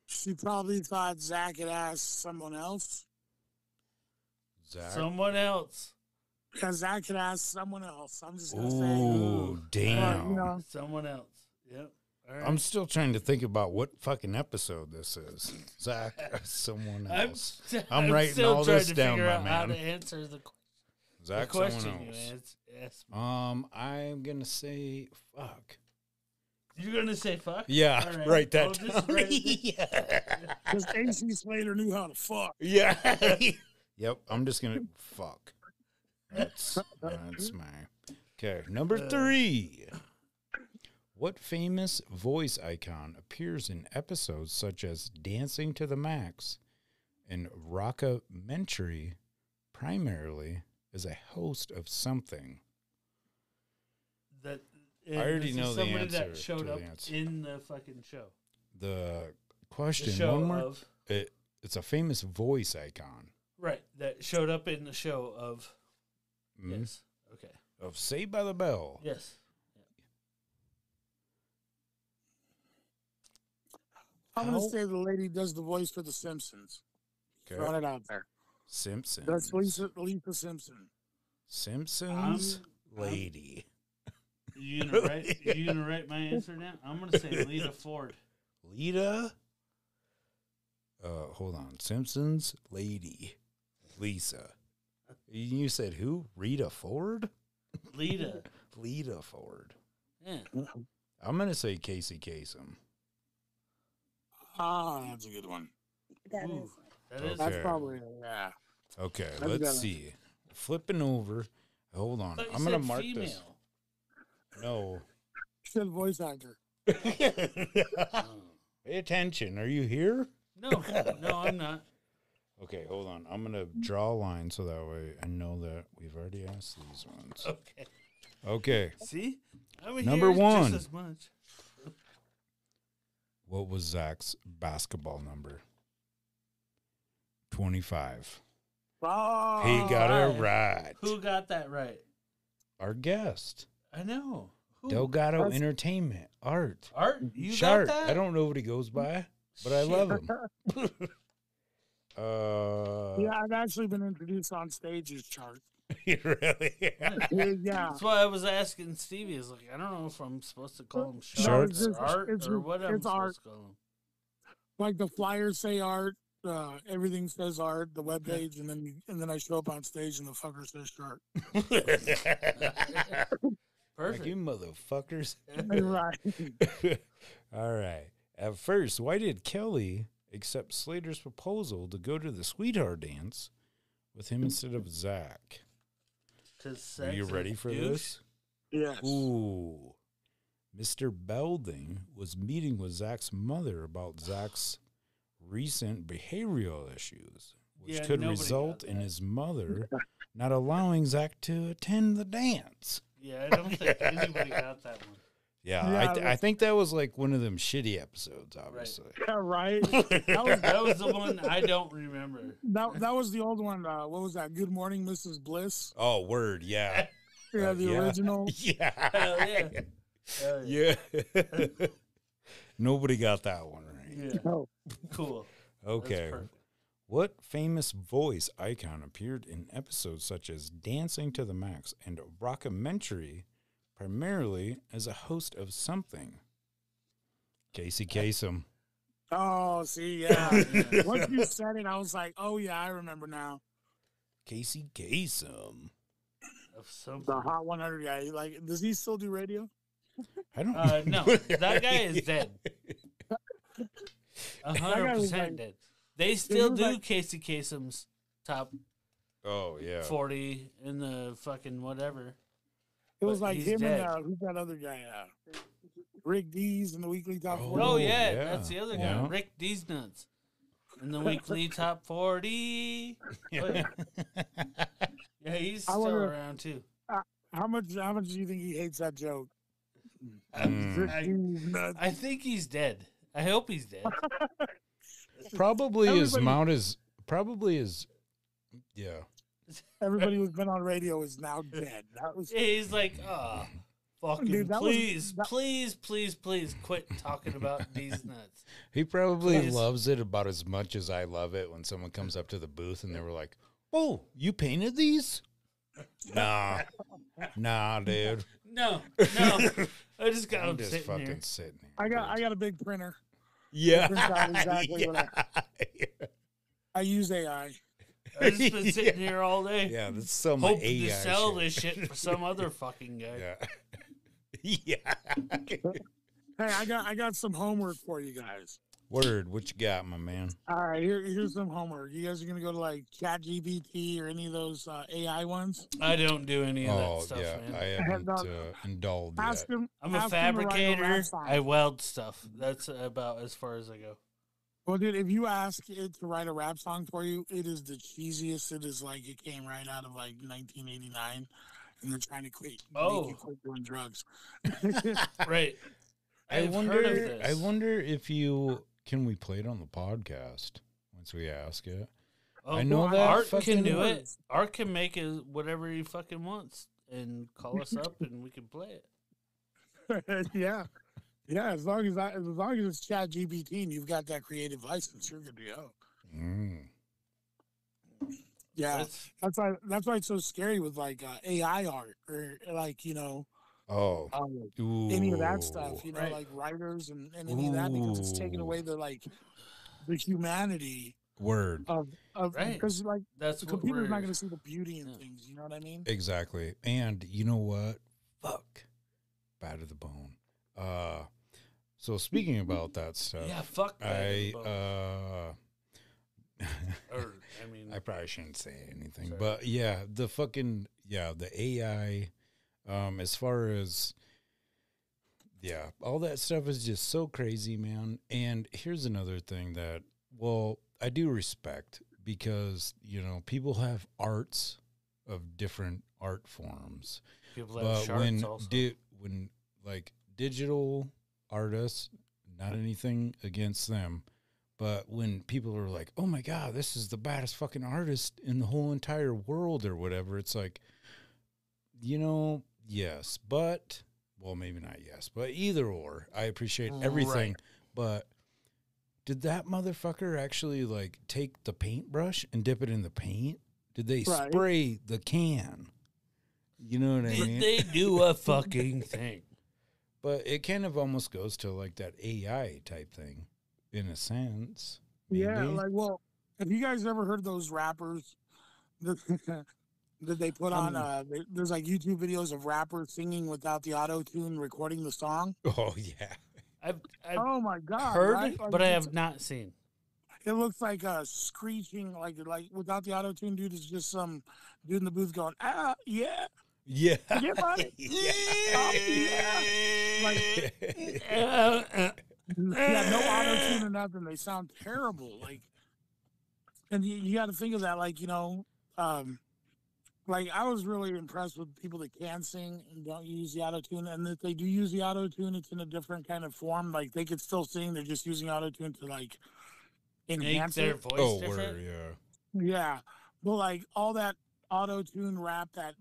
S1: she probably thought Zach had asked someone else.
S3: Zach.
S2: Someone else.
S1: Because Zach had asked someone else. I'm just going to say.
S3: Ooh, damn.
S1: You know,
S2: Someone else. Yep. All right.
S3: I'm still trying to think about what fucking episode this is. Zach, someone else. I'm writing
S2: still
S3: all
S2: trying
S3: this
S2: to
S3: down,
S2: figure
S3: my
S2: out how
S3: man.
S2: to answer the
S3: Zach,
S2: question
S3: someone
S2: you
S3: else.
S2: asked.
S3: I'm gonna say fuck.
S2: You're gonna say fuck?
S3: Yeah,
S2: All right.
S3: write that
S2: Oh, just
S3: down.
S2: write it
S3: Yeah.
S1: because AC Slater knew how to fuck.
S3: Yeah. Yep. I'm just gonna fuck. That's my. Okay. Number 3. What famous voice icon appears in episodes such as Dancing to the Max and Rockamentary primarily as a host of something?
S2: That
S3: I already
S2: this is
S3: know the
S2: somebody
S3: answer
S2: that showed
S3: to the
S2: up
S3: answer.
S2: in the fucking show.
S3: The question,
S2: The show
S3: one more.
S2: of
S3: It's a famous voice icon.
S2: right that showed up in the show of yes. Okay.
S3: Of Saved by the Bell.
S2: Yes.
S1: I'm going to say the lady does the voice for The Simpsons.
S3: Okay.
S1: Throwing it out there.
S3: Simpsons.
S1: That's Lisa Simpson.
S3: Simpsons lady.
S2: You gonna write my answer down? I'm gonna say Lita Ford.
S3: Lita? Hold on. Simpsons lady. Lisa. You said who? Rita Ford?
S2: Lita.
S3: Lita Ford.
S2: Yeah.
S3: I'm going to say Casey Kasem.
S1: Ah, that's a good one.
S6: that
S2: Ooh,
S6: is.
S2: that is.
S1: That's
S3: Okay.
S1: probably, yeah.
S3: Okay,
S1: That's a good
S3: let's
S1: one.
S3: see. Flipping over. Hold on.
S2: I thought you
S3: I'm going to
S2: said
S3: mark
S2: female.
S3: this. No.
S1: She's a voice actor.
S3: Pay attention. Are you here?
S2: No, I'm not.
S3: Okay, hold on. I'm going to draw a line so that way I know that we've already asked these ones.
S2: Okay.
S3: Okay.
S2: See, I'm
S3: Number
S2: here
S3: 1.
S2: just as much.
S3: What was Zach's basketball number? 25.
S1: Oh,
S3: He got it
S2: 25.
S3: right.
S2: Who got that right?
S3: Our guest.
S2: I know. Who?
S3: Delgado Entertainment. Art.
S2: Art, you
S3: Chart.
S2: got that?
S3: I don't know what he goes by, but I love him.
S1: yeah, I've actually been introduced on stage as Chart.
S3: Really?
S1: Yeah.
S2: That's why I was asking Stevie. I was like, I don't know if I'm supposed to call him
S1: No,
S2: Shark
S3: it's
S2: or
S1: just-
S2: Art
S1: it's-
S2: or what I'm
S1: it's
S2: supposed
S1: Art.
S2: to call him.
S1: Like the flyers say Art, everything says Art, the webpage, and then I show up on stage and the fucker says Chart.
S3: Like
S2: Perfect.
S3: you motherfuckers.
S1: Right.
S3: All right. At first, why did Kelly accept Slater's proposal to go to the sweetheart dance with him instead of Zach? Are you ready for this?
S1: Yes.
S3: Ooh. Mr. Belding was meeting with Zach's mother about Zach's recent behavioral issues, which
S2: Yeah,
S3: could
S2: nobody
S3: result
S2: got
S3: in
S2: that.
S3: his mother not allowing Zach to attend the dance.
S2: Yeah, I don't think anybody got that one.
S3: Yeah, I think that was like one of them shitty episodes, obviously.
S1: Yeah, right.
S2: That was the one I don't remember.
S1: That was the old one. What was that? Good Morning, Mrs. Bliss.
S3: Oh, word, yeah.
S1: Yeah, the original.
S3: Yeah.
S2: Hell yeah. Hell yeah.
S3: Yeah. Nobody got that one right.
S2: Yeah.
S1: Oh.
S2: Cool.
S3: Okay. What famous voice icon appeared in episodes such as Dancing to the Max and Rockumentary, primarily as a host of something? Casey Kasem.
S1: Oh, see, yeah. Once you said it, I was like, oh, yeah, I remember now.
S3: Casey Kasem.
S2: Of something.
S1: The Hot 100 guy. Like, does he still do radio?
S3: I don't
S2: No, that guy is dead. 100% dead. They still do
S1: like,
S2: Casey Kasem's top
S3: Oh, yeah.
S2: 40 in the fucking whatever.
S1: It was
S2: But
S1: like
S2: he's
S1: him
S2: dead.
S1: and who's that other guy? Rick Dees in the weekly top 40.
S2: Oh, yeah,
S3: yeah.
S2: that's the other guy.
S3: Yeah.
S2: Rick D's Nuts. In the weekly top 40.
S3: Yeah.
S2: Yeah, he's
S1: I
S2: still
S1: wonder-
S2: around too.
S1: How much do you think he hates that joke?
S3: Mm.
S1: Rick Dees nuts.
S2: I think he's dead. I hope he's dead.
S3: Probably his
S1: Everybody-
S3: mount is yeah.
S1: Everybody who's been on radio is now dead. That was
S2: He's like, fucking
S1: Dude, that was-
S2: please quit talking about these nuts.
S3: He probably
S2: Please.
S3: loves it about as much as I love it when someone comes up to the booth and they were like, "Oh, you painted these?" Nah, dude.
S2: No. I just got
S3: I'm
S2: him
S3: just
S2: sitting
S3: fucking
S2: here.
S3: sitting here.
S1: I got a big printer.
S3: Yeah.
S1: Prints out exactly what
S3: Yeah.
S1: I use AI.
S2: I've just been sitting here all day.
S3: Yeah, that's so my
S2: Hoping
S3: AI
S2: to sell
S3: shit.
S2: this shit for some other fucking guy.
S3: Yeah. Yeah.
S1: Hey, I got some homework for you guys.
S3: Word, what you got, my man?
S1: All right, here's some homework. You guys are gonna go to like ChatGPT or any of those AI ones.
S2: I don't do any of
S3: Oh,
S2: that stuff,
S3: yeah.
S2: man.
S3: I haven't indulged
S1: Ask
S3: yet.
S1: them.
S2: I'm a
S1: ask them to write a
S2: fabricator.
S1: rap song.
S2: I weld stuff. That's about as far as I go.
S1: Well, dude, if you ask it to write a rap song for you, it is the cheesiest. It is like it came right out of like 1989, and they're trying to make you quit doing drugs.
S2: Right.
S3: I
S2: I've heard of
S3: wonder.
S2: this.
S3: I wonder if you can we play it on the podcast once we ask it.
S2: Oh,
S3: I know that
S2: Art
S3: fucking
S2: can do it.
S1: works.
S2: Art can make it whatever he fucking wants and call us up and we can play it.
S1: Yeah, as long as it's ChatGPT and you've got that creative license, you're good to go.
S3: Mm.
S1: Yeah,
S2: That's-
S1: that's why it's so scary with like AI art or like
S3: Oh,
S1: any of that stuff.
S2: Right.
S1: Like writers and any of that because it's taking away the humanity
S3: word.
S1: of
S2: Right.
S1: because like
S2: That's
S1: the
S2: what
S1: computer's
S2: we're...
S1: not going to see the beauty in things. You know what I mean?
S3: Exactly. And you know what? Fuck. Bad to the bone. So speaking about that stuff,
S2: Yeah, fuck that.
S3: I
S2: Or, I mean...
S3: I probably shouldn't say anything,
S2: Sorry.
S3: but yeah, the AI, as far as all that stuff is just so crazy, man. And here's another thing that, well, I do respect because people have arts of different art forms,
S2: People have
S3: but
S2: sharks
S3: when
S2: also.
S3: when like digital artists, not anything against them. But when people are like, "Oh my God, this is the baddest fucking artist in the whole entire world," or whatever, it's like, yes, but maybe not yes, but either or. I appreciate everything, but did that motherfucker actually like take the paintbrush and dip it in the paint? Did they
S1: Right.
S3: spray the can? You know what I
S2: Did
S3: mean?
S2: they do a fucking thing?
S3: But it kind of almost goes to like that AI type thing, in a sense.
S1: Yeah,
S3: maybe.
S1: have you guys ever heard those rappers that they put on? There's like YouTube videos of rappers singing without the auto tune, recording the song.
S3: Oh yeah.
S2: I've
S1: Oh my God!
S2: heard,
S1: right? Like,
S2: but I
S1: it's-
S2: have not seen.
S1: It looks like a screeching, like without the auto tune, dude. It's just some dude in the booth going, yeah,
S3: Yeah.
S1: get money, yeah, no auto tune or nothing. They sound terrible. Like, and you got to think of that, like when like I was really impressed with people that can sing and don't use the auto tune, and if they do use the auto tune, it's in a different kind of form. Like they could still sing, they're just using auto tune to like
S2: Make
S1: enhance
S2: their
S1: it.
S2: voice different.
S3: word, yeah.
S1: Yeah, but like all that auto tune rap, that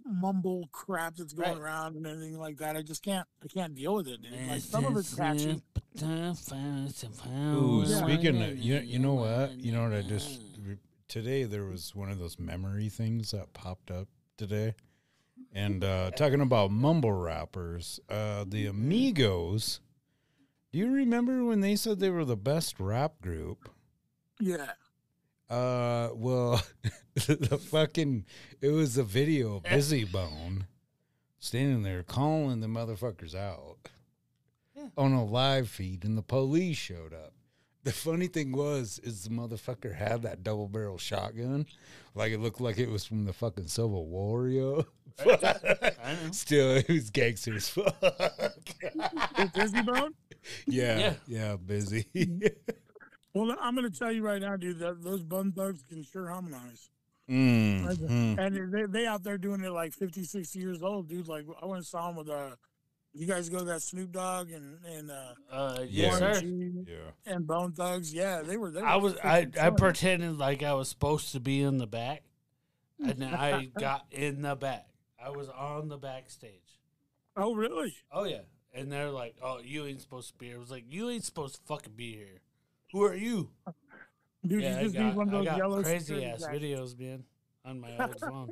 S1: mumble crap that's going around and everything like that, I can't deal with it, dude. Like some of it's catchy.
S3: Ooh, speaking of, you know what? I just today there was one of those memory things that popped up today, and talking about mumble rappers, the Amigos. Do you remember when they said they were the best rap group?
S1: Yeah.
S3: Well, it was a video of Busy Bone standing there calling the motherfuckers out on a live feed, and the police showed up. The funny thing is the motherfucker had that double barrel shotgun, like it looked like it was from the fucking Civil War, yo. Still, it was gangster as fuck.
S1: Busy Bone?
S3: Yeah, Busy.
S1: Well, I'm going to tell you right now, dude, that those bun thugs can sure harmonize.
S3: Mm-hmm.
S1: And they out there doing it like 50, 60 years old, dude. Like, I went and saw them with, you guys go to that Snoop Dogg and
S2: yes, sir.
S1: And Bone Thugs. Yeah, they were there.
S2: I pretended like I was supposed to be in the back, and I got in the back. I was on the backstage.
S1: Oh, really?
S2: Oh, yeah. And they're like, oh, you ain't supposed to be here. I was like, you ain't supposed to fucking be here. Who are you?
S1: Dude,
S2: yeah,
S1: you just need one of those yellow
S2: crazy ass videos, man, on my old phone.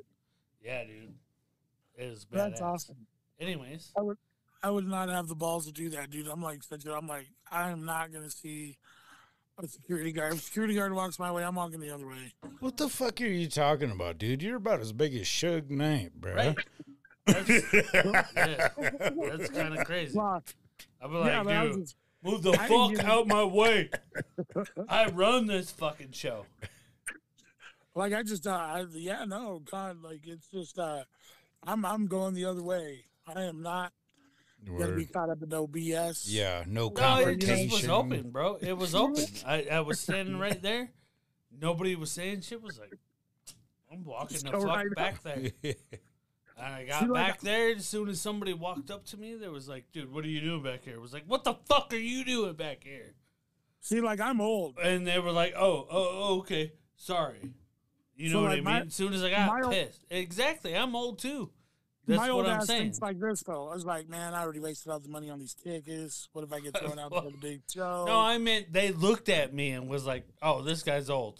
S2: Yeah, dude. It is badass.
S1: That's awesome.
S2: Anyways.
S1: I would not have the balls to do that, dude. I'm like, I'm not going to see a security guard. If a security guard walks my way, I'm walking the other way.
S3: What the fuck are you talking about, dude? You're about as big as Suge Knight, bro.
S2: Right? That's kind of crazy. I'll be like, dude, move the fuck out my way. I run this fucking show.
S1: Like, I just, God, like, it's just, I'm going the other way. I am not gonna be caught up in no BS.
S3: Yeah, no confrontation.
S2: It just was open, bro. It was open. I was standing right there. Nobody was saying shit. Was like, I'm walking the fuck back there. And I got back there. As soon as somebody walked up to me, there was like, dude, what are you doing back here? It was like, what the fuck are you doing back here?
S1: See, like, I'm old.
S2: And they were like, oh, okay. Sorry. You know what I mean? As soon as I got pissed. Exactly. I'm old too. That's
S1: my old
S2: what I'm
S1: ass
S2: saying.
S1: thinks like this, though. I was like, man, I already wasted all the money on these tickets. What if I get thrown out for the big show?
S2: No, I meant they looked at me and was like, oh, this guy's old.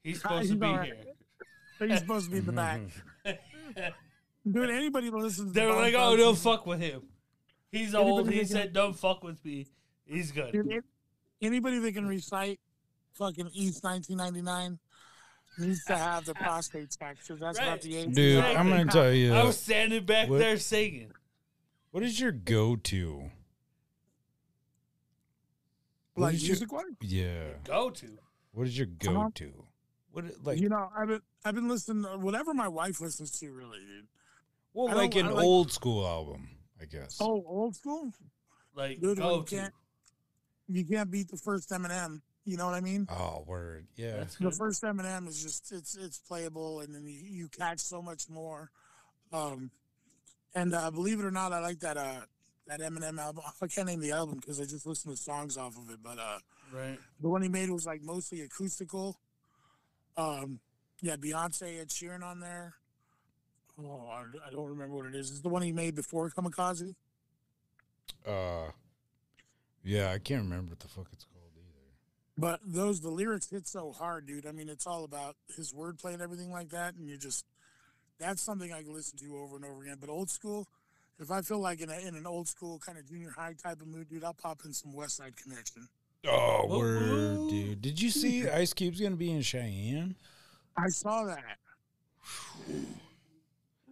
S2: He's supposed to be here.
S1: He's supposed to be in the back. Dude, anybody that listens to
S2: they were like, oh, don't fuck with him. He's old. He said, don't fuck with me. He's good.
S1: Dude, anybody that can recite fucking East 1999 needs to have the prostate checked, because that's not the age.
S3: Dude, I'm going to tell you.
S2: I was standing back there singing.
S3: What is your go-to?
S1: Like music-wise?
S3: Yeah.
S2: Go-to?
S3: What is your go-to?
S1: I've been listening to whatever my wife listens to, really, dude.
S3: Well, like an old school album, I guess.
S1: Oh, old school?
S2: Like,
S1: dude, you can't beat the first Eminem. You know what I mean?
S3: Oh, word. Yeah.
S1: The first Eminem is just, it's playable, and then you catch so much more. And believe it or not, I like that Eminem album. I can't name the album because I just listened to songs off of it, but the one he made was like mostly acoustical. Beyonce had Sheeran on there. Oh, I don't remember what it is. It's the one he made before Kamikaze.
S3: Yeah, I can't remember what the fuck it's called.
S1: But the lyrics hit so hard, dude. I mean, it's all about his wordplay and everything like that. And that's something I can listen to over and over again. But old school, if I feel like in an old school kind of junior high type of mood, dude, I'll pop in some West Side Connection.
S3: Oh, word, dude. Did you see Ice Cube's going to be in Cheyenne?
S1: I saw that.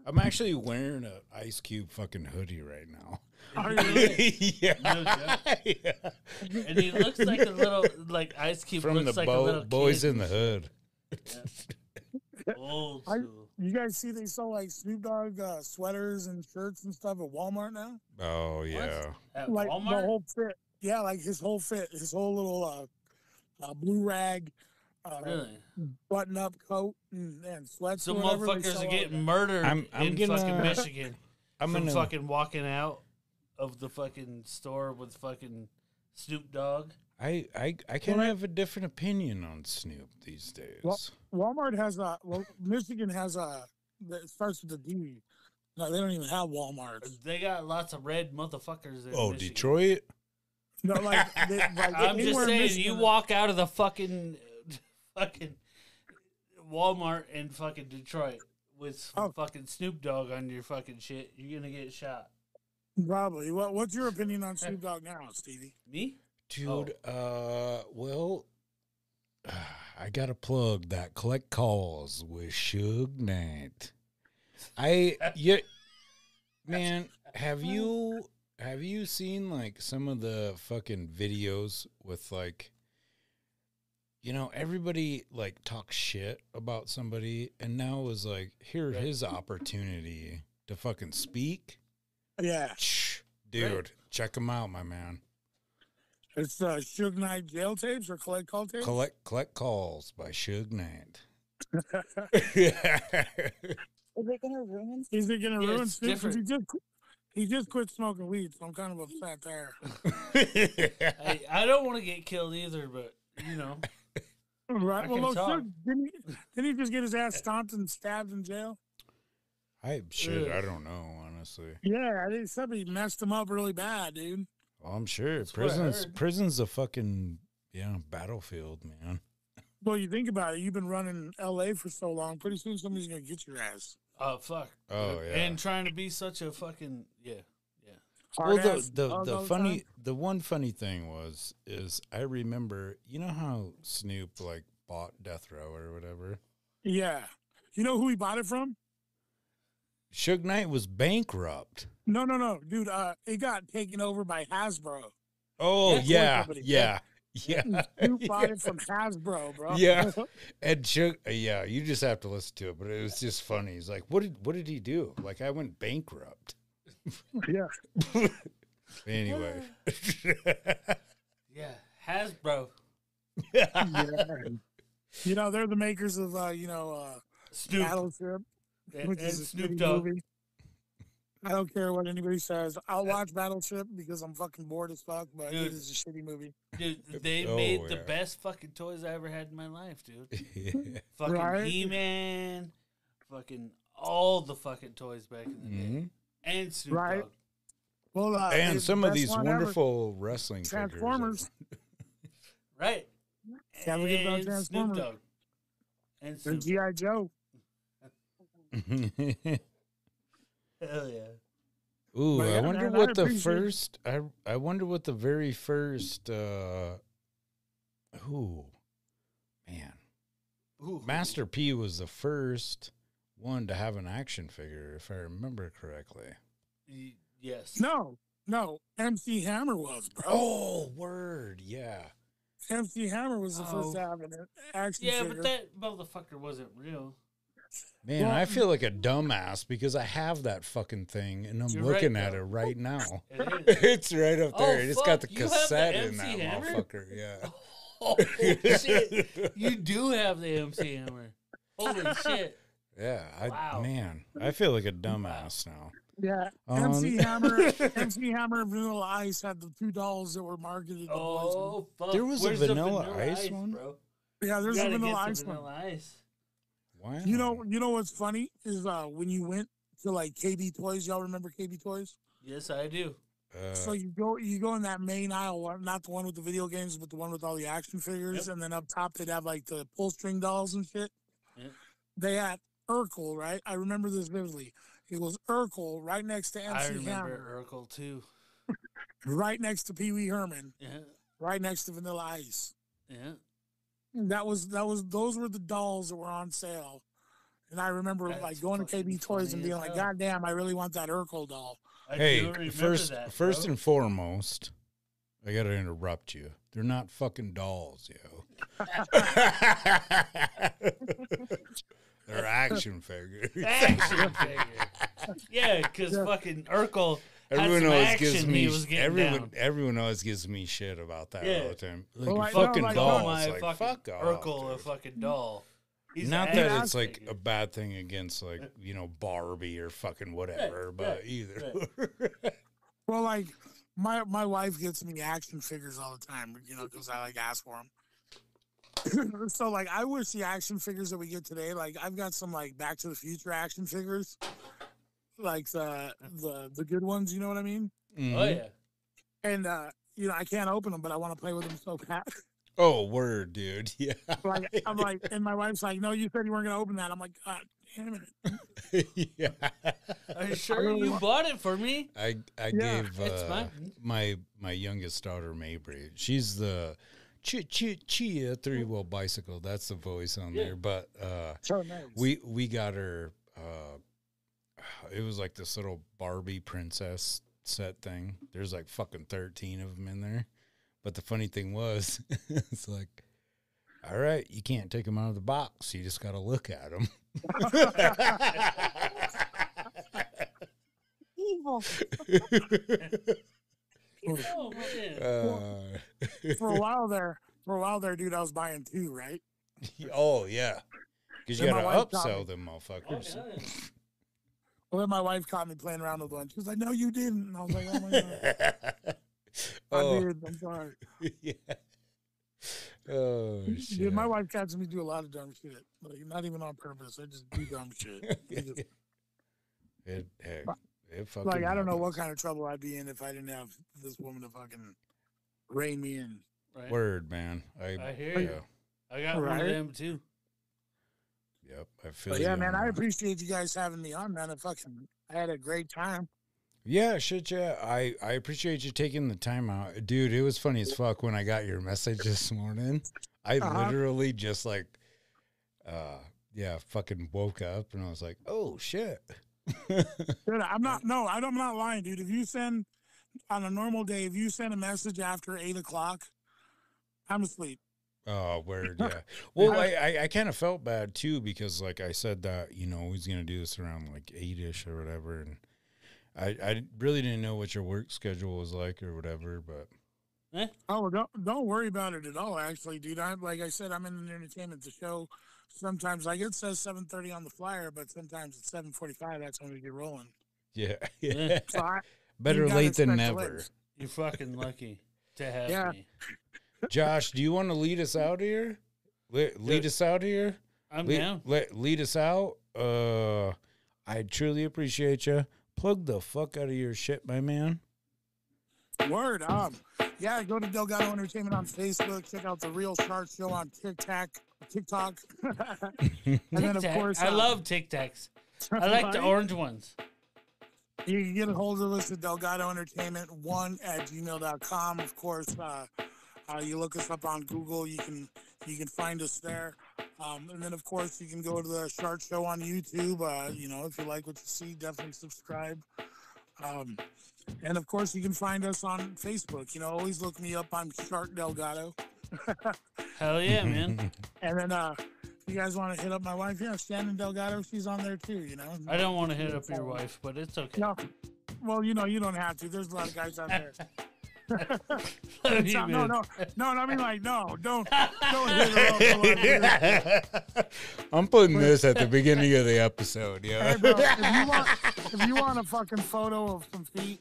S3: I'm actually wearing an Ice Cube fucking hoodie right now.
S2: Are you really?
S3: Yeah.
S2: Yeah. And he looks like a little, like Ice Cube
S3: from
S2: looks
S3: the
S2: like a little
S3: Boys
S2: kid.
S3: in the Hood.
S2: Yeah. Old school.
S1: You guys see they sell like Snoop Dogg sweaters and shirts and stuff at Walmart now?
S3: Oh, yeah.
S2: At
S1: like
S2: Walmart?
S1: the whole fit. Yeah, like his whole fit, his whole little blue rag,
S2: Really?
S1: button-up coat and sweats.
S2: Some
S1: or whatever,
S2: motherfuckers are getting murdered in fucking Michigan from fucking walking out of the fucking store with fucking Snoop Dogg.
S3: I kind of have a different opinion on Snoop these days.
S1: Well, Walmart has Michigan has it starts with a D. No, they don't even have Walmart.
S2: They got lots of red motherfuckers in Michigan.
S3: Detroit?
S1: No,
S2: I'm just saying, you walk out of the fucking Walmart in fucking Detroit with fucking Snoop Dogg on your fucking shit, you're gonna get shot.
S1: Probably. What's your opinion on Snoop Dogg now, Stevie?
S2: Me?
S3: Dude, well, I gotta plug that Collect Calls with Suge Knight. Man, have you seen like some of the fucking videos with like, everybody like talks shit about somebody, and now is like, his opportunity to fucking speak.
S1: Yeah,
S3: dude, check him out, my man.
S1: It's Suge Knight jail tapes or collect call tapes.
S3: Collect Calls by Suge Knight.
S6: Is it gonna ruin?
S1: Is it gonna ruin Snoop?
S2: Different.
S1: He just quit smoking weed, so I'm kind of upset there.
S2: I don't want to get killed either, but
S1: Right. Well, didn't he just get his ass stomped and stabbed in jail?
S3: I don't know, honestly.
S1: Yeah, I think somebody messed him up really bad, dude.
S3: Well, I'm sure
S2: That's
S3: prison's a fucking battlefield, man.
S1: Well, you think about it. You've been running L.A. for so long. Pretty soon, somebody's gonna get your ass.
S2: Oh fuck.
S3: Oh yeah.
S2: And trying to be such a fucking
S3: Well, the one funny thing is I remember, how Snoop like bought Death Row or whatever.
S1: Yeah, you know who he bought it from?
S3: Suge Knight was bankrupt.
S1: No, dude. It got taken over by Hasbro.
S3: Oh yeah.
S1: Snoop bought it from Hasbro, bro.
S3: Yeah, and Suge, you just have to listen to it, but it was just funny. He's like, "What did he do? Like, I went bankrupt."
S1: Yeah.
S3: Anyway.
S2: Yeah, Hasbro.
S1: Yeah. They're the makers of
S2: Snoop.
S1: Battleship, which
S2: and
S1: is a
S2: Snoop
S1: shitty
S2: Dogg.
S1: movie. I don't care what anybody says. I'll watch Battleship because I'm fucking bored as fuck, but
S2: Dude.
S1: it is a shitty movie.
S2: Dude, they made the best fucking toys I ever had in my life, dude.
S3: Yeah.
S2: Fucking
S1: Right?
S2: He-Man, fucking all the fucking toys back in the day. And Snoop
S1: Right.
S2: Dogg.
S1: Well,
S3: And
S1: it's
S3: some
S1: the
S3: of
S1: best
S3: these
S1: one ever.
S3: wonderful wrestling
S1: Transformers.
S2: Right.
S1: Can't forget about
S2: And
S1: Transformers.
S2: Snoop Dogg. And
S1: And
S2: Snoop.
S1: G.I. Joe.
S3: figures.
S2: Hell yeah.
S3: Ooh,
S1: But
S3: I
S1: yeah,
S3: wonder
S1: man,
S3: what
S1: I
S3: the
S1: appreciate-
S3: first. I wonder what the very first. Man,
S2: Ooh.
S3: Master P was the first one to have an action figure, if I remember correctly.
S2: Yes.
S1: No. MC Hammer was, bro.
S3: Oh, word, yeah.
S1: MC Hammer was the first to have an action
S2: Yeah,
S1: figure.
S2: but that motherfucker wasn't real.
S3: Man,
S1: Well,
S3: I feel like a dumbass because I have that fucking thing and I'm
S2: You're
S3: looking
S2: right,
S3: at
S2: though.
S3: it right now.
S2: It is.
S3: It's right up there.
S2: Oh,
S3: It's got the
S2: fuck, you have the
S3: cassette in
S2: MC
S3: that
S2: Hammer?
S3: motherfucker. Yeah.
S2: Oh, shit. You do have the MC Hammer. Holy shit.
S3: Yeah.
S2: Wow.
S3: Man, I feel like a dumbass now.
S1: Yeah, MC Hammer and Vanilla Ice had the two dolls that were marketed.
S2: Oh, fuck.
S3: There was a
S2: Where's the
S3: Vanilla Ice one?
S2: bro?
S1: Yeah, there's
S2: You
S1: a
S2: gotta
S1: Vanilla
S2: get
S1: Ice
S2: some
S1: one.
S2: Vanilla Ice.
S3: Wow.
S1: You know what's funny is when you went to like KB Toys. Y'all remember KB Toys?
S2: Yes, I do.
S1: So you go in that main aisle, not the one with the video games, but the one with all the action figures, and then up top they'd have like the pull string dolls and shit.
S2: Yep.
S1: They had Urkel, right? I remember this vividly. It was Urkel right next to
S2: I
S1: MC
S2: remember
S1: Hammer,
S2: Urkel too.
S1: right next to Pee Wee Herman,
S2: Yeah.
S1: right next to Vanilla Ice.
S2: Yeah.
S1: Those were the dolls that were on sale. And I remember
S2: That's
S1: like going to
S2: fucking
S1: KB Toys and
S2: funny
S1: being
S2: as
S1: like,
S2: hell.
S1: God damn, I really want that Urkel doll.
S2: I
S3: Hey,
S2: do remember
S3: first
S2: that,
S3: and foremost, I gotta interrupt you. They're not fucking dolls, yo. They're action figures.
S2: Action figure. Yeah, because fucking Urkel
S3: Everyone always gives me
S2: down.
S3: everyone always gives me shit about that all the time. Like,
S1: Well,
S3: fucking
S1: like,
S3: dolls.
S2: My
S3: Like,
S2: fucking
S3: fuck off.
S2: Urkel, a fucking doll. He's
S3: Not
S2: an
S3: that
S2: ass
S3: it's like
S2: figure.
S3: a bad thing against like, you know, Barbie or fucking whatever, but either.
S1: Well, like my wife gets me action figures all the time, you know, because I like ask for them. So like, I wish the action figures that we get today, like I've got some like Back to the Future action figures, like the good ones. You know what I mean?
S3: Mm-hmm.
S2: Oh yeah.
S1: And you know, I can't open them, but I want to play with them so bad.
S3: Oh, word, dude. Yeah.
S1: Like I'm like, and my wife's like, "No, you said you weren't gonna open that." I'm like, "God damn it!"
S3: Yeah.
S2: Are you sure you bought it for me?
S3: I gave my youngest daughter Mabry. She's the Chia 3-wheel bicycle. That's the voice on there. But
S1: So nice.
S3: we got her. It was like this little Barbie princess set thing. There's like fucking 13 of them in there. But the funny thing was, it's like, all right, you can't take them out of the box. You just got to look at them.
S6: Evil.
S2: Oh man.
S1: For a while there, dude, I was buying two, right?
S3: Oh, yeah. Because you
S1: Then
S3: got to
S1: my wife
S3: upsell them motherfuckers.
S2: Oh, yeah.
S1: Well, then my wife caught me playing around with one. She was like, "No, you didn't." And I was like, "Oh my god, I did. I'm sorry."
S3: Yeah. Oh, shit.
S1: Dude, my wife catches me do a lot of dumb shit. Like, not even on purpose. I just do dumb shit.
S3: It fucking
S1: Like, I don't know what
S3: happens.
S1: kind of trouble I'd be in if I didn't have this woman to fucking rein me in.
S2: Right.
S3: Word, man.
S2: I hear you. I got one
S1: Right?
S2: of them too.
S3: Yep, I feel
S1: But
S3: you
S1: yeah,
S3: on
S1: man, I
S3: that.
S1: appreciate you guys having me on, man. I had a great time.
S3: Yeah, shit, yeah. I appreciate you taking the time out. Dude, it was funny as fuck when I got your message this morning. I literally just like, fucking woke up and I was like, oh, shit.
S1: Dude, I'm not lying, dude. If you send, on a normal day, if you send a message after 8 o'clock, I'm asleep.
S3: Oh, word, yeah. Well, I kind of felt bad, too, because, like, I said that, you know, he's going to do this around, like, 8-ish or whatever, and I really didn't know what your work schedule was like or whatever, but...
S1: Oh, don't worry about it at all, actually, dude. Like I said, I'm in the entertainment. The show, sometimes, like, it says 7:30 on the flyer, but sometimes it's 7:45. That's when we get rolling.
S3: Yeah.
S1: So
S3: Better
S1: you gotta
S3: late than
S1: expect
S3: never.
S1: delays.
S2: You're fucking lucky to have me.
S3: Josh, do you want to lead us out here? Lead us out here?
S2: I'm down.
S3: Lead us out. I truly appreciate you. Plug the fuck out of your shit, my man.
S1: Word. Yeah, go to Delgado Entertainment on Facebook. Check out the Real Shark Show on TikTok. And then, of course,
S2: I love Tic Tacs. I like the orange ones.
S1: You can get a hold of us at Delgado Entertainment 1@gmail.com. Of course, you look us up on Google. You can find us there. And then, of course, you can go to the Shark Show on YouTube. You know, if you like what you see, definitely subscribe. And, of course, you can find us on Facebook. You know, always look me up. I'm Shark Delgado.
S2: Hell yeah, man.
S1: And then, if you guys want to hit up my wife, yeah, Shannon Delgado, she's on there too, you know.
S2: I don't want to hit up your wife, but it's okay.
S1: No. Well, you know, you don't have to. There's a lot of guys out there.
S2: Love you,
S1: No,
S2: man.
S1: I mean, like, no, don't hit her up.
S3: I'm putting this at the beginning of the episode, yeah.
S1: Hey, bro, if you want a fucking photo of some feet,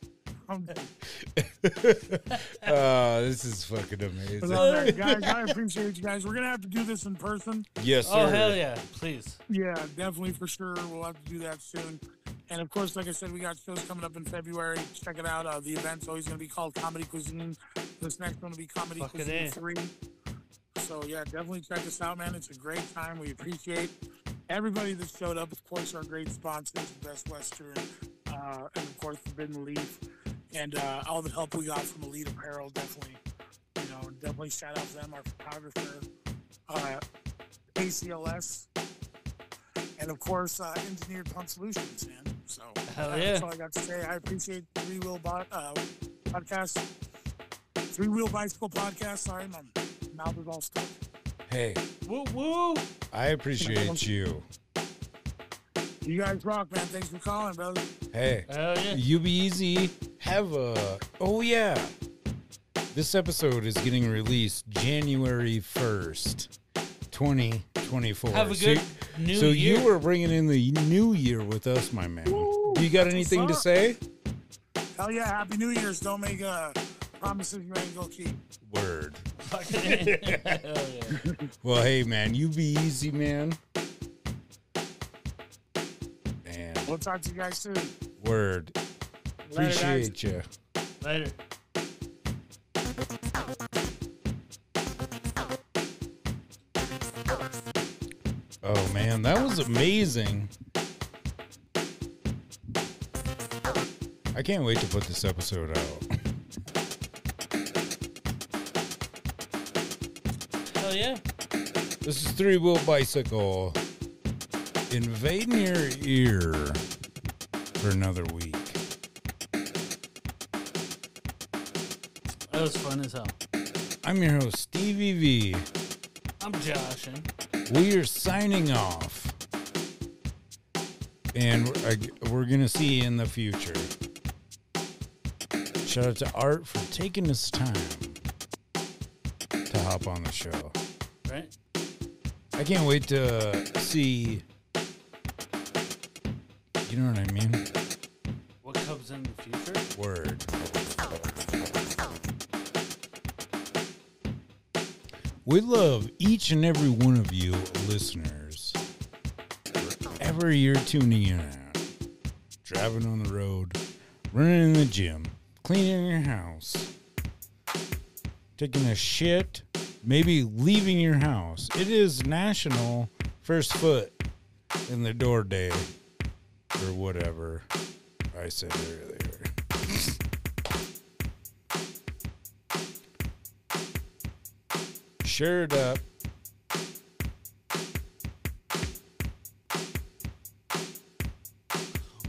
S3: This is fucking amazing.
S1: guys, I appreciate you guys. We're gonna have to do this in person.
S3: Yes, sir.
S2: Oh, hell yeah. Please.
S1: Yeah, definitely for sure. We'll have to do that soon. And of course, like I said, we got shows coming up in February. Check it out. The event's always going to be called Comedy Cuisine. This next one will be Comedy
S2: Fuck it
S1: Cuisine
S2: in.
S1: 3. So yeah, definitely check us out, man. It's a great time. We appreciate everybody that showed up. Of course, our great sponsors, Best Western, and of course, Forbidden Leaf, and all the help we got from Elite Apparel. Definitely shout out to them. Our photographer, ACLS. And of course, Engineered Pump Solutions, man. So
S2: Hell yeah.
S1: that's all I got to say. I appreciate Three-Wheel Podcast, Three-Wheel Bicycle Podcast. Sorry, my mouth is all stuck.
S3: Hey,
S2: Woo woo.
S3: I appreciate you.
S1: You guys rock, man. Thanks for calling, brother.
S3: Hey,
S2: Hell yeah.
S3: you be easy. have a... Oh, yeah. This episode is getting released January 1st, 2024.
S2: Have a good new
S3: so
S2: year.
S3: You are bringing in the new year with us, my man.
S1: Woo,
S3: Do you got anything to say?
S1: Hell yeah, Happy New Year's. Don't make promises you ain't gonna keep.
S3: Word.
S2: Hell yeah.
S3: Well, hey, man, you be easy, man. And
S1: We'll talk to you guys soon.
S3: word.
S1: Later, guys.
S3: Appreciate you.
S2: Later.
S3: Oh, man, that was amazing. I can't wait to put this episode out.
S2: Hell yeah.
S3: This is Three Wheel Bicycle invading your ear for another week.
S2: That was fun as hell.
S3: I'm your host, Stevie V.
S2: I'm Josh.
S3: We are signing off. And we're going to see you in the future. Shout out to Art for taking his time to hop on the show.
S2: Right?
S3: I can't wait to see. You know what I mean?
S2: What comes in the future?
S3: Word. We love each and every one of you listeners. Wherever you're tuning in at. Driving on the road, running in the gym, cleaning your house, taking a shit, maybe leaving your house. It is National First Foot in the Door Day, or whatever I said earlier. Shirt up.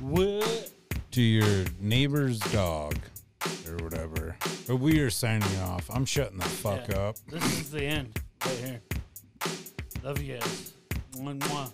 S2: What?
S3: To your neighbor's dog, or whatever. But we are signing off. I'm shutting the fuck up.
S2: This is the end right here. Love you guys. One more.